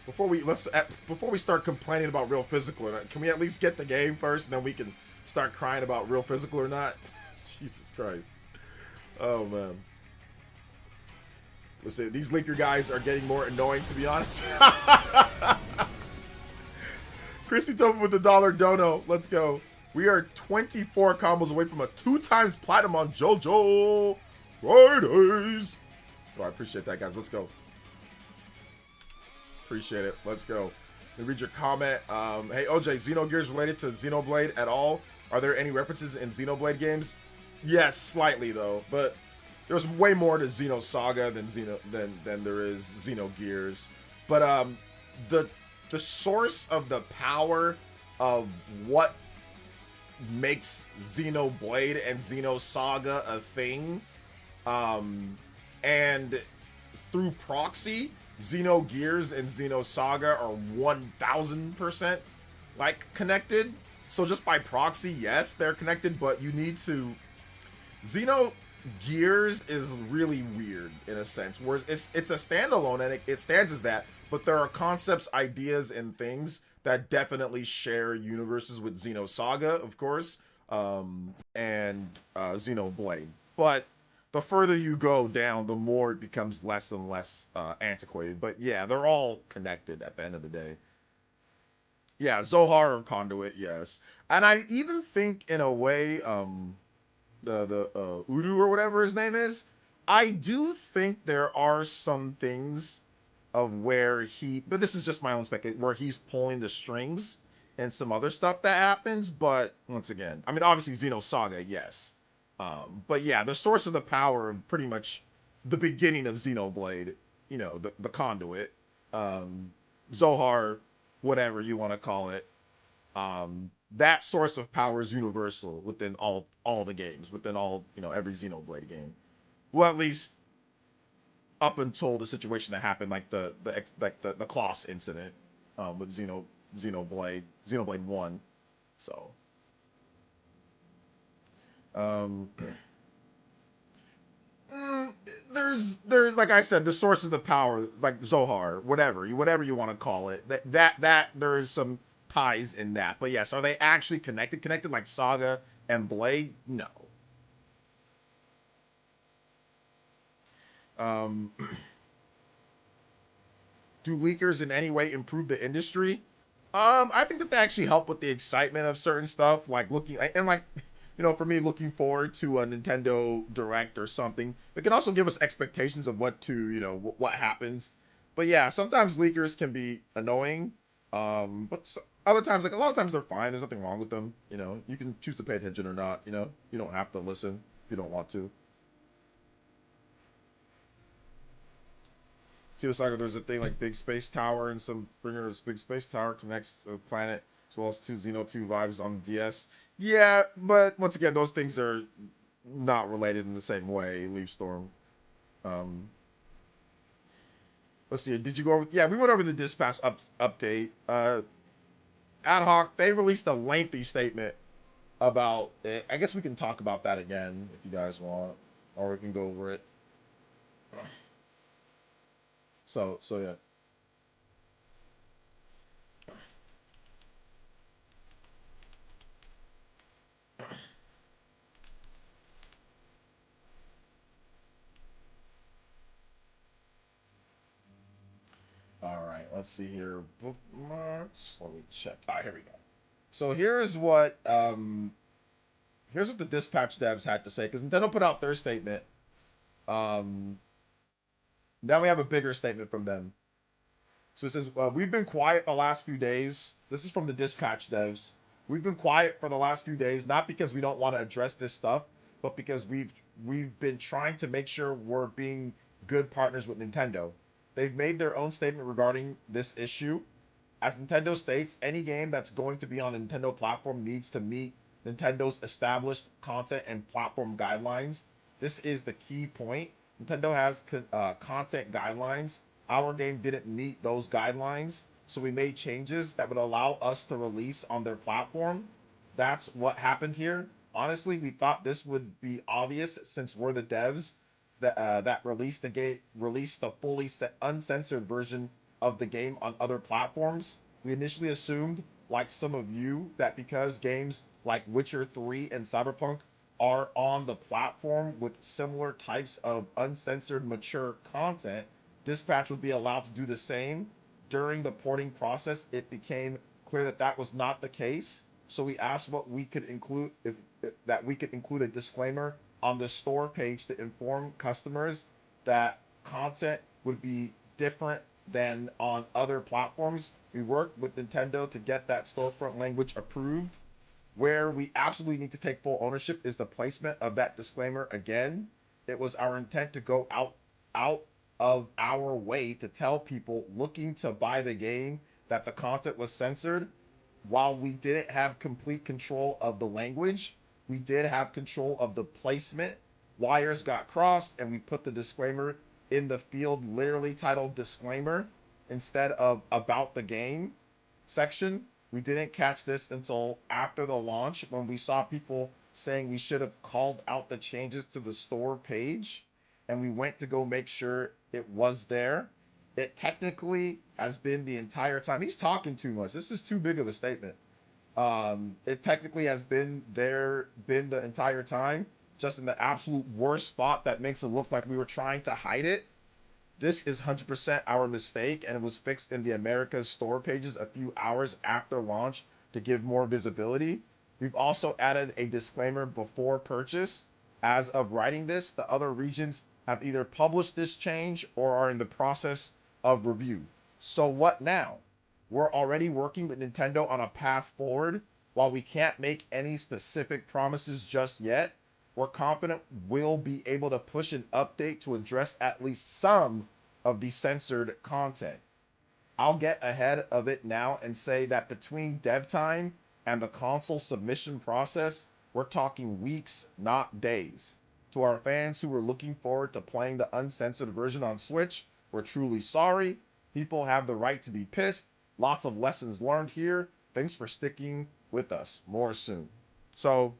Before we start complaining about real physical or not, can we at least get the game first, and then we can start crying about real physical or not? Jesus Christ. Oh man. Listen, these leaker guys are getting more annoying, to be honest. Crispy Tofu with the $1 dono. Let's go. We are 24 combos away from a 2x platinum on JoJo Fridays. Oh, I appreciate that, guys. Let's go. Appreciate it. Let's go. Let me read your comment. Hey, OJ, Xenogears related to Xenoblade at all? Are there any references in Xenoblade games? Yes, slightly though, but there's way more to Xenosaga than there is Xenogears. But the source of the power of what makes Xenoblade and Xenosaga a thing, and through proxy, Xenogears and Xenosaga are 1000% like connected. So just by proxy, yes, they're connected, but you need to... Xenogears is really weird in a sense, where it's a standalone and it stands as that, but there are concepts, ideas, and things that definitely share universes with Xenosaga, of course, and Xenoblade. But the further you go down, the more it becomes less and less antiquated. But yeah, they're all connected at the end of the day. Yeah, Zohar or Conduit, yes. And I even think, in a way, the Udu or whatever his name is, I do think there are some things of where but this is just my own speculation, where he's pulling the strings and some other stuff that happens. But once again, I mean, obviously Xenosaga, yes. But yeah, the source of the power of pretty much the beginning of Xenoblade, you know, the conduit, Zohar, whatever you want to call it, that source of power is universal within all the games, within all, you know, every Xenoblade game. Well, at least up until the situation that happened, like the Kloss incident with Xenoblade 1. So there's like I said, the sources of power, like Zohar, whatever you want to call it, that there is some ties in that. But yes, are they actually connected like Saga and Blade? No. Um, do leakers in any way improve the industry? I think that they actually help with the excitement of certain stuff, like looking and like, for me, looking forward to a Nintendo Direct or something. It can also give us expectations of what to, what happens. But yeah, sometimes leakers can be annoying. Other times, like a lot of times, they're fine. There's nothing wrong with them. You can choose to pay attention or not. You don't have to listen if you don't want to. See, it's like there's a thing like Big Space Tower and some bringers. Big Space Tower connects a planet as well as two Xeno 2 vibes on the DS. Yeah, but once again, those things are not related in the same way. Leaf Storm. Um, let's see. Did you go over? Yeah, we went over the dispatch update. Ad hoc. They released a lengthy statement about it. I guess we can talk about that again if you guys want, or we can go over it. So yeah. All right, let's see here. Bookmarks. Let me check. All right, here we go. So here's what the dispatch devs had to say because Nintendo put out their statement. Um, Now we have a bigger statement from them. So it says, we've been quiet the last few days. This is from the dispatch devs. We've been quiet for the last few days, not because we don't want to address this stuff, but because we've been trying to make sure we're being good partners with Nintendo. They've made their own statement regarding this issue. As Nintendo states, any game that's going to be on a Nintendo platform needs to meet Nintendo's established content and platform guidelines. This is the key point. Nintendo has content guidelines. Our game didn't meet those guidelines, so we made changes that would allow us to release on their platform. That's what happened here. Honestly, we thought this would be obvious since we're the devs that released the fully uncensored version of the game on other platforms. We initially assumed, like some of you, that because games like Witcher 3 and Cyberpunk are on the platform with similar types of uncensored mature content, Dispatch would be allowed to do the same. During the porting process, it became clear that that was not the case. So we asked what we could include if that we could include a disclaimer on the store page to inform customers that content would be different than on other platforms. We worked with Nintendo to get that storefront language approved. Where we absolutely need to take full ownership is the placement of that disclaimer again. It was our intent to go out of our way to tell people looking to buy the game that the content was censored. While we didn't have complete control of the language, we did have control of the placement. Wires got crossed and we put the disclaimer in the field literally titled disclaimer instead of about the game section. We didn't catch this until after the launch when we saw people saying we should have called out the changes to the store page, and we went to go make sure it was there. It technically has been the entire time. He's talking too much. This is too big of a statement. It technically has been the entire time, just in the absolute worst spot that makes it look like we were trying to hide it. This is 100% our mistake, and it was fixed in the Americas store pages a few hours after launch to give more visibility. We've also added a disclaimer before purchase. As of writing this, the other regions have either published this change or are in the process of review. So what now? We're already working with Nintendo on a path forward. While we can't make any specific promises just yet, we're confident we'll be able to push an update to address at least some of the censored content. I'll get ahead of it now and say that between dev time and the console submission process, we're talking weeks, not days. To our fans who were looking forward to playing the uncensored version on Switch, we're truly sorry. People have the right to be pissed. Lots of lessons learned here. Thanks for sticking with us. More soon. So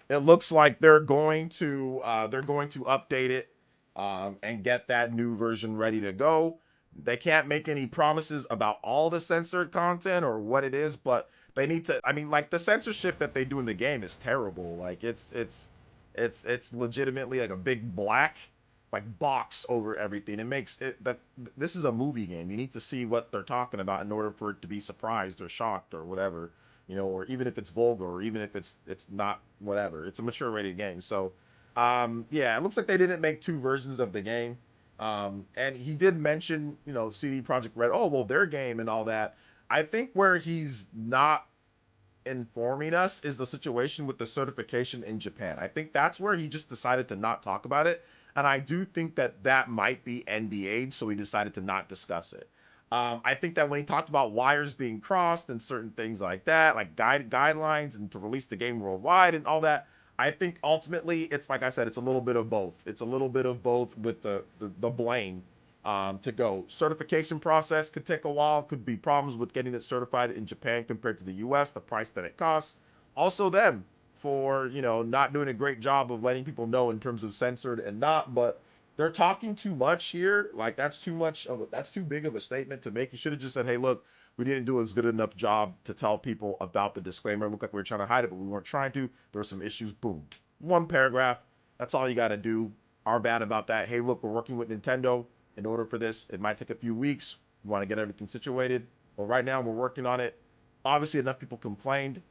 it looks like they're going to update it and get that new version ready to go. They can't make any promises about all the censored content or what it is, but they need to. I mean, like the censorship that they do in the game is terrible. Like it's legitimately like a big black like box over everything. It makes it that this is a movie game. You need to see what they're talking about in order for it to be surprised or shocked or whatever, you know, or even if it's vulgar or even if it's not whatever. It's a mature rated game. So yeah, it looks like they didn't make two versions of the game. And he did mention, you know, CD Projekt Red, oh well, their game and all that. I think where he's not informing us is the situation with the certification in Japan. I think that's where he just decided to not talk about it. And I do think that that might be NDA'd, so he decided to not discuss it. I think that when he talked about wires being crossed and certain things like that, like guidelines and to release the game worldwide and all that, I think ultimately it's like I said, it's a little bit of both. It's a little bit of both with the blame to go. Certification process could take a while. Could be problems with getting it certified in Japan compared to the U.S. The price that it costs. Also them for, you know, not doing a great job of letting people know in terms of censored and not. But they're talking too much here. Like that's too much of that's too big of a statement to make. You should have just said, hey, look, we didn't do as good enough job to tell people about the disclaimer. It looked like we were trying to hide it, but we weren't trying to. There were some issues. Boom. One paragraph. That's all you got to do. Our bad about that. Hey, look, we're working with Nintendo. In order for this, it might take a few weeks. We want to get everything situated. Well, right now we're working on it. Obviously, enough people complained.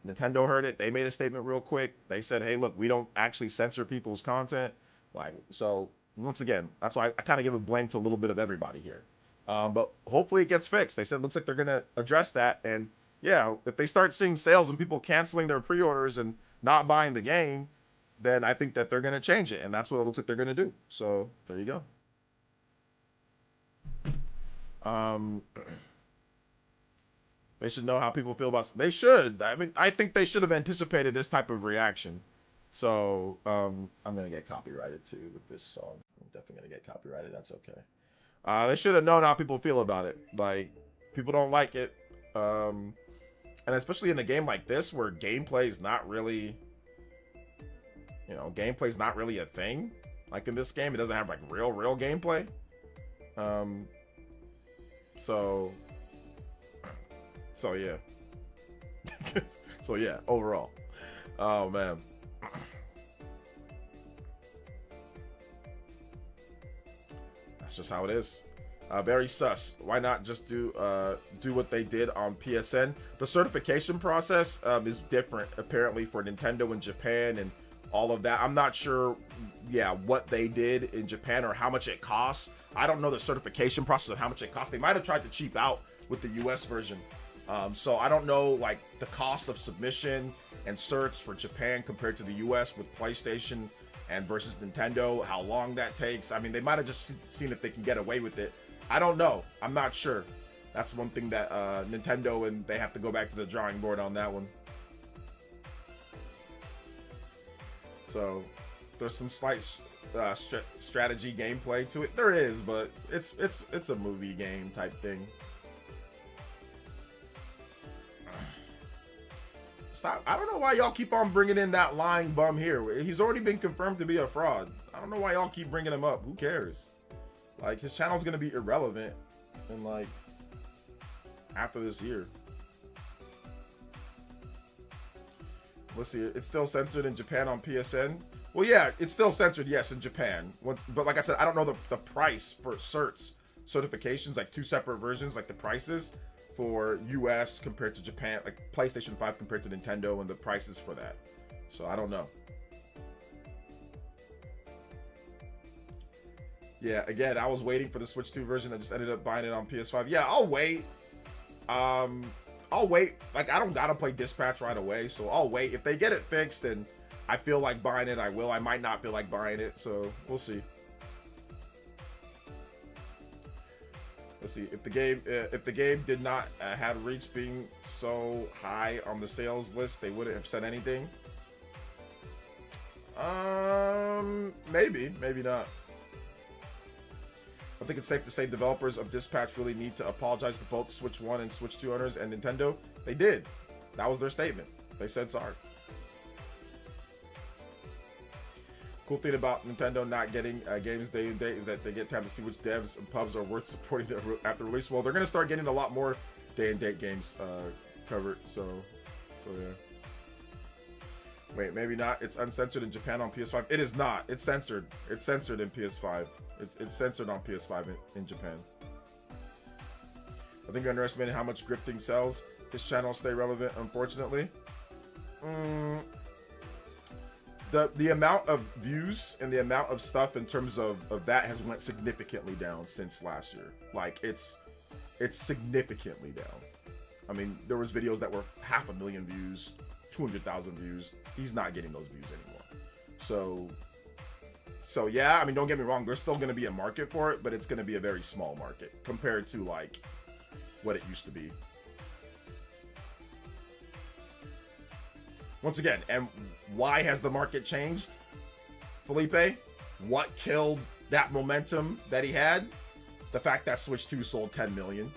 Nintendo heard it. They made a statement real quick. They said, hey, look, we don't actually censor people's content. Like, so once again, that's why I kind of give a blame to a little bit of everybody here. But hopefully it gets fixed. They said it looks like they're going to address that. And yeah, if they start seeing sales and people canceling their pre-orders and not buying the game, then I think that they're going to change it. And that's what it looks like they're going to do. So there you go. Um, they should know how people feel about. They should. I mean, I think they should have anticipated this type of reaction. So I'm gonna get copyrighted too with this song. I'm definitely gonna get copyrighted. That's okay. They should have known how people feel about it. Like people don't like it, and especially in a game like this where gameplay is not really, you know, gameplay is not really a thing. Like in this game, it doesn't have like real gameplay. So yeah. So yeah, overall. Oh man. That's just how it is. Very sus. Why not just do what they did on PSN? The certification process is different apparently for Nintendo in Japan and all of that. I'm not sure, yeah, what they did in Japan or how much it costs. I don't know the certification process of how much it costs. They might have tried to cheap out with the US version. So I don't know like the cost of submission and certs for Japan compared to the US with PlayStation and versus Nintendo, how long that takes. I mean, they might have just seen if they can get away with it. I don't know. I'm not sure. That's one thing that Nintendo and they have to go back to the drawing board on that one. So there's some slight strategy gameplay to it. There is, but it's a movie game type thing. Stop. I don't know why y'all keep on bringing in that lying bum here. He's already been confirmed to be a fraud. I don't know why y'all keep bringing him up. Who cares? Like his channel's gonna be irrelevant in like after this year. Let's see, it's still censored in Japan on PSN. Well, yeah, it's still censored, yes, in Japan. But like I said, I don't know the price for certifications, like two separate versions, like the prices for US compared to Japan, like PlayStation 5 compared to Nintendo and the prices for that. So I don't know. Yeah, again, I was waiting for the Switch 2 version. I just ended up buying it on PS5. Yeah, I'll wait. I'll wait. Like, I don't gotta play Dispatch right away, so I'll wait. If they get it fixed and I feel like buying it, I will. I might not feel like buying it, so we'll see. Let's see. If the game did not have reach being so high on the sales list, they wouldn't have said anything. Maybe not. I think it's safe to say developers of Dispatch really need to apologize to both Switch 1 and Switch 2 owners and Nintendo. They did. That was their statement. They said sorry. Cool thing about Nintendo not getting games day and date is that they get time to see which devs and pubs are worth supporting after release. Well, they're going to start getting a lot more day and date games covered. So yeah. Wait, maybe not. It's uncensored in Japan on PS5. It is not. It's censored. It's censored in PS5. It's censored on PS5 in Japan. I think I underestimated how much Grifting sells. His channel stay relevant, unfortunately. The amount of views and the amount of stuff in terms of that has went significantly down since last year. Like it's significantly down. I mean, there was videos that were 500,000 views, 200,000 views. He's not getting those views anymore. So yeah, I mean, don't get me wrong. There's still going to be a market for it, but it's going to be a very small market compared to like what it used to be. Once again, and why has the market changed, Felipe? What killed that momentum that he had? The fact that Switch 2 sold 10 million.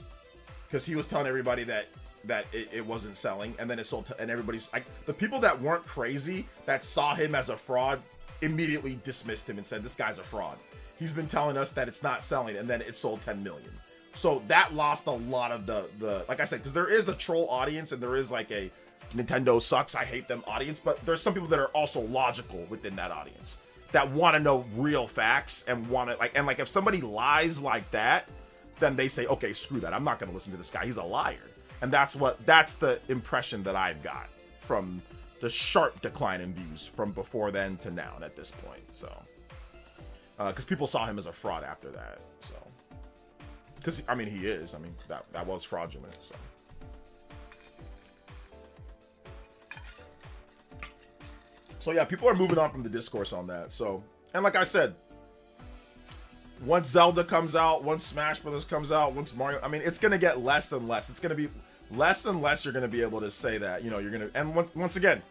Because he was telling everybody that it wasn't selling, and then it sold, and everybody's like, the people that weren't crazy, that saw him as a fraud, immediately dismissed him and said, this guy's a fraud. He's been telling us that it's not selling, and then it sold 10 million. So that lost a lot of the like I said, because there is a troll audience, and there is like a Nintendo sucks, I hate them audience, but there's some people that are also logical within that audience that want to know real facts and want to like if somebody lies like that, then they say, okay, screw that, I'm not going to listen to this guy, he's a liar. And that's the impression that I've got from the sharp decline in views from before then to now and at this point. So because people saw him as a fraud after that. So because I mean he is, I mean that was fraudulent. So yeah, people are moving on from the discourse on that. So, and like I said, once Zelda comes out, once Smash Brothers comes out, once Mario, I mean, it's going to get less and less. It's going to be less and less you're going to be able to say that, you know, you're going to, and once again,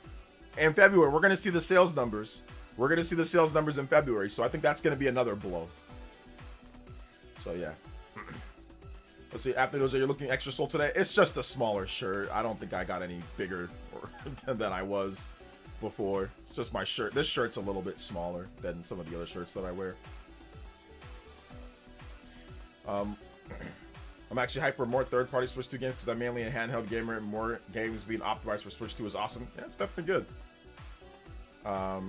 in February, we're going to see the sales numbers. We're going to see the sales numbers in February. So I think that's going to be another blow. So yeah. Let's see, after those, you're looking extra sold today. It's just a smaller shirt. I don't think I got any bigger than I was before. It's just my shirt. This shirt's a little bit smaller than some of the other shirts that I wear. I'm actually hyped for more third-party Switch 2 games because I'm mainly a handheld gamer, and more games being optimized for Switch 2 is awesome. Yeah, it's definitely good. But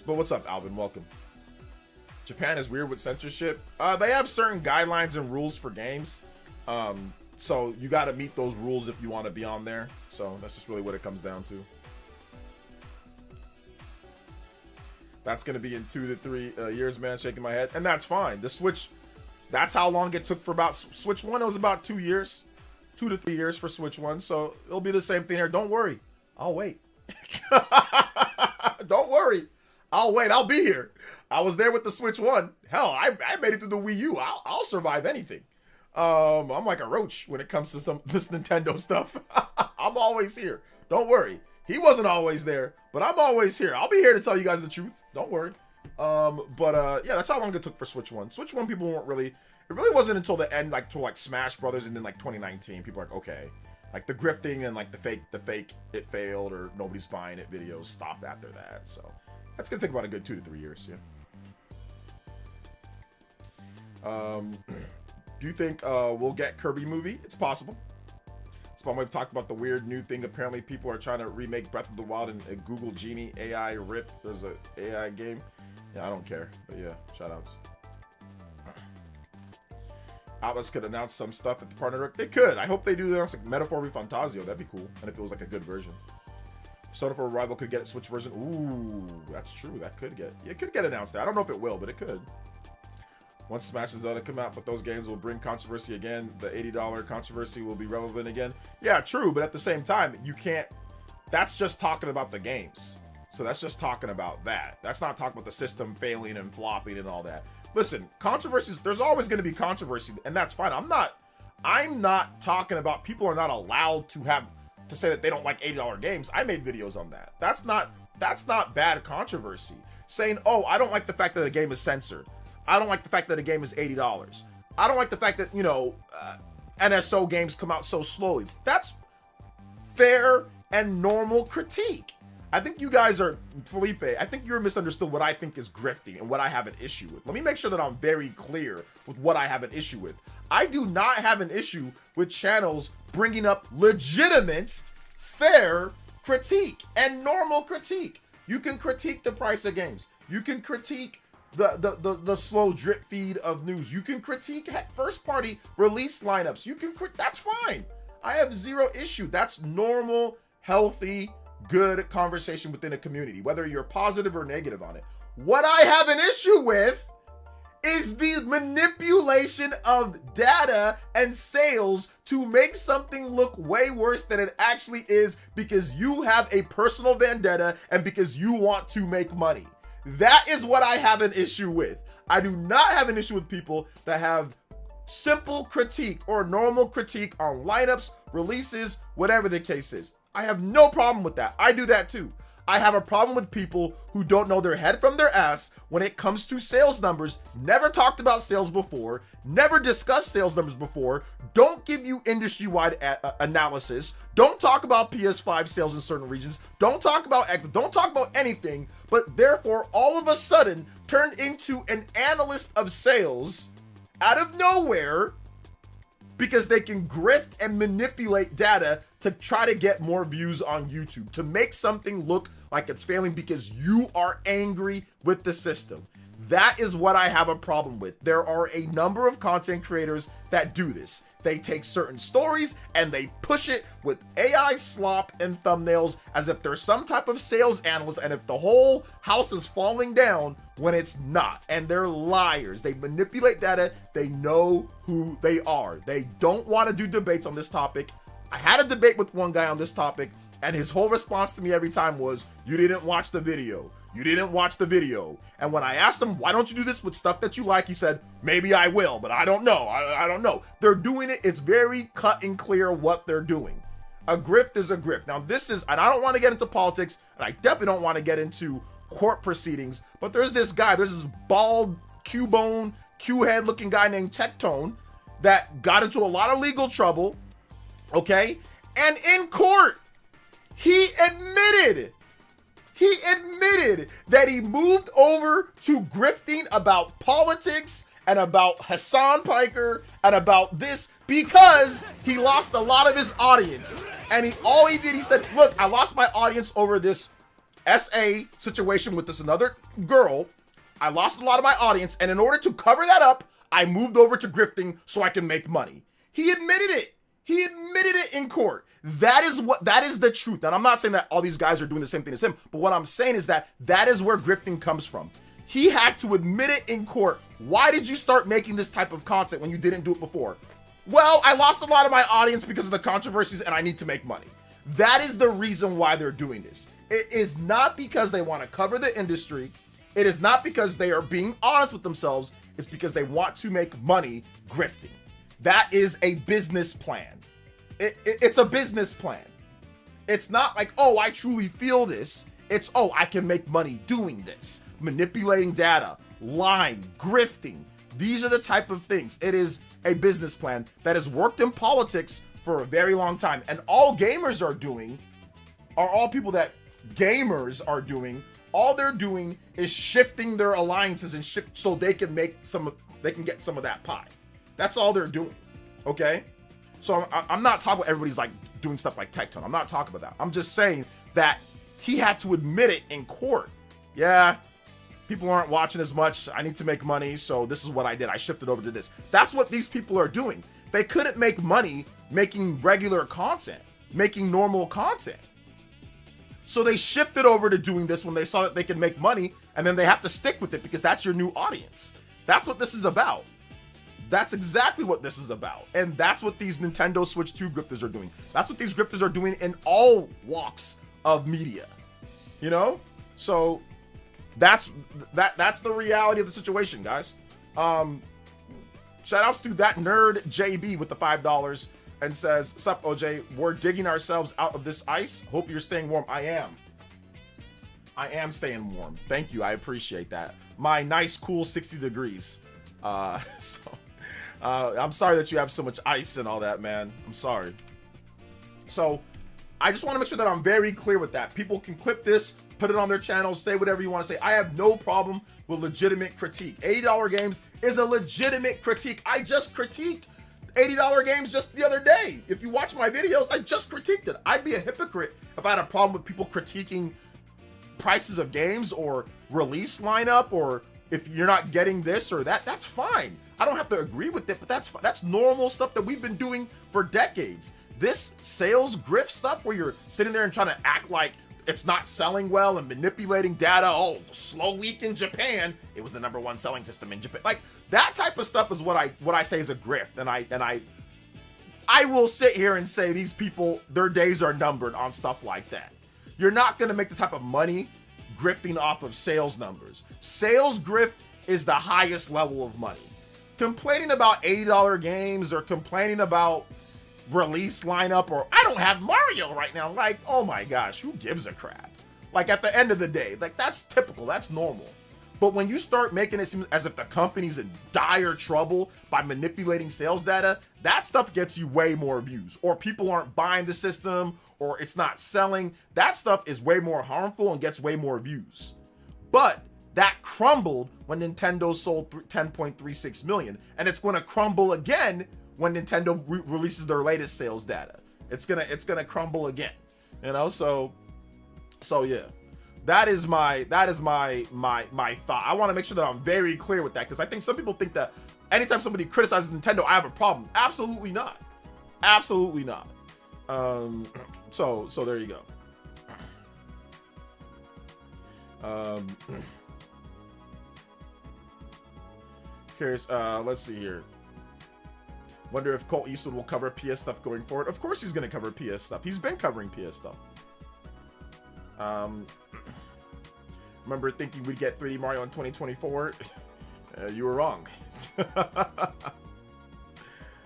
what's up, Alvin? Welcome. Japan is weird with censorship. They have certain guidelines and rules for games. So you got to meet those rules if you want to be on there. So that's just really what it comes down to. That's going to be in 2 to 3 years, man, shaking my head. And that's fine. The Switch, that's how long it took for about Switch 1. It was about 2 years. 2 to 3 years for Switch 1. So it'll be the same thing here. Don't worry. I'll wait. Don't worry. I'll wait. I'll be here. I was there with the Switch 1. Hell, I made it through the Wii U. I'll survive anything. I'm like a roach when it comes to this Nintendo stuff. I'm always here. Don't worry. He wasn't always there, but I'm always here. I'll be here to tell you guys the truth. Don't worry. Yeah, that's how long it took for Switch 1. Switch 1 people weren't really, it really wasn't until the end, like till like Smash Brothers and then like 2019, people are like, okay. Like the grifting and like the fake it failed or nobody's buying it videos stopped after that. So that's gonna take about a good 2 to 3 years, yeah. Do you think we'll get Kirby movie? It's possible. We've talked about the weird new thing. Apparently, people are trying to remake Breath of the Wild and Google Genie AI rip. There's a AI game. Yeah, I don't care. But yeah, shout outs. Outlets could announce some stuff at the partner. They could. I hope they do that. Like Metaphor Fantasio. That'd be cool. And if it was like a good version. Soda for Arrival could get a Switch version. Ooh, that's true. That could get. It could get announced. I don't know if it will, but it could. Once Smash and Zelda come out, but those games will bring controversy again. The $80 controversy will be relevant again. Yeah, true, but at the same time, you can't. That's just talking about the games. So that's just talking about that. That's not talking about the system failing and flopping and all that. Listen, controversies, there's always going to be controversy, and that's fine. I'm not talking about people are not allowed to say that they don't like $80 games. I made videos on that. That's not bad controversy. Saying, oh, I don't like the fact that a game is censored. I don't like the fact that a game is $80. I don't like the fact that, NSO games come out so slowly. That's fair and normal critique. I think you guys are, Felipe, I think you're misunderstood what I think is grifting and what I have an issue with. Let me make sure that I'm very clear with what I have an issue with. I do not have an issue with channels bringing up legitimate, fair critique and normal critique. You can critique the price of games. You can critique the slow drip feed of news. You can critique first party release lineups. You can that's fine. I have zero issue. That's normal, healthy, good conversation within a community, whether you're positive or negative on it. What I have an issue with is the manipulation of data and sales to make something look way worse than it actually is because you have a personal vendetta and because you want to make money. That is what I have an issue with. I do not have an issue with people that have simple critique or normal critique on lineups, releases, whatever the case is. I have no problem with that. I do that too. I have a problem with people who don't know their head from their ass when it comes to sales numbers, never talked about sales before, never discussed sales numbers before, don't give you industry-wide analysis, don't talk about PS5 sales in certain regions, don't talk about anything, but therefore all of a sudden turned into an analyst of sales out of nowhere because they can grift and manipulate data to try to get more views on YouTube, to make something look like it's failing because you are angry with the system. That is what I have a problem with. There are a number of content creators that do this. They take certain stories and they push it with AI slop and thumbnails as if they're some type of sales analyst and if the whole house is falling down when it's not. And they're liars. They manipulate data. They know who they are. They don't want to do debates on this topic. I had a debate with one guy on this topic and his whole response to me every time was, "You didn't watch the video. You didn't watch the video." And when I asked him, "Why don't you do this with stuff that you like?" he said, "Maybe I will, but I don't know. I don't know." They're doing it. It's very cut and clear what they're doing. A grift is a grift. Now this is, and I don't want to get into politics, and I definitely don't want to get into court proceedings, but there's this guy, there's this bald, Q-bone, Q-head looking guy named Tectone that got into a lot of legal trouble, okay? And in court, he admitted that he moved over to grifting about politics and about Hassan Piker and about this because he lost a lot of his audience. And he said, "Look, I lost my audience over this SA situation with this another girl. I lost a lot of my audience, and in order to cover that up, I moved over to grifting so I can make money." He admitted it. He admitted it in court. That is the truth. And I'm not saying that all these guys are doing the same thing as him, but what I'm saying is that is where grifting comes from. He had to admit it in court. Why did you start making this type of content when you didn't do it before? Well, I lost a lot of my audience because of the controversies and I need to make money. That is the reason why they're doing this. It is not because they want to cover the industry. It is not because they are being honest with themselves. It's because they want to make money grifting. That is a business plan. It's a business plan. It's not like, "Oh, I truly feel this." It's, "Oh, I can make money doing this." Manipulating data, lying, grifting. These are the type of things. It is a business plan that has worked in politics for a very long time. And all gamers are doing, or all people that gamers are doing, all they're doing is shifting their alliances and shift so they can get some of that pie. That's all they're doing. Okay? So I'm not talking about everybody's like doing stuff like Tectone. I'm not talking about that. I'm just saying that he had to admit it in court. Yeah, people aren't watching as much. I need to make money, so this is what I did. I shifted over to this. That's what these people are doing. They couldn't make money making regular content, making normal content. So they shifted over to doing this when they saw that they could make money, and then they have to stick with it because that's your new audience. That's what this is about. That's exactly what this is about. And that's what these Nintendo Switch 2 grifters are doing. That's what these grifters are doing in all walks of media. You know? So that's the reality of the situation, guys. Shout outs to that nerd JB with the $5 and says, "Sup, OJ, we're digging ourselves out of this ice. Hope you're staying warm." I am staying warm. Thank you. I appreciate that. My nice, cool 60 degrees. I'm sorry that you have so much ice and all that, man. I'm sorry. So I just want to make sure that I'm very clear with that. People can clip this, put it on their channel, say whatever you want to say. I have no problem with legitimate critique. $80 games is a legitimate critique. I just critiqued $80 games just the other day. If you watch my videos, I just critiqued it. I'd be a hypocrite if I had a problem with people critiquing prices of games or release lineup, or if you're not getting this or that. That's fine. I don't have to agree with it, but that's normal stuff that we've been doing for decades. This sales grift stuff where you're sitting there and trying to act like it's not selling well and manipulating data. Oh, slow week in Japan. It was the #1 selling system in Japan. Like that type of stuff is what I say is a grift. And I will sit here and say these people, their days are numbered on stuff like that. You're not going to make the type of money grifting off of sales numbers. Sales grift is the highest level of money. Complaining about $80 games or complaining about release lineup or I don't have Mario right now, like, oh my gosh, who gives a crap? Like at the end of the day, like that's typical, that's normal. But when you start making it seem as if the company's in dire trouble by manipulating sales data, that stuff gets you way more views, or people aren't buying the system, or it's not selling. That stuff is way more harmful and gets way more views. But that crumbled when Nintendo sold 10.36 million, and it's going to crumble again when Nintendo releases their latest sales data. It's gonna crumble again, you know. So yeah, that is my thought. I want to make sure that I'm very clear with that, because I think some people think that anytime somebody criticizes Nintendo, I have a problem. Absolutely not. Absolutely not. So there you go. Curious. Let's see here. Wonder if Colt Eastwood will cover PS stuff going forward. Of course he's going to cover PS stuff. He's been covering PS stuff. Remember thinking we'd get 3D Mario in 2024? You were wrong.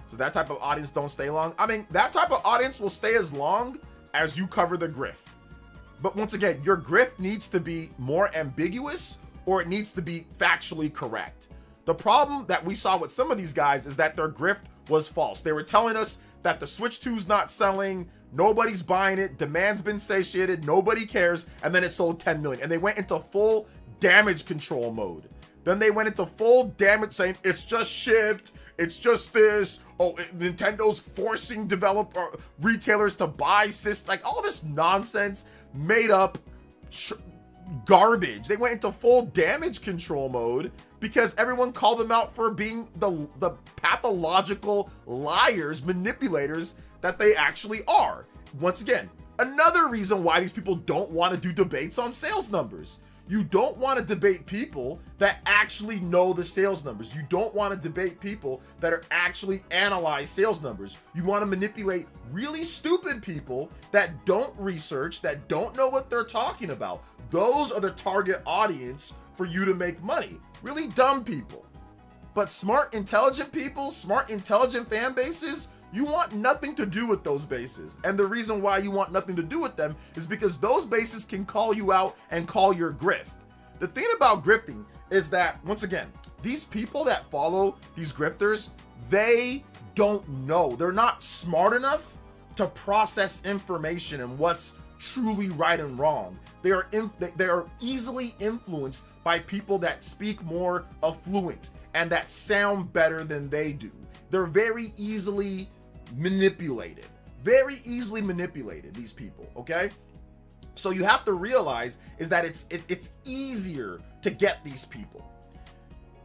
So that type of audience don't stay long. I mean, that type of audience will stay as long as you cover the grift. But once again, your grift needs to be more ambiguous, or it needs to be factually correct. The problem that we saw with some of these guys is that their grift was false. They were telling us that the Switch 2's not selling, nobody's buying it, demand's been satiated, nobody cares, and then it sold 10 million. And they went into full damage control mode. Then they went into full damage, saying it's just shipped, it's just this, Nintendo's forcing retailers to buy systems, like all this nonsense, made up garbage. They went into full damage control mode because everyone called them out for being the pathological liars, manipulators that they actually are. Once again, another reason why these people don't want to do debates on sales numbers. You don't want to debate people that actually know the sales numbers. You don't want to debate people that are actually analyze sales numbers. You want to manipulate really stupid people that don't research, that don't know what they're talking about. Those are the target audience for you to make money. Really dumb people. But smart, intelligent people, smart, intelligent fan bases, you want nothing to do with those bases. And the reason why you want nothing to do with them is because those bases can call you out and call your grift. The thing about grifting is that, once again, these people that follow these grifters, they don't know. They're not smart enough to process information and what's truly right and wrong. They are easily influenced by people that speak more affluent and that sound better than they do. They're very easily manipulated. Very easily manipulated, these people, okay? So you have to realize is that it's easier to get these people.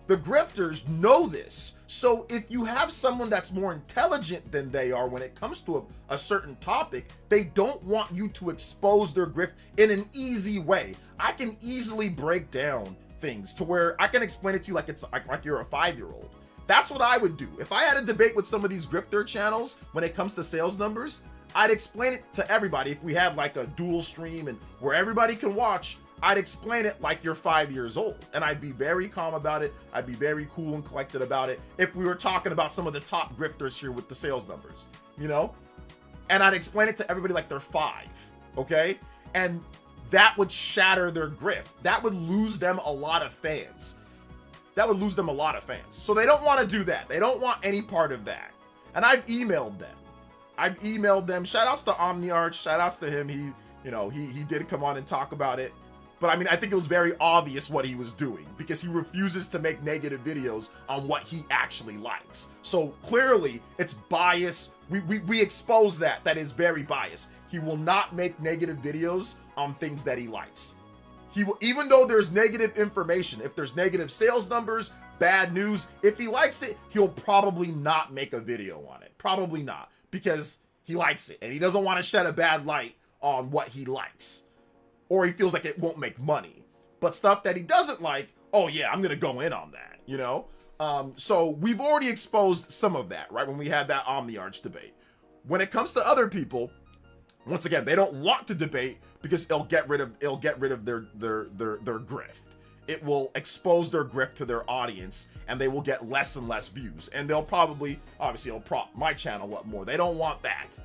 The grifters know this. So if you have someone that's more intelligent than they are when it comes to a certain topic, they don't want you to expose their grift in an easy way. I can easily break down things to where I can explain it to you like it's like you're a 5-year-old. That's what I would do. If I had a debate with some of these grifter channels when it comes to sales numbers, I'd explain it to everybody. If we have like a dual stream and where everybody can watch, I'd explain it like you're 5 years old. And I'd be very calm about it. I'd be very cool and collected about it if we were talking about some of the top grifters here with the sales numbers, you know? And I'd explain it to everybody like they're 5, okay? And that would shatter their grift. That would lose them a lot of fans. That would lose them a lot of fans. So they don't want to do that. They don't want any part of that. And I've emailed them. I've emailed them. Shout outs to OmniArch. Shout outs to him. He did come on and talk about it. But I mean, I think it was very obvious what he was doing because he refuses to make negative videos on what he actually likes. So clearly it's bias. We expose that is very biased. He will not make negative videos on things that he likes. He will, even though there's negative information, if there's negative sales numbers, bad news, if he likes it, he'll probably not make a video on it. Probably not, because he likes it and he doesn't want to shed a bad light on what he likes. Or he feels like it won't make money. But stuff that he doesn't like, oh yeah, I'm gonna go in on that, you know? So we've already exposed some of that, right? When we had that OmniArch debate. When it comes to other people, once again, they don't want to debate because it'll get rid of their grift. It will expose their grift to their audience and they will get less and less views. And they'll probably, obviously it'll prop my channel up more. They don't want that.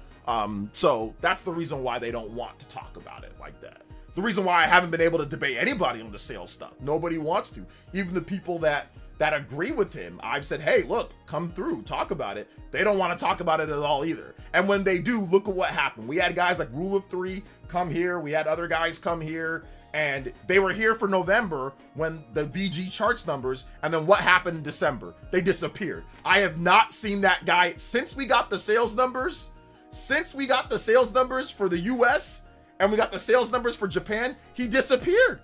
So that's the reason why they don't want to talk about it like that. The reason why I haven't been able to debate anybody on the sales stuff. Nobody wants to. Even the people that agree with him, I've said, hey, look, come through, talk about it. They don't want to talk about it at all either. And when they do, look at what happened. We had guys like Rule of Three come here. We had other guys come here. And they were here for November when the VG charts numbers. And then what happened in December? They disappeared. I have not seen that guy since we got the sales numbers. Since we got the sales numbers for the US, and we got the sales numbers for Japan, he disappeared.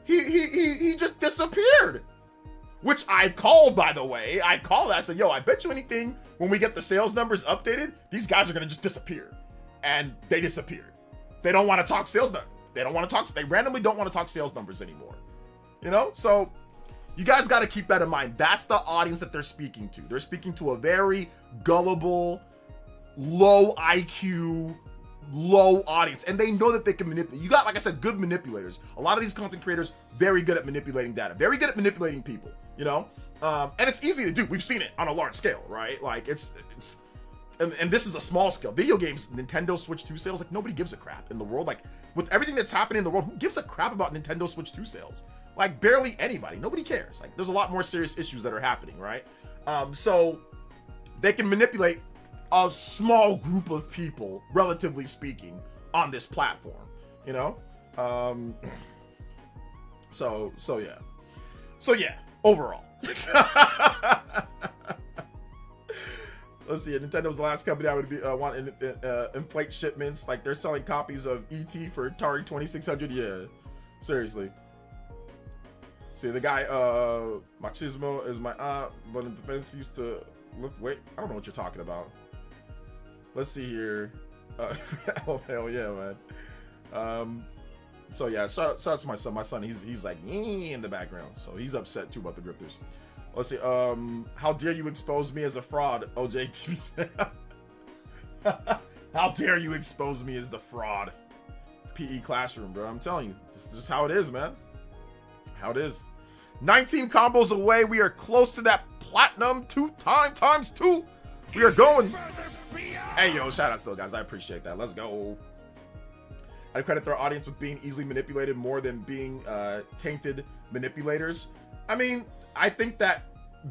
He just disappeared. Which I called, by the way. I called that. I said, yo, I bet you anything when we get the sales numbers updated, these guys are going to just disappear. And they disappeared. They don't want to talk sales numbers. They randomly don't want to talk sales numbers anymore. You know? So you guys got to keep that in mind. That's the audience that they're speaking to. They're speaking to a very gullible, low IQ, low audience, and they know that they can manipulate. You got, like I said, good manipulators. A lot of these content creators, very good at manipulating data, very good at manipulating people, you know? And it's easy to do. We've seen it on a large scale, right? Like and this is a small scale. Video games, Nintendo Switch 2 sales, like nobody gives a crap in the world. Like with everything that's happening in the world, who gives a crap about Nintendo Switch 2 sales? Like barely anybody. Nobody cares. Like there's a lot more serious issues that are happening, right? So they can manipulate a small group of people, relatively speaking, on this platform, you know? So yeah, overall. Let's see, Nintendo's the last company I would want to inflate shipments. Like they're selling copies of ET for Atari 2600. Yeah, seriously. See, the guy, Machismo is my aunt, but in defense used to lift weight. I don't know what you're talking about. Let's see here. Oh, hell yeah, man. So yeah, shout out to my son. My son, he's like in the background, so he's upset too about the grifters. Let's see. How dare you expose me as a fraud, OJT? How dare you expose me as the fraud? PE classroom, bro. I'm telling you, this is just how it is, man. How it is. 19 combos away. We are close to that platinum times two. We are going. Hey, yo, shout out still, guys. I appreciate that. Let's go. I credit their audience with being easily manipulated more than being tainted manipulators. I mean, I think that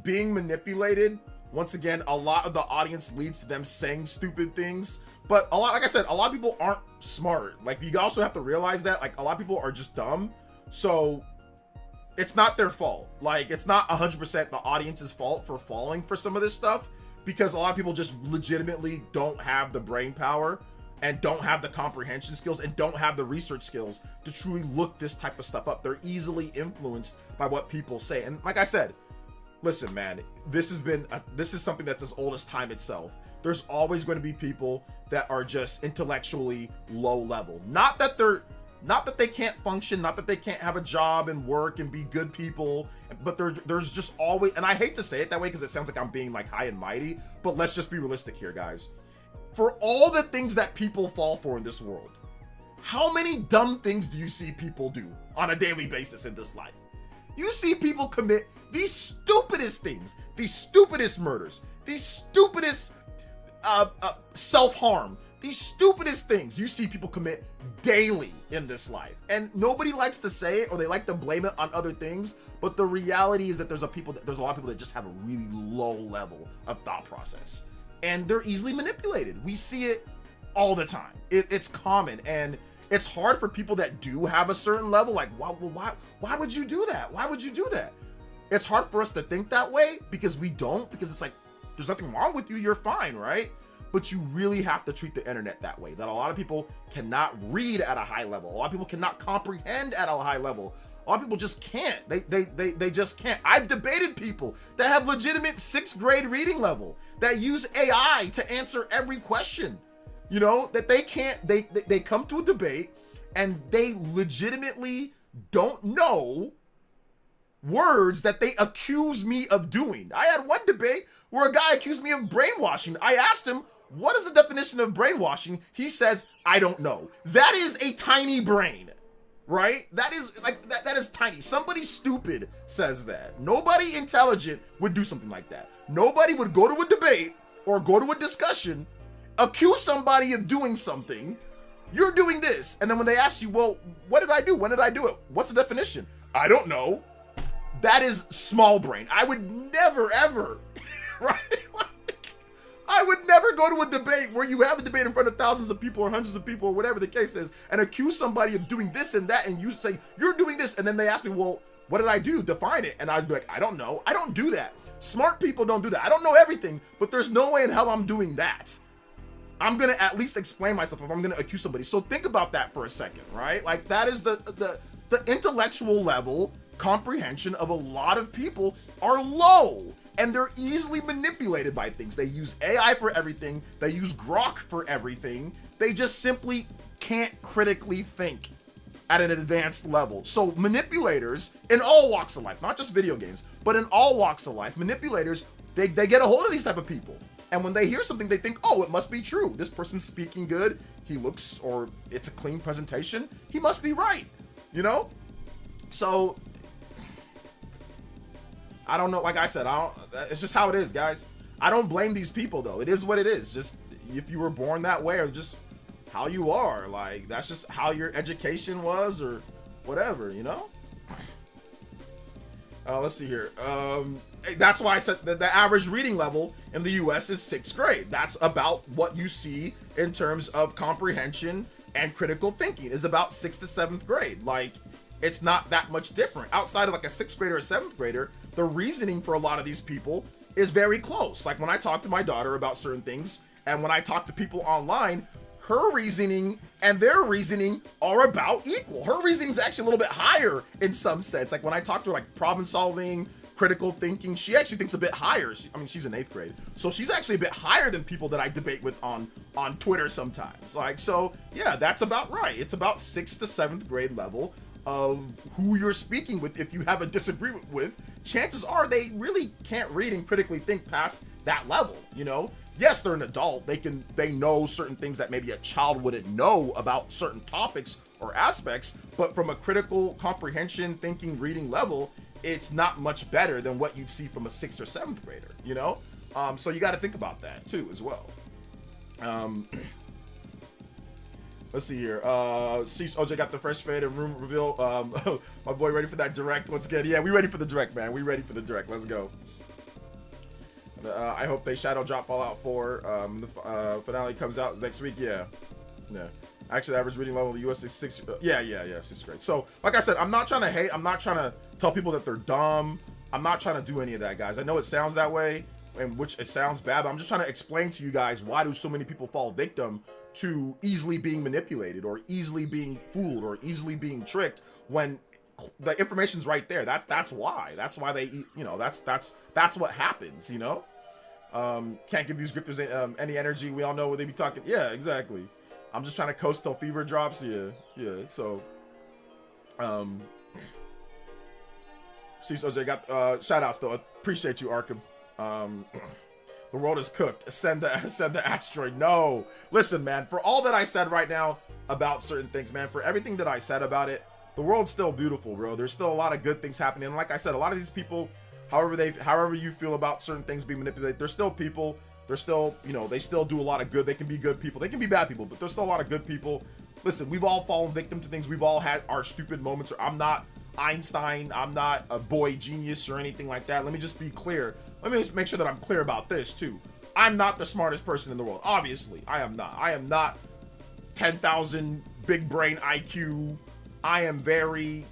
being manipulated, once again, a lot of the audience leads to them saying stupid things. But like I said, a lot of people aren't smart. Like, you also have to realize that, like, a lot of people are just dumb. So it's not their fault. Like, it's not 100% the audience's fault for falling for some of this stuff, because a lot of people just legitimately don't have the brain power and don't have the comprehension skills and don't have the research skills to truly look this type of stuff up. They're easily influenced by what people say. And like I said, listen, man, this is something that's as old as time itself. There's always going to be people that are just intellectually low level. Not that they can't function, not that they can't have a job and work and be good people, but there's just always, and I hate to say it that way because it sounds like I'm being like high and mighty, but let's just be realistic here, guys. For all the things that people fall for in this world, how many dumb things do you see people do on a daily basis in this life? You see people commit these stupidest things, these stupidest murders, these stupidest self-harm, these stupidest things you see people commit daily in this life. And nobody likes to say it, or they like to blame it on other things, but the reality is that there's a lot of people that just have a really low level of thought process. and they're easily manipulated. We see it all the time. It's common, and it's hard for people that do have a certain level. Like, why would you do that? Why would you do that? It's hard for us to think that way because we don't, because it's like, there's nothing wrong with you, you're fine, right? But you really have to treat the internet that way, that a lot of people cannot read at a high level. A lot of people cannot comprehend at a high level. A lot of people just can't. They just can't. I've debated people that have legitimate 6th grade reading level, that use AI to answer every question. You know, that they can't, they come to a debate and they legitimately don't know words that they accuse me of doing. I had one debate where a guy accused me of brainwashing. I asked him, what is the definition of brainwashing? He says, I don't know. That is a tiny brain, right? That is like, that is tiny. Somebody stupid says that. Nobody intelligent would do something like that. Nobody would go to a debate or go to a discussion, accuse somebody of doing something. You're doing this. And then when they ask you, well, what did I do? When did I do it? What's the definition? I don't know. That is small brain. I would never, ever, right? I would never go to a debate where you have a debate in front of thousands of people or hundreds of people or whatever the case is and accuse somebody of doing this and that, and you say, you're doing this. And then they ask me, well, what did I do? Define it. And I'd be like, I don't know. I don't do that. Smart people don't do that. I don't know everything, but there's no way in hell I'm doing that. I'm gonna at least explain myself if I'm gonna accuse somebody. So think about that for a second, right? Like, that is the intellectual level comprehension of a lot of people are low, and they're easily manipulated by things. They use AI for everything. They use Grok for everything. They just simply can't critically think at an advanced level. So manipulators in all walks of life, not just video games, but in all walks of life, manipulators, they get a hold of these type of people. And when they hear something, they think, oh, it must be true. This person's speaking good. He looks, or it's a clean presentation. He must be right, you know? So, I don't know. Like I said, it's just how it is, guys. I don't blame these people, though. It is what it is. Just if you were born that way, or just how you are. Like, that's just how your education was, or whatever, you know? Let's see here. That's why I said that the average reading level in the US is 6th grade. That's about what you see in terms of comprehension and critical thinking, is about 6th to 7th grade. Like, it's not that much different. Outside of like a 6th grader or 7th grader, the reasoning for a lot of these people is very close. Like, when I talk to my daughter about certain things, and when I talk to people online, her reasoning and their reasoning are about equal. Her reasoning is actually a little bit higher in some sense. Like, when I talk to her, like, problem solving, critical thinking, she actually thinks a bit higher. I mean, she's in 8th grade, so she's actually a bit higher than people that I debate with on Twitter sometimes. Like, so yeah, that's about right. It's about 6th to 7th grade level of who you're speaking with. If you have a disagreement with, chances are they really can't read and critically think past that level, you know? Yes, they're an adult. They know certain things that maybe a child wouldn't know about certain topics or aspects, but from a critical comprehension, thinking, reading level, it's not much better than what you'd see from a 6th or 7th grader, you know? So you got to think about that too, as well. Let's see here. Cease OJ got the fresh fade and room reveal. My boy ready for that direct once again. Yeah, we ready for the direct, man. We ready for the direct. Let's go. I hope they shadow drop Fallout 4. The finale comes out next week. Yeah. Actually, average reading level in the US is 6. Yeah, 6th grade. So, like I said, I'm not trying to hate. I'm not trying to tell people that they're dumb. I'm not trying to do any of that, guys. I know it sounds that way, and which it sounds bad, but I'm just trying to explain to you guys, why do so many people fall victim to easily being manipulated, or easily being fooled, or easily being tricked, when the information's right there. That's why. That's why they, you know, that's what happens, you know? Can't give these grifters any energy. We all know what they be talking. Yeah, exactly. I'm just trying to coast till fever drops. Yeah. So, COJ got shout outs though. Appreciate you, Arkham. The world is cooked. Ascend the asteroid. No, listen, man. For all that I said right now about certain things, man, for everything that I said about it, the world's still beautiful, bro. There's still a lot of good things happening. And like I said, a lot of these people, however you feel about certain things being manipulated, they're still people. They're still, you know, they still do a lot of good. They can be good people. They can be bad people, but there's still a lot of good people. Listen, we've all fallen victim to things. We've all had our stupid moments. I'm not Einstein. I'm not a boy genius or anything like that. Let me just be clear. Let me just make sure that I'm clear about this too. I'm not the smartest person in the world. Obviously, I am not. I am not 10,000 big brain IQ. I am very,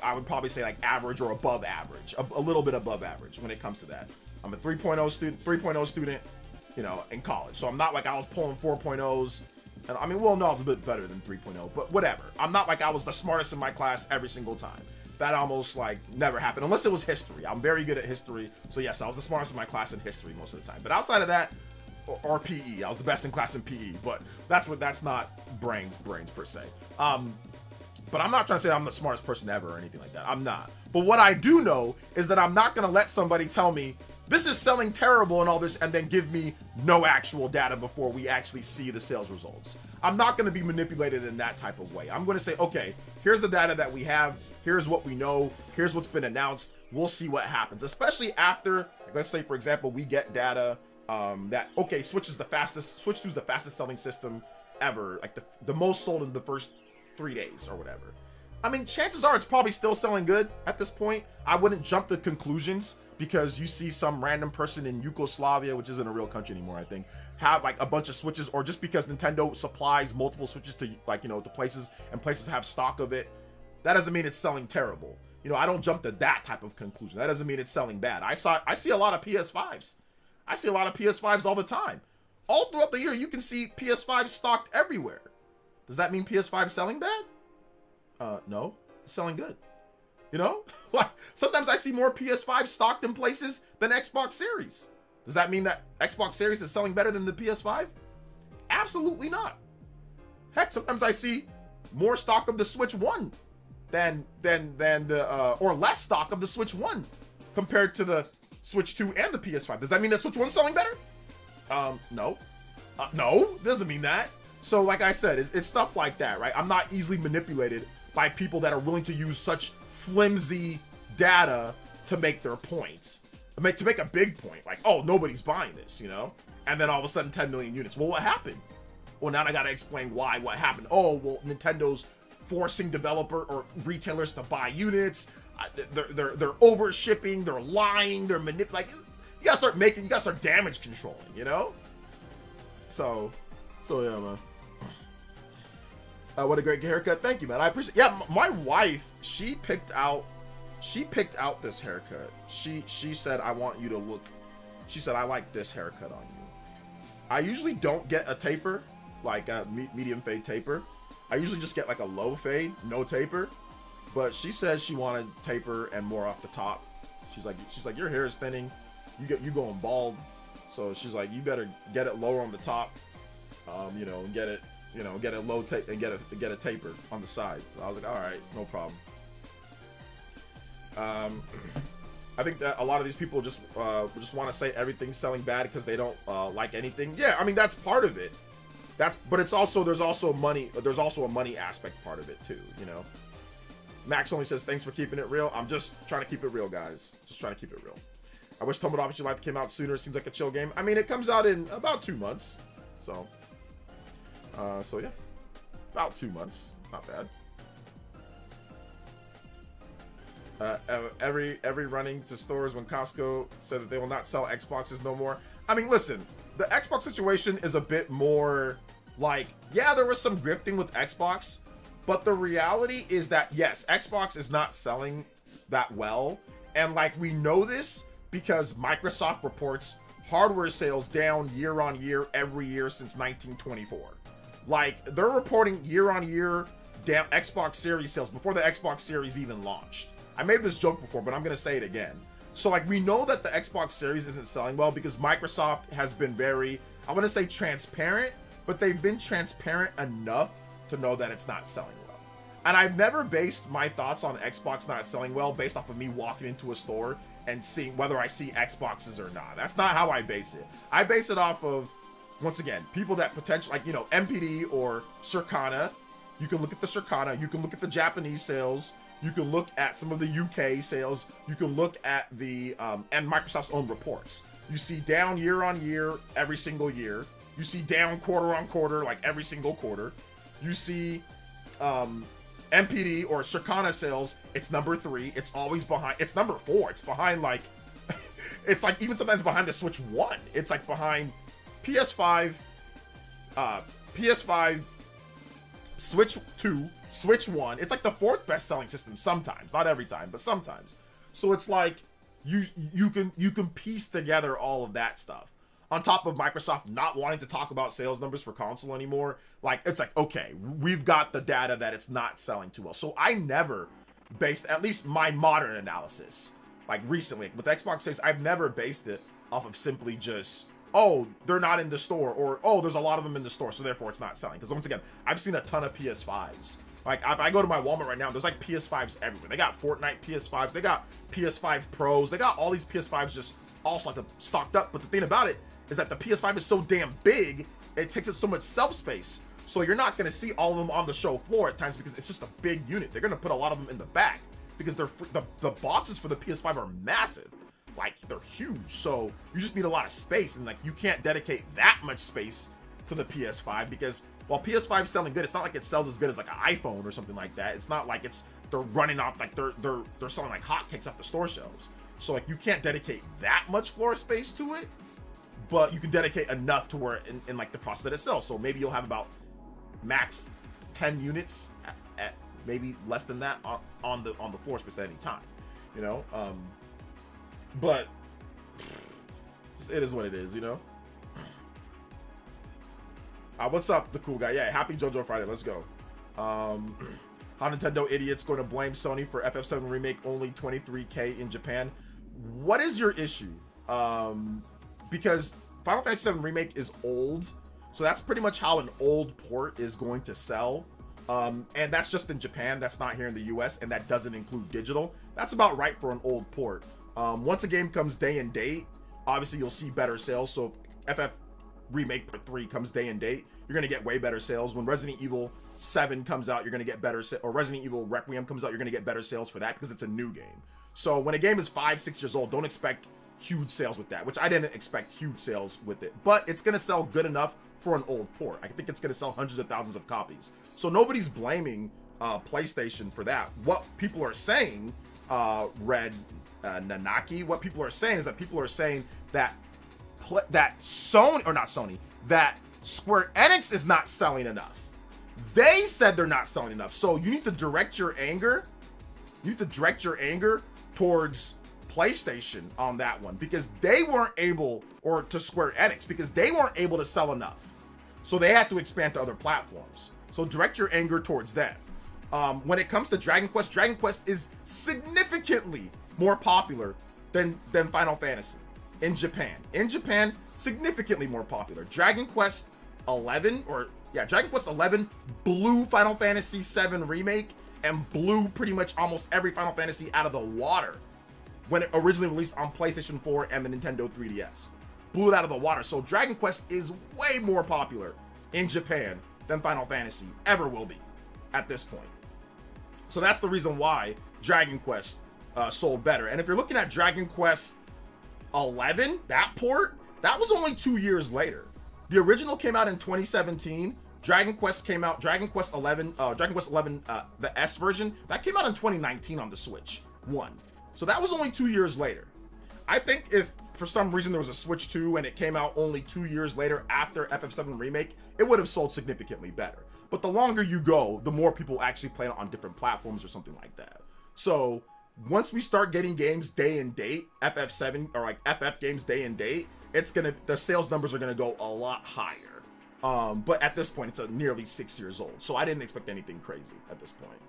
I would probably say like average or above average, a little bit above average when it comes to that. I'm a 3.0 student, you know, in college. So I'm not like I was pulling 4.0s. And I mean, well, no, I was a bit better than 3.0, but whatever. I'm not like I was the smartest in my class every single time. That almost like never happened, unless it was history. I'm very good at history. So yes, I was the smartest in my class in history most of the time. But outside of that, or PE, I was the best in class in PE, but that's not brains per se. But I'm not trying to say I'm the smartest person ever or anything like that. I'm not. But what I do know is that I'm not going to let somebody tell me this is selling terrible and all this, and then give me no actual data before we actually see the sales results. I'm not going to be manipulated in that type of way. I'm going to say, okay, here's the data that we have. Here's what we know. Here's what's been announced. We'll see what happens, especially after, let's say, for example, we get data that, okay, Switch 2 is the fastest selling system ever, like the most sold in the first 3 days or whatever. I mean, chances are it's probably still selling good at this point. I wouldn't jump to conclusions because you see some random person in Yugoslavia, which isn't a real country anymore, I think, have like a bunch of Switches, or just because Nintendo supplies multiple Switches to, like, you know, to places, and places have stock of it, that doesn't mean it's selling terrible. You know, I don't jump to that type of conclusion. That doesn't mean it's selling bad. I see a lot of PS5s. I see a lot of PS5s all the time. All throughout the year, you can see PS5 stocked everywhere. Does that mean PS5 selling bad? No, it's selling good. You know, like sometimes I see more PS5 stocked in places than Xbox Series. Does that mean that Xbox Series is selling better than the PS5? Absolutely not. Heck, sometimes I see more stock of the Switch 1 than the or less stock of the Switch 1 compared to the Switch 2 and the PS5. Does that mean that Switch 1's selling better? No. No, doesn't mean that. So like I said, it's stuff like that, right? I'm not easily manipulated by people that are willing to use such flimsy data to make their points. To make a big point, like, oh, nobody's buying this, you know? And then all of a sudden 10 million units. Well, what happened? Well, now I gotta explain why, what happened. Oh, well, Nintendo's forcing developer or retailers to buy units. They're over shipping, they're lying, they're manipulating. You gotta start damage controlling, you know? So yeah, man. What a great haircut. Thank you, man. I appreciate. Yeah, my wife, she picked out this haircut. She said, I want you to look. She said, I like this haircut on you. I usually don't get a taper, like a medium fade taper. I usually just get like a low fade, no taper. But she said she wanted taper and more off the top. She's like, your hair is thinning. You going bald. So she's like, you better get it lower on the top. You know, and get it low tape and get a taper on the side. So I was like, all right, no problem. I think that a lot of these people just want to say everything's selling bad because they don't like anything. Yeah, I mean, that's part of it. But there's also money. There's also a money aspect part of it too, you know. Max only says, thanks for keeping it real. I'm just trying to keep it real, guys. Just trying to keep it real. I wish Tomodachi Life came out sooner. Seems like a chill game. I mean, it comes out in about 2 months. So yeah, about 2 months. Not bad. Every running to stores when Costco said that they will not sell Xboxes no more. I mean, listen, the Xbox situation is a bit more like, yeah, there was some grifting with Xbox, but the reality is that, yes, Xbox is not selling that well. And like, we know this because Microsoft reports hardware sales down year on year every year since 1924. Like, they're reporting year on year down Xbox Series sales before the Xbox Series even launched. I made this joke before, but I'm going to say it again. So like, we know that the Xbox Series isn't selling well because Microsoft has been very, I want to say transparent, but they've been transparent enough to know that it's not selling well. And I've never based my thoughts on Xbox not selling well based off of me walking into a store and seeing whether I see Xboxes or not. That's not how I base it. I base it off of, once again, people that potentially, like, you know, MPD or Circana. You can look at the Circana, you can look at the Japanese sales, you can look at some of the UK sales, you can look at the, and Microsoft's own reports. You see down year on year, every single year. You see down quarter on quarter, like every single quarter. You see MPD or Circana sales, it's number 3. It's always behind, it's number 4. It's behind like, It's like even sometimes behind the Switch 1. It's like behind PS5, PS5, Switch 2, Switch 1. It's like the 4th best selling system sometimes, not every time, but sometimes. So it's like you can piece together all of that stuff. On top of Microsoft not wanting to talk about sales numbers for console anymore, like it's like, okay, we've got the data that it's not selling too well. So I never based, at least my modern analysis, like recently with Xbox Series, I've never based it off of simply just, oh, they're not in the store, or oh, there's a lot of them in the store, so therefore it's not selling. Because once again, I've seen a ton of PS5s. Like if I go to my Walmart right now, there's like PS5s everywhere. They got Fortnite PS5s, they got PS5 Pros, they got all these PS5s just all stocked up. But the thing about it is that the PS5 is so damn big, it takes up so much shelf space. So you're not going to see all of them on the show floor at times because it's just a big unit. They're going to put a lot of them in the back because the boxes for the PS5 are massive. Like they're huge. So you just need a lot of space, and like you can't dedicate that much space to the PS5 because while PS5 is selling good, it's not like it sells as good as like an iPhone or something like that. It's not like they're running off, like they're selling like hotcakes off the store shelves. So like you can't dedicate that much floor space to it, but you can dedicate enough to where in like the process that it sells. So maybe you'll have about max 10 units at maybe less than that on the floor space at any time, you know. But it is what it is, you know. What's up, the cool guy? Yeah, happy JoJo Friday. Let's go. How Nintendo idiots going to blame Sony for FF7 remake only 23K in Japan? What is your issue? Because Final Fantasy VII Remake is old, so that's pretty much how an old port is going to sell. And that's just in Japan, that's not here in the US, and that doesn't include digital. That's about right for an old port. Once a game comes day and date, obviously you'll see better sales. So if FF Remake Part 3 comes day and date, you're going to get way better sales. When Resident Evil 7 comes out, you're going to get better, or Resident Evil Requiem comes out, you're going to get better sales for that because it's a new game. So when a game is 5-6 years old, don't expect huge sales with that, which I didn't expect huge sales with it, but it's going to sell good enough for an old port. I think it's going to sell hundreds of thousands of copies. So nobody's blaming PlayStation for that. What people are saying, Red Nanaki, what people are saying is that people are saying that Sony, or not Sony, that Square Enix is not selling enough. They said they're not selling enough. So you need to direct your anger. You need to direct your anger towards PlayStation on that one because they weren't able, or to Square Enix, because they weren't able to sell enough. So they had to expand to other platforms. So direct your anger towards them. When it comes to Dragon Quest is significantly more popular than Final Fantasy in Japan. In Japan, significantly more popular. Dragon Quest 11 blew Final Fantasy VII Remake and blew pretty much almost every Final Fantasy out of the water when it originally released on PlayStation 4 and the Nintendo 3DS. Blew it out of the water. So Dragon Quest is way more popular in Japan than Final Fantasy ever will be at this point. So that's the reason why Dragon Quest sold better. And if you're looking at Dragon Quest 11, that port, that was only 2 years later. The original came out in 2017. Dragon Quest 11, the S version, that came out in 2019 on the Switch 1. So that was only 2 years later. I think if for some reason there was a Switch 2 and it came out only 2 years later after FF7 Remake, it would have sold significantly better. But the longer you go, the more people actually play it on different platforms or something like that. So once we start getting games day and date, FF7 or like FF games day and date, the sales numbers are gonna go a lot higher. But at this point, it's nearly 6 years old, so I didn't expect anything crazy at this point.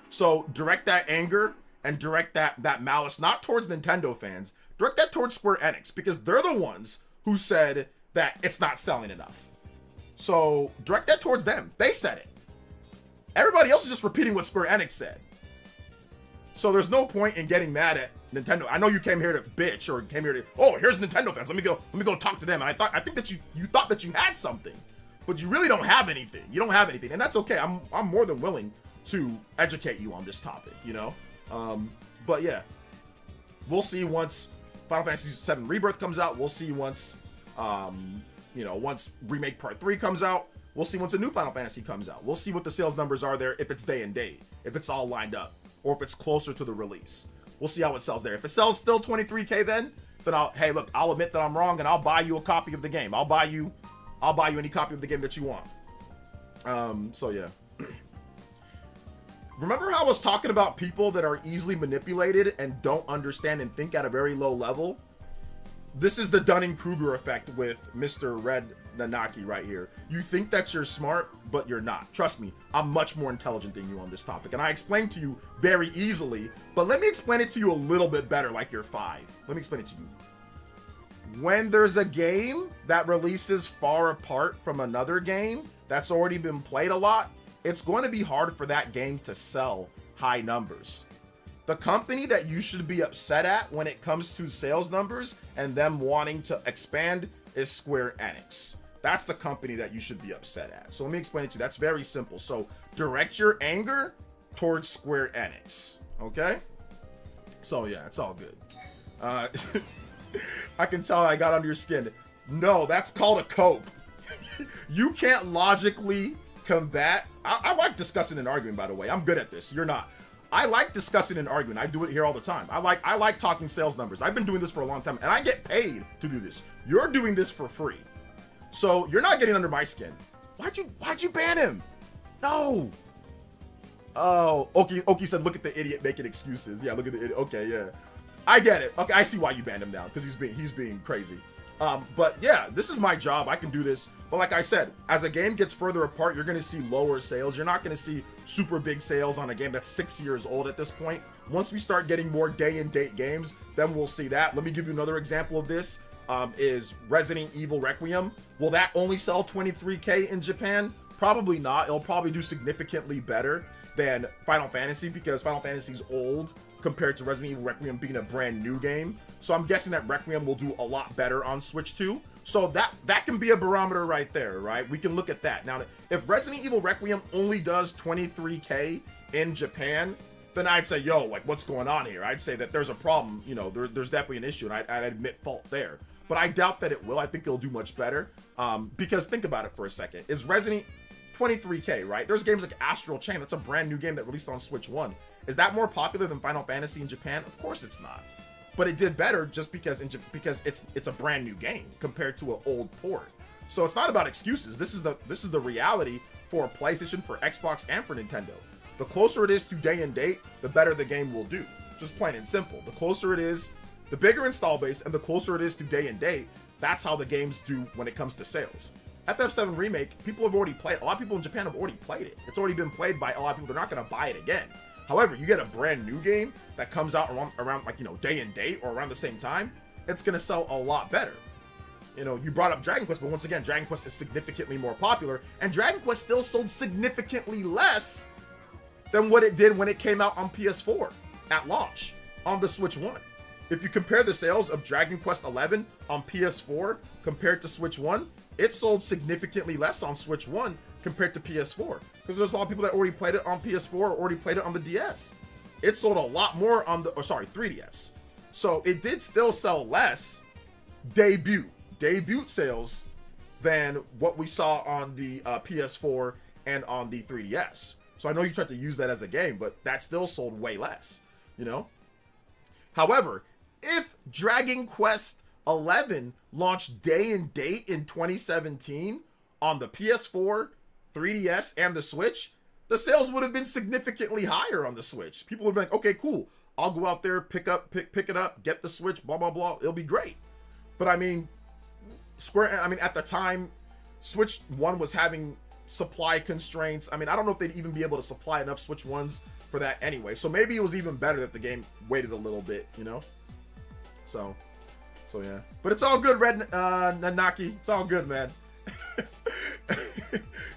So direct that anger and direct that malice not towards Nintendo fans, direct that towards Square Enix because they're the ones who said that it's not selling enough. So direct that towards them. They said it. Everybody else is just repeating what Square Enix said. So there's no point in getting mad at Nintendo. I know you came here to bitch or came here to, oh, here's Nintendo fans. Let me go talk to them. And I think that you thought that you had something, but you really don't have anything. You don't have anything, and that's okay. I'm more than willing to educate you on this topic, you know. But yeah, we'll see once Final Fantasy VII Rebirth comes out. We'll see once, once Remake Part 3 comes out. We'll see once a new Final Fantasy comes out. We'll see what the sales numbers are there, if it's day and date, if it's all lined up, or if it's closer to the release. We'll see how it sells there. If it sells still 23K, then hey, look, I'll admit that I'm wrong and I'll buy you a copy of the game. I'll buy you any copy of the game that you want. So yeah. Remember how I was talking about people that are easily manipulated and don't understand and think at a very low level? This is the Dunning-Kruger effect with Mr. Red Nanaki right here. You think that you're smart, but you're not. Trust me, I'm much more intelligent than you on this topic. And I explained to you very easily, but let me explain it to you a little bit better like you're 5. Let me explain it to you. When there's a game that releases far apart from another game that's already been played a lot, it's going to be hard for that game to sell high numbers. The company that you should be upset at when it comes to sales numbers and them wanting to expand is Square Enix. That's the company that you should be upset at. So let me explain it to you. That's very simple. So direct your anger towards Square Enix. Okay? So yeah, it's all good. I can tell I got under your skin. No, that's called a cope. You can't logically combat. I like discussing and arguing, by the way. I'm good at this. You're not. I like discussing and arguing. I do it here all the time. I like talking sales numbers. I've been doing this for a long time, and I get paid to do this. You're doing this for free, so you're not getting under my skin. Why'd you ban him? No. Oh, Oki said, look at the idiot making excuses. Yeah, look at the idiot. Okay, yeah, I get it. Okay, I see why you banned him now, because he's being crazy. But yeah, this is my job. I can do this. But like I said, as a game gets further apart, you're going to see lower sales. You're not going to see super big sales on a game that's 6 years old at this point. Once we start getting more day and date games, then we'll see that. Let me give you another example of this. Is Resident Evil Requiem. Will that only sell 23K in Japan? Probably not. It'll probably do significantly better than Final Fantasy, because Final Fantasy's old compared to Resident Evil Requiem being a brand new game. So I'm guessing that Requiem will do a lot better on Switch 2. So that can be a barometer right there, right? We can look at that. Now, if Resident Evil Requiem only does 23K in Japan, then I'd say, yo, like, what's going on here? I'd say that there's a problem. You know, there's definitely an issue, and I'd admit fault there. But I doubt that it will. I think it'll do much better. Because think about it for a second. Is Resident 23K, right? There's games like Astral Chain. That's a brand new game that released on Switch 1. Is that more popular than Final Fantasy in Japan? Of course it's not. But it did better just because it's a brand new game compared to an old port. So it's not about excuses. This is the reality for PlayStation, for Xbox, and for Nintendo. The closer it is to day and date, the better the game will do. Just plain and simple. The closer it is, the bigger install base, and the closer it is to day and date, that's how the games do when it comes to sales. FF7 Remake, people have already played. A lot of people in Japan have already played it. It's already been played by a lot of people. They're not going to buy it again. However, you get a brand new game that comes out around like, you know, day and date or around the same time, it's going to sell a lot better. You know, you brought up Dragon Quest, but once again, Dragon Quest is significantly more popular, and Dragon Quest still sold significantly less than what it did when it came out on PS4 at launch on the Switch 1. If you compare the sales of Dragon Quest XI on PS4 compared to Switch 1, it sold significantly less on Switch 1 compared to PS4. Because there's a lot of people that already played it on PS4 or already played it on the DS. It sold a lot more on the, 3DS. So it did still sell less debut sales than what we saw on the PS4 and on the 3DS. So I know you tried to use that as a game, but that still sold way less, you know? However, if Dragon Quest XI launched day and date in 2017 on the PS4, 3DS, and the Switch, the sales would have been significantly higher on the Switch. People would be like, okay, cool. I'll go out there, pick it up, get the Switch, blah, blah, blah. It'll be great. But I mean, at the time, Switch 1 was having supply constraints. I mean, I don't know if they'd even be able to supply enough Switch 1s for that anyway. So maybe it was even better that the game waited a little bit, you know? So yeah. But it's all good, Red Nanaki. It's all good, man.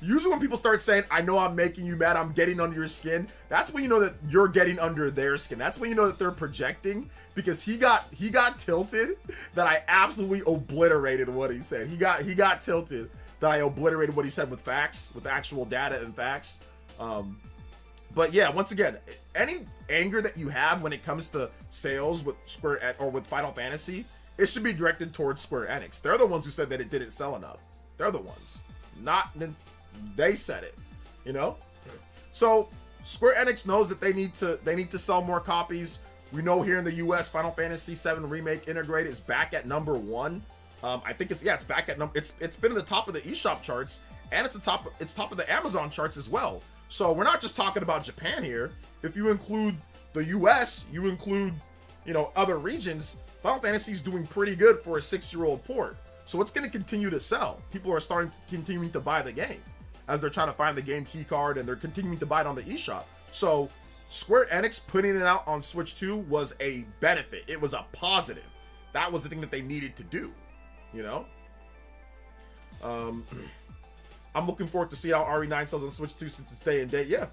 Usually when people start saying, I know I'm making you mad, I'm getting under your skin, that's when you know that you're getting under their skin. That's when you know that they're projecting, because he got tilted that I absolutely obliterated what he said. He got tilted that I obliterated what he said with facts, with actual data and facts. But yeah, once again, any anger that you have when it comes to sales with Square or with Final Fantasy, it should be directed towards Square Enix. They're the ones who said that it didn't sell enough. They're the ones, they said it, you know? So Square Enix knows that they need to sell more copies. We know here in the US, Final Fantasy VII Remake Integrated is back at number 1. I think it's back at it's been in the top of the eShop charts, and it's top of the Amazon charts as well. So we're not just talking about Japan here. If you include the US, you include, you know, other regions, Final Fantasy is doing pretty good for a 6-year-old port. So it's going to continue to sell. People are continuing to buy the game as they're trying to find the game key card, and they're continuing to buy it on the eShop. So Square Enix putting it out on Switch 2 was a benefit. It was a positive. That was the thing that they needed to do, you know? I'm looking forward to see how RE9 sells on Switch 2 since it's day and date. Yeah.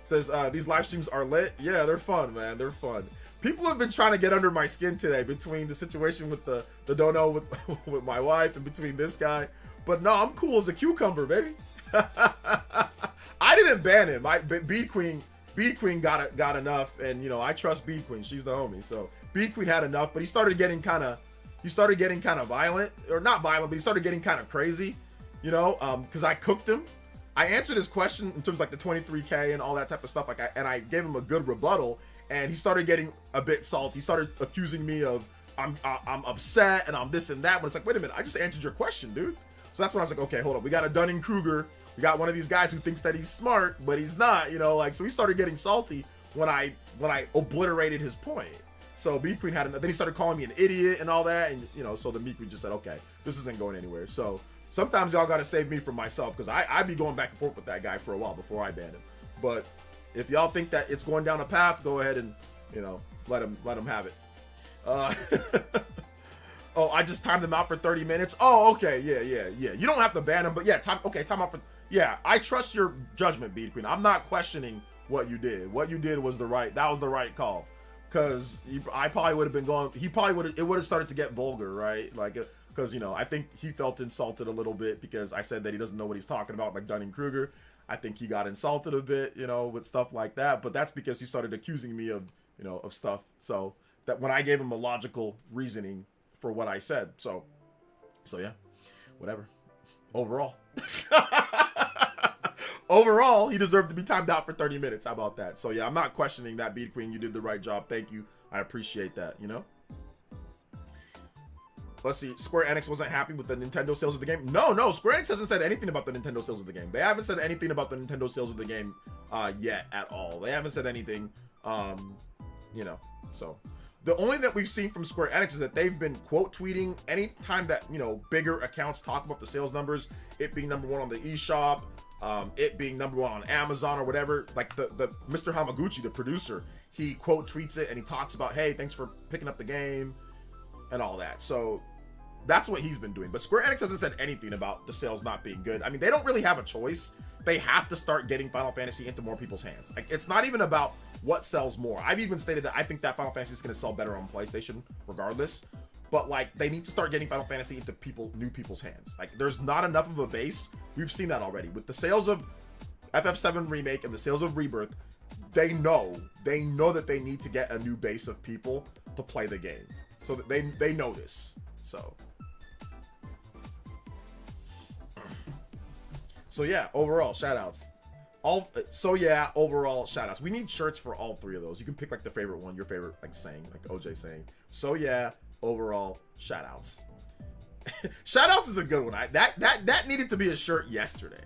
Says, these live streams are lit. Yeah, they're fun, man. They're fun. People have been trying to get under my skin today between the situation with the dono with my wife and between this guy. But no, I'm cool as a cucumber, baby. I didn't ban him. Bead Queen got enough, and you know, I trust Bead Queen. She's the homie. So Bead Queen had enough, but he started getting kind of violent, or not violent, but he started getting kind of crazy, you know, because I cooked him. I answered his question in terms of like the 23K and all that type of stuff, and I gave him a good rebuttal, and he started getting a bit salty. He started accusing me of I'm upset and I'm this and that. But it's like, wait a minute, I just answered your question, dude. So that's when I was like, okay, hold up. We got a Dunning-Kruger. We got one of these guys who thinks that he's smart, but he's not, you know, like, so he started getting salty when I obliterated his point. So Meat Queen then he started calling me an idiot and all that, and you know, so the Meat Queen just said, okay, this isn't going anywhere. So sometimes y'all gotta save me from myself, because I'd be going back and forth with that guy for a while before I ban him. But if y'all think that it's going down a path, go ahead and, you know, let him have it. Oh, I just timed him out for 30 minutes. Oh, okay, yeah. You don't have to ban him, but yeah, time out for. Yeah, I trust your judgment, Beat Queen. I'm not questioning what you did. What you did was the right call. Cause I probably would have been going. It would have started to get vulgar, right? Like, cause you know, I think he felt insulted a little bit because I said that he doesn't know what he's talking about, like Dunning-Kruger. I think he got insulted a bit, you know, with stuff like that. But that's because he started accusing me of, you know, of stuff. So that when I gave him a logical reasoning for what I said. So yeah, whatever. Overall, he deserved to be timed out for 30 minutes. How about that? So yeah, I'm not questioning that, Beat Queen. You did the right job. Thank you. I appreciate that, you know? Let's see. Square Enix wasn't happy with the Nintendo sales of the game. No. Square Enix hasn't said anything about the Nintendo sales of the game. They haven't said anything about the Nintendo sales of the game yet at all. They haven't said anything, you know, so. The only thing that we've seen from Square Enix is that they've been quote tweeting anytime that, you know, bigger accounts talk about the sales numbers, it being number 1 on the eShop, it being number 1 on Amazon or whatever. Like the Mr. Hamaguchi, the producer, he quote tweets it and he talks about, hey, thanks for picking up the game and all that. So that's what he's been doing. But Square Enix hasn't said anything about the sales not being good. I mean, they don't really have a choice. They have to start getting Final Fantasy into more people's hands. Like, it's not even about what sells more. I've even stated that I think that Final Fantasy is going to sell better on PlayStation regardless. But like, they need to start getting Final Fantasy into new people's hands. Like, there's not enough of a base. We've seen that already with the sales of FF7 Remake and the sales of Rebirth. They know that they need to get a new base of people to play the game. So that they know this. So yeah, overall shoutouts. Overall shoutouts. We need shirts for all 3 of those. You can pick like the favorite one, your favorite like saying, like OJ saying. So yeah, overall shoutouts. Shoutouts is a good one. That needed to be a shirt yesterday.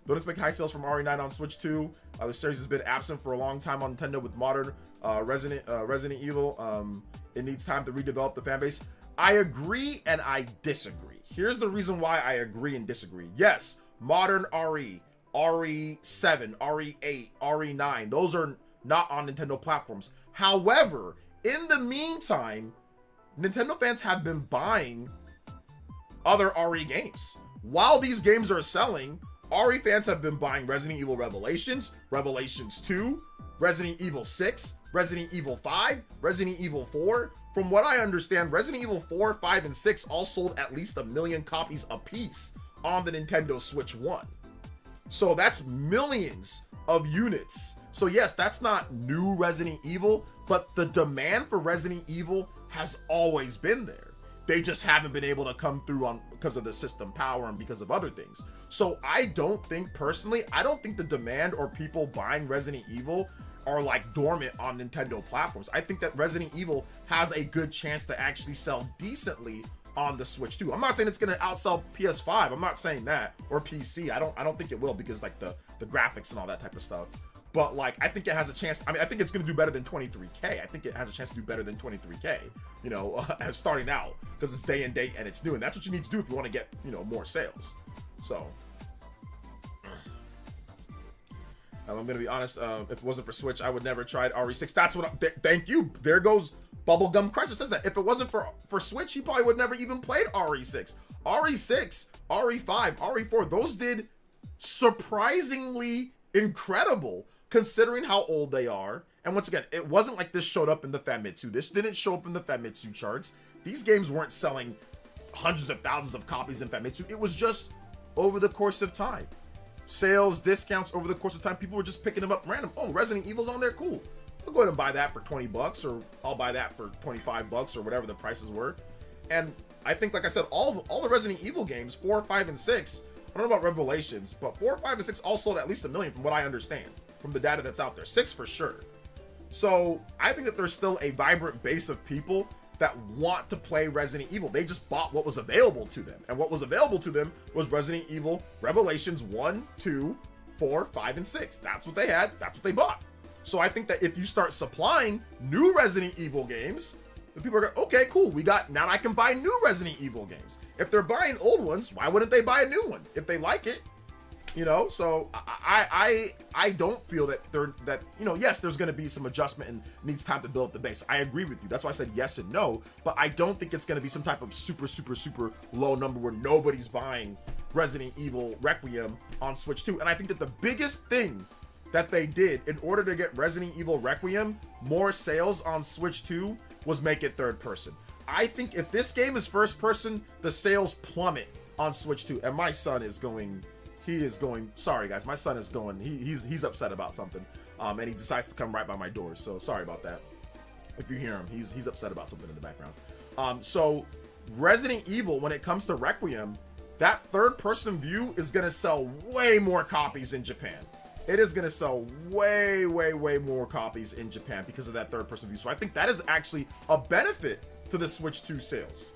Don't expect high sales from RE9 on Switch 2. The series has been absent for a long time on Nintendo with modern Resident Evil. It needs time to redevelop the fan base. I agree and I disagree. Here's the reason why I agree and disagree. Yes, modern RE, RE7, RE8, RE9, those are not on Nintendo platforms. However, in the meantime, Nintendo fans have been buying other RE games. While these games are selling, RE fans have been buying Resident Evil Revelations, Revelations 2, Resident Evil 6, Resident Evil 5, Resident Evil 4. From what I understand, Resident Evil 4, 5, and 6 all sold at least 1 million copies apiece on the Nintendo Switch 1. So that's millions of units. So yes, that's not new Resident Evil, but the demand for Resident Evil has always been there. They just haven't been able to come through because of the system power and because of other things. So I don't think the demand or people buying Resident Evil are like dormant on Nintendo platforms. I think that Resident Evil has a good chance to actually sell decently on the Switch too. I'm not saying it's gonna outsell PS5. I'm not saying that, or PC. I don't think it will, because like the graphics and all that type of stuff. But like, I think it has a chance. I mean, I think it's gonna do better than 23K. I think it has a chance to do better than 23K. You know, starting out, because it's day and date and it's new, and that's what you need to do if you want to get, you know, more sales. So. I'm gonna be honest. If it wasn't for Switch, I would never tried RE6. That's what. Thank you. There goes Bubblegum Crisis. Says that if it wasn't for Switch, he probably would never even played RE6. RE6, RE5, RE4. Those did surprisingly incredible considering how old they are. And once again, it wasn't like this showed up in the Famitsu. This didn't show up in the Famitsu charts. These games weren't selling hundreds of thousands of copies in Famitsu. It was just over the course of time. Sales, discounts over the course of time. People were just picking them up random. Oh, Resident Evil's on there, cool. I'll go ahead and buy that for 20 bucks, or I'll buy that for 25 bucks, or whatever the prices were. And I think, like I said, all the Resident Evil games, 4, 5, and 6, I don't know about Revelations, but 4, 5, and 6 all sold at least 1 million from what I understand, from the data that's out there. 6 for sure. So I think that there's still a vibrant base of people that want to play Resident Evil. They just bought what was available to them. And what was available to them was Resident Evil Revelations 1, 2, 4, 5, and 6. That's what they had. That's what they bought. So I think that if you start supplying new Resident Evil games, the people are going, okay, cool. Now I can buy new Resident Evil games. If they're buying old ones, why wouldn't they buy a new one? If they like it, you know? So I don't feel that you know, yes, there's going to be some adjustment and needs time to build up the base. I agree with you. That's why I said yes and no, but I don't think it's going to be some type of super low number where nobody's buying Resident Evil Requiem on Switch 2. And I think that the biggest thing that they did in order to get Resident Evil Requiem more sales on Switch 2 was make it third person. I think if this game is first person, the sales plummet on Switch 2. And my son is going, sorry guys, my son is going, he's upset about something. And he decides to come right by my door. So sorry about that. If you hear him, he's upset about something in the background. So Resident Evil, when it comes to Requiem, that third person view is going to sell way more copies in Japan. It is going to sell way more copies in Japan because of that third person view. So I think that is actually a benefit to the Switch 2 sales,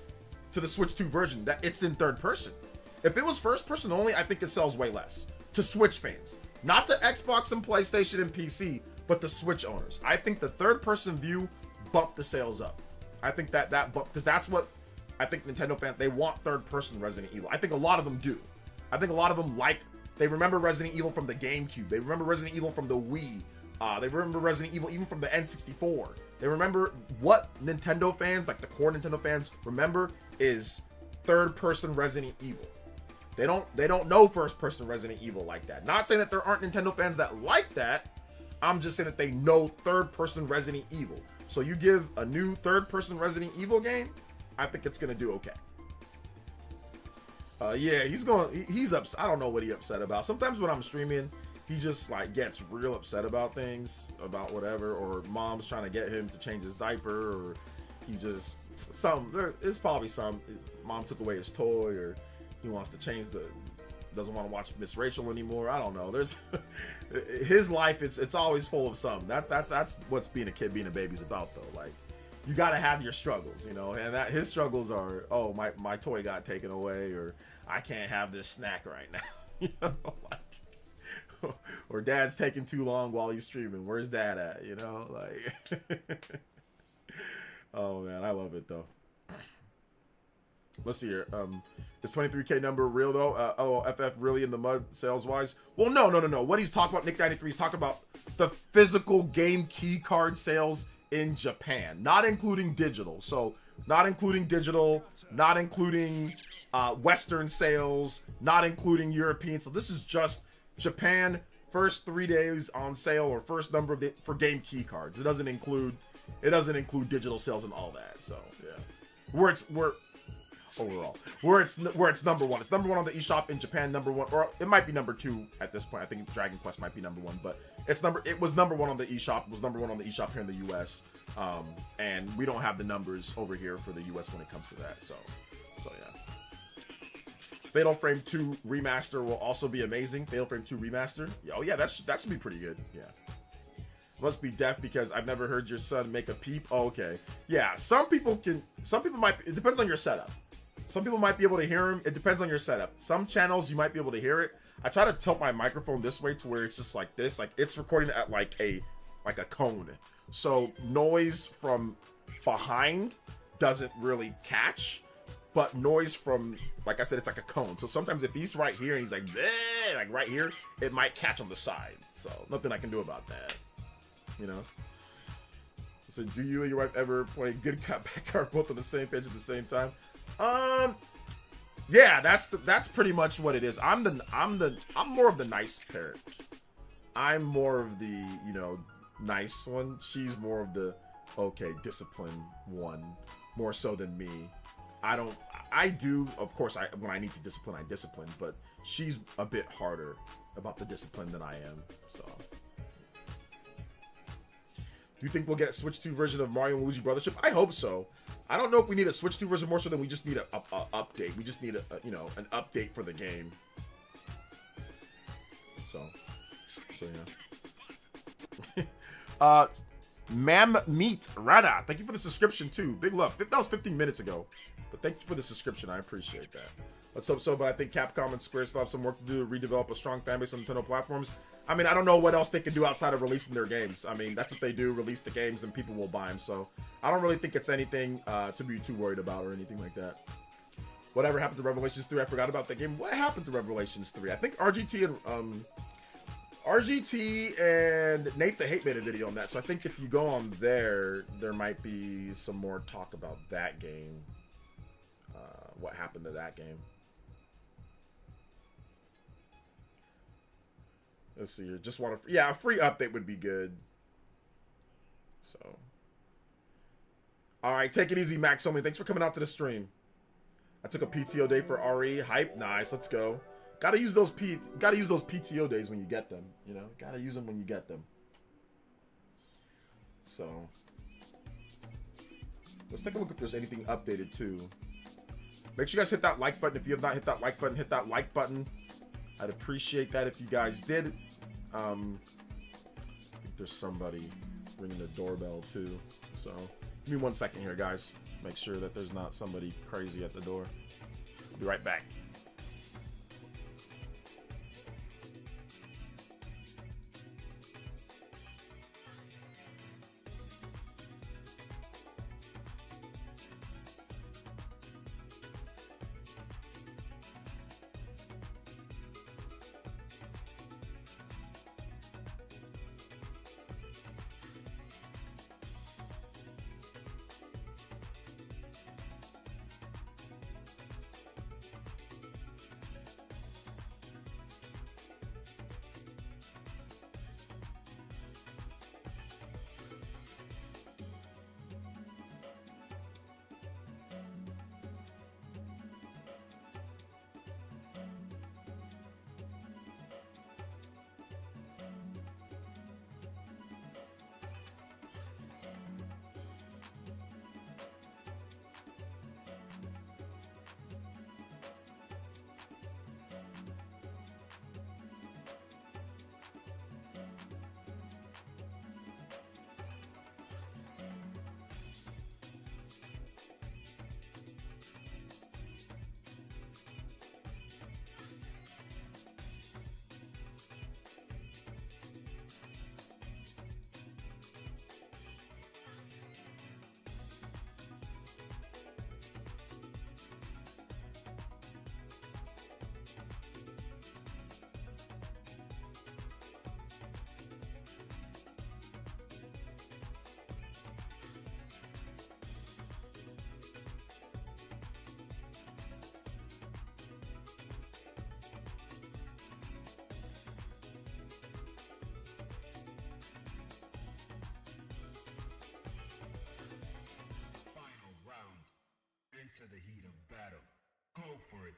to the Switch 2 version, that it's in third person. If it was first person only, I think it sells way less to Switch fans, not to Xbox and PlayStation and PC, but the Switch owners. I think the third person view bumped the sales up. I think that bump, because that's what I think Nintendo fans, they want third person Resident Evil. I think a lot of them do. I think a lot of them they remember Resident Evil from the GameCube. They remember Resident Evil from the Wii. They remember Resident Evil even from the N64. They remember what Nintendo fans, like the core Nintendo fans, remember is third-person Resident Evil. They don't know first-person Resident Evil like that. Not saying that there aren't Nintendo fans that like that. I'm just saying that they know third-person Resident Evil. So you give a new third-person Resident Evil game, I think it's gonna do okay. Yeah, he's upset. I don't know what he's upset about. Sometimes when I'm streaming, he just like gets real upset about things, about whatever, or mom's trying to get him to change his diaper, or he just it's probably his mom took away his toy, or he wants to change doesn't want to watch Miss Rachel anymore. I don't know. There's his life. It's always full of some. That's what's being a kid, being a baby's about though. Like, you got to have your struggles, you know, and that his struggles are, oh, my toy got taken away, or I can't have this snack right now, you know, like, or dad's taking too long while he's streaming. Where's dad at? You know, like, oh man, I love it though. Let's see here. Is 23K number real though? FF really in the mud sales wise? Well, no. What he's talking about, Nick 93, he's talking about the physical game key card sales in Japan, not including digital. So not including digital, not including Western sales, not including European. So this is just Japan, first 3 days on sale, or first number for game key cards. It doesn't include digital sales and all that. So yeah, where it's number one. It's number one on the eShop in Japan, number one, or it might be number 2 at this point. I think Dragon Quest might be number 1, but it was number 1 on the eShop. It was number 1 on the eShop here in the US. And we don't have the numbers over here for the US when it comes to that. So yeah. Fatal Frame 2 Remaster will also be amazing. Fatal Frame 2 Remaster. Oh yeah, that should be pretty good. Yeah. Must be deaf because I've never heard your son make a peep. Oh, okay. Yeah, some people might, it depends on your setup. Some people might be able to hear him. It depends on your setup. Some channels you might be able to hear it. I try to tilt my microphone this way to where it's just like this. Like it's recording at like a cone. So noise from behind doesn't really catch, but noise from, like I said, it's like a cone. So sometimes if he's right here and he's like, bleh, like right here, it might catch on the side. So nothing I can do about that, you know? So do you and your wife ever play good cop, bad cop both on the same page at the same time? Yeah, that's pretty much what it is. I'm more of the nice parent. I'm more of the, you know, nice one. She's more of the, okay, discipline one, more so than me. I do, of course, when I need to discipline, I discipline, but she's a bit harder about the discipline than I am, so. Do you think we'll get a Switch 2 version of Mario and Luigi Brothership? I hope so. I don't know if we need a Switch 2 version more so than we just need a update. We just need you know, an update for the game. So yeah. Mam Meat Rada, thank you for the subscription too. Big love. That was 15 minutes ago, but thank you for the subscription. I appreciate that. Let's hope so, but I think Capcom and Square still have some work to do to redevelop a strong fanbase on Nintendo platforms. I mean, I don't know what else they can do outside of releasing their games. I mean, that's what they do, release the games and people will buy them. So I don't really think it's anything to be too worried about or anything like that. Whatever happened to Revelations 3? I forgot about that game. What happened to Revelations 3? I think RGT and Nate the Hate made a video on that. So I think if you go on there, there might be some more talk about that game. What happened to that game? Let's see here. Just want to, yeah, a free update would be good. So, all right, take it easy, Max. Only thanks for coming out to the stream. I took a PTO day for RE. Hype, nice. Let's go. Gotta use those PTO days when you get them. You know, gotta use them when you get them. So, let's take a look if there's anything updated too. Make sure you guys hit that like button. If you have not hit that like button, hit that like button. I'd appreciate that if you guys did. I think there's somebody ringing the doorbell too. So give me 1 second here, guys. Make sure that there's not somebody crazy at the door. I'll be right back. Into the heat of battle. Go for it.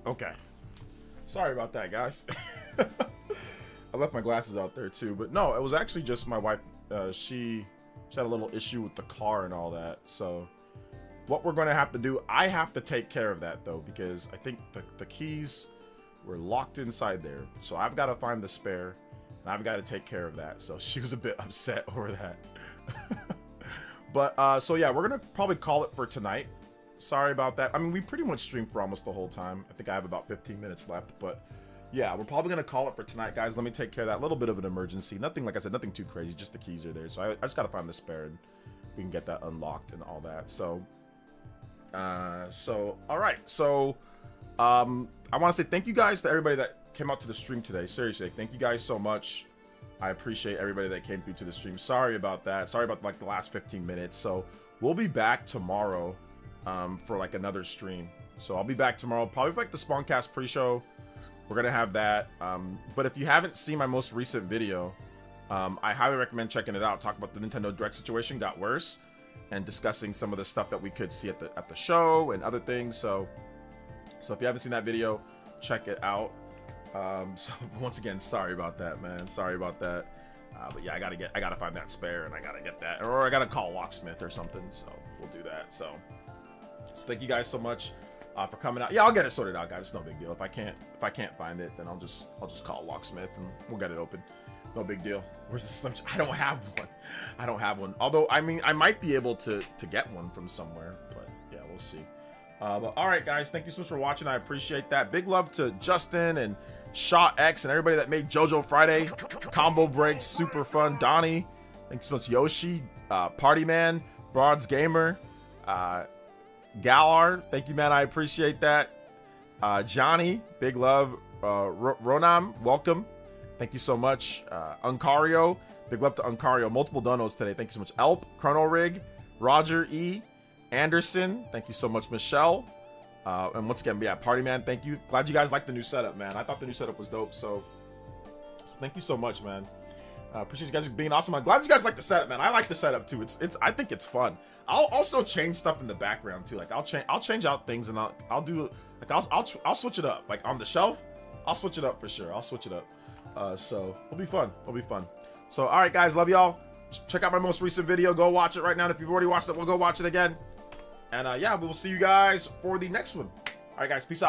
Okay. Sorry about that, guys. I left my glasses out there too, but no, it was actually just my wife. She had a little issue with the car and all that. So what we're going to have to do, I have to take care of that though, because I think the keys were locked inside there. So I've got to find the spare and I've got to take care of that. So she was a bit upset over that. But so yeah, we're going to probably call it for tonight. Sorry about that. I mean, we pretty much streamed for almost the whole time. I think I have about 15 minutes left, but yeah, we're probably going to call it for tonight, guys. Let me take care of that. Little bit of an emergency. Nothing, like I said, nothing too crazy. Just the keys are there. So I just got to find the spare and we can get that unlocked and all that. So, all right. So, I want to say thank you guys to everybody that came out to the stream today. Seriously, thank you guys so much. I appreciate everybody that came through to the stream. Sorry about that. Sorry about like the last 15 minutes. So we'll be back tomorrow for like another stream. So I'll be back tomorrow, probably for like the Spawncast pre-show. We're gonna have that. But if you haven't seen my most recent video, I highly recommend checking it out. Talk about the Nintendo Direct situation got worse, and discussing some of the stuff that we could see at the show and other things. So if you haven't seen that video, check it out. So once again, sorry about that, man. Sorry about that. But yeah, I gotta find that spare and I gotta get that, or I gotta call a locksmith or something. So we'll do that. So thank you guys so much for coming out. Yeah, I'll get it sorted out, guys. It's no big deal. If I can't find it, then I'll just call a locksmith and we'll get it open. No big deal. Where's the Slim? I don't have one. I don't have one. Although I mean, I might be able to get one from somewhere, but yeah, we'll see. But all right, guys, thank you so much for watching. I appreciate that. Big love to Justin and Shot X and everybody that made JoJo Friday combo breaks super fun. Donnie, thanks so much. Yoshi, Party Man, Broads Gamer, Galar, thank you, man. I appreciate that. Johnny, big love. Ronam, welcome. Thank you so much. Uncario, big love to Uncario. Multiple donos today. Thank you so much. Elp, Chrono Rig, Roger E, Anderson, thank you so much. Michelle, and once again, yeah, Party Man, thank you. Glad you guys liked the new setup, man. I thought the new setup was dope, so thank you so much, man. Appreciate you guys being awesome. I'm glad you guys like the setup, man. I like the setup too. I think it's fun. I'll also change stuff in the background too. Like I'll change out things and I'll do like I'll switch it up. Like on the shelf, I'll switch it up for sure. I'll switch it up. So it'll be fun. It'll be fun. So all right, guys, love y'all. Check out my most recent video. Go watch it right now. If you've already watched it, we'll go watch it again. And yeah, we will see you guys for the next one. All right, guys, peace out.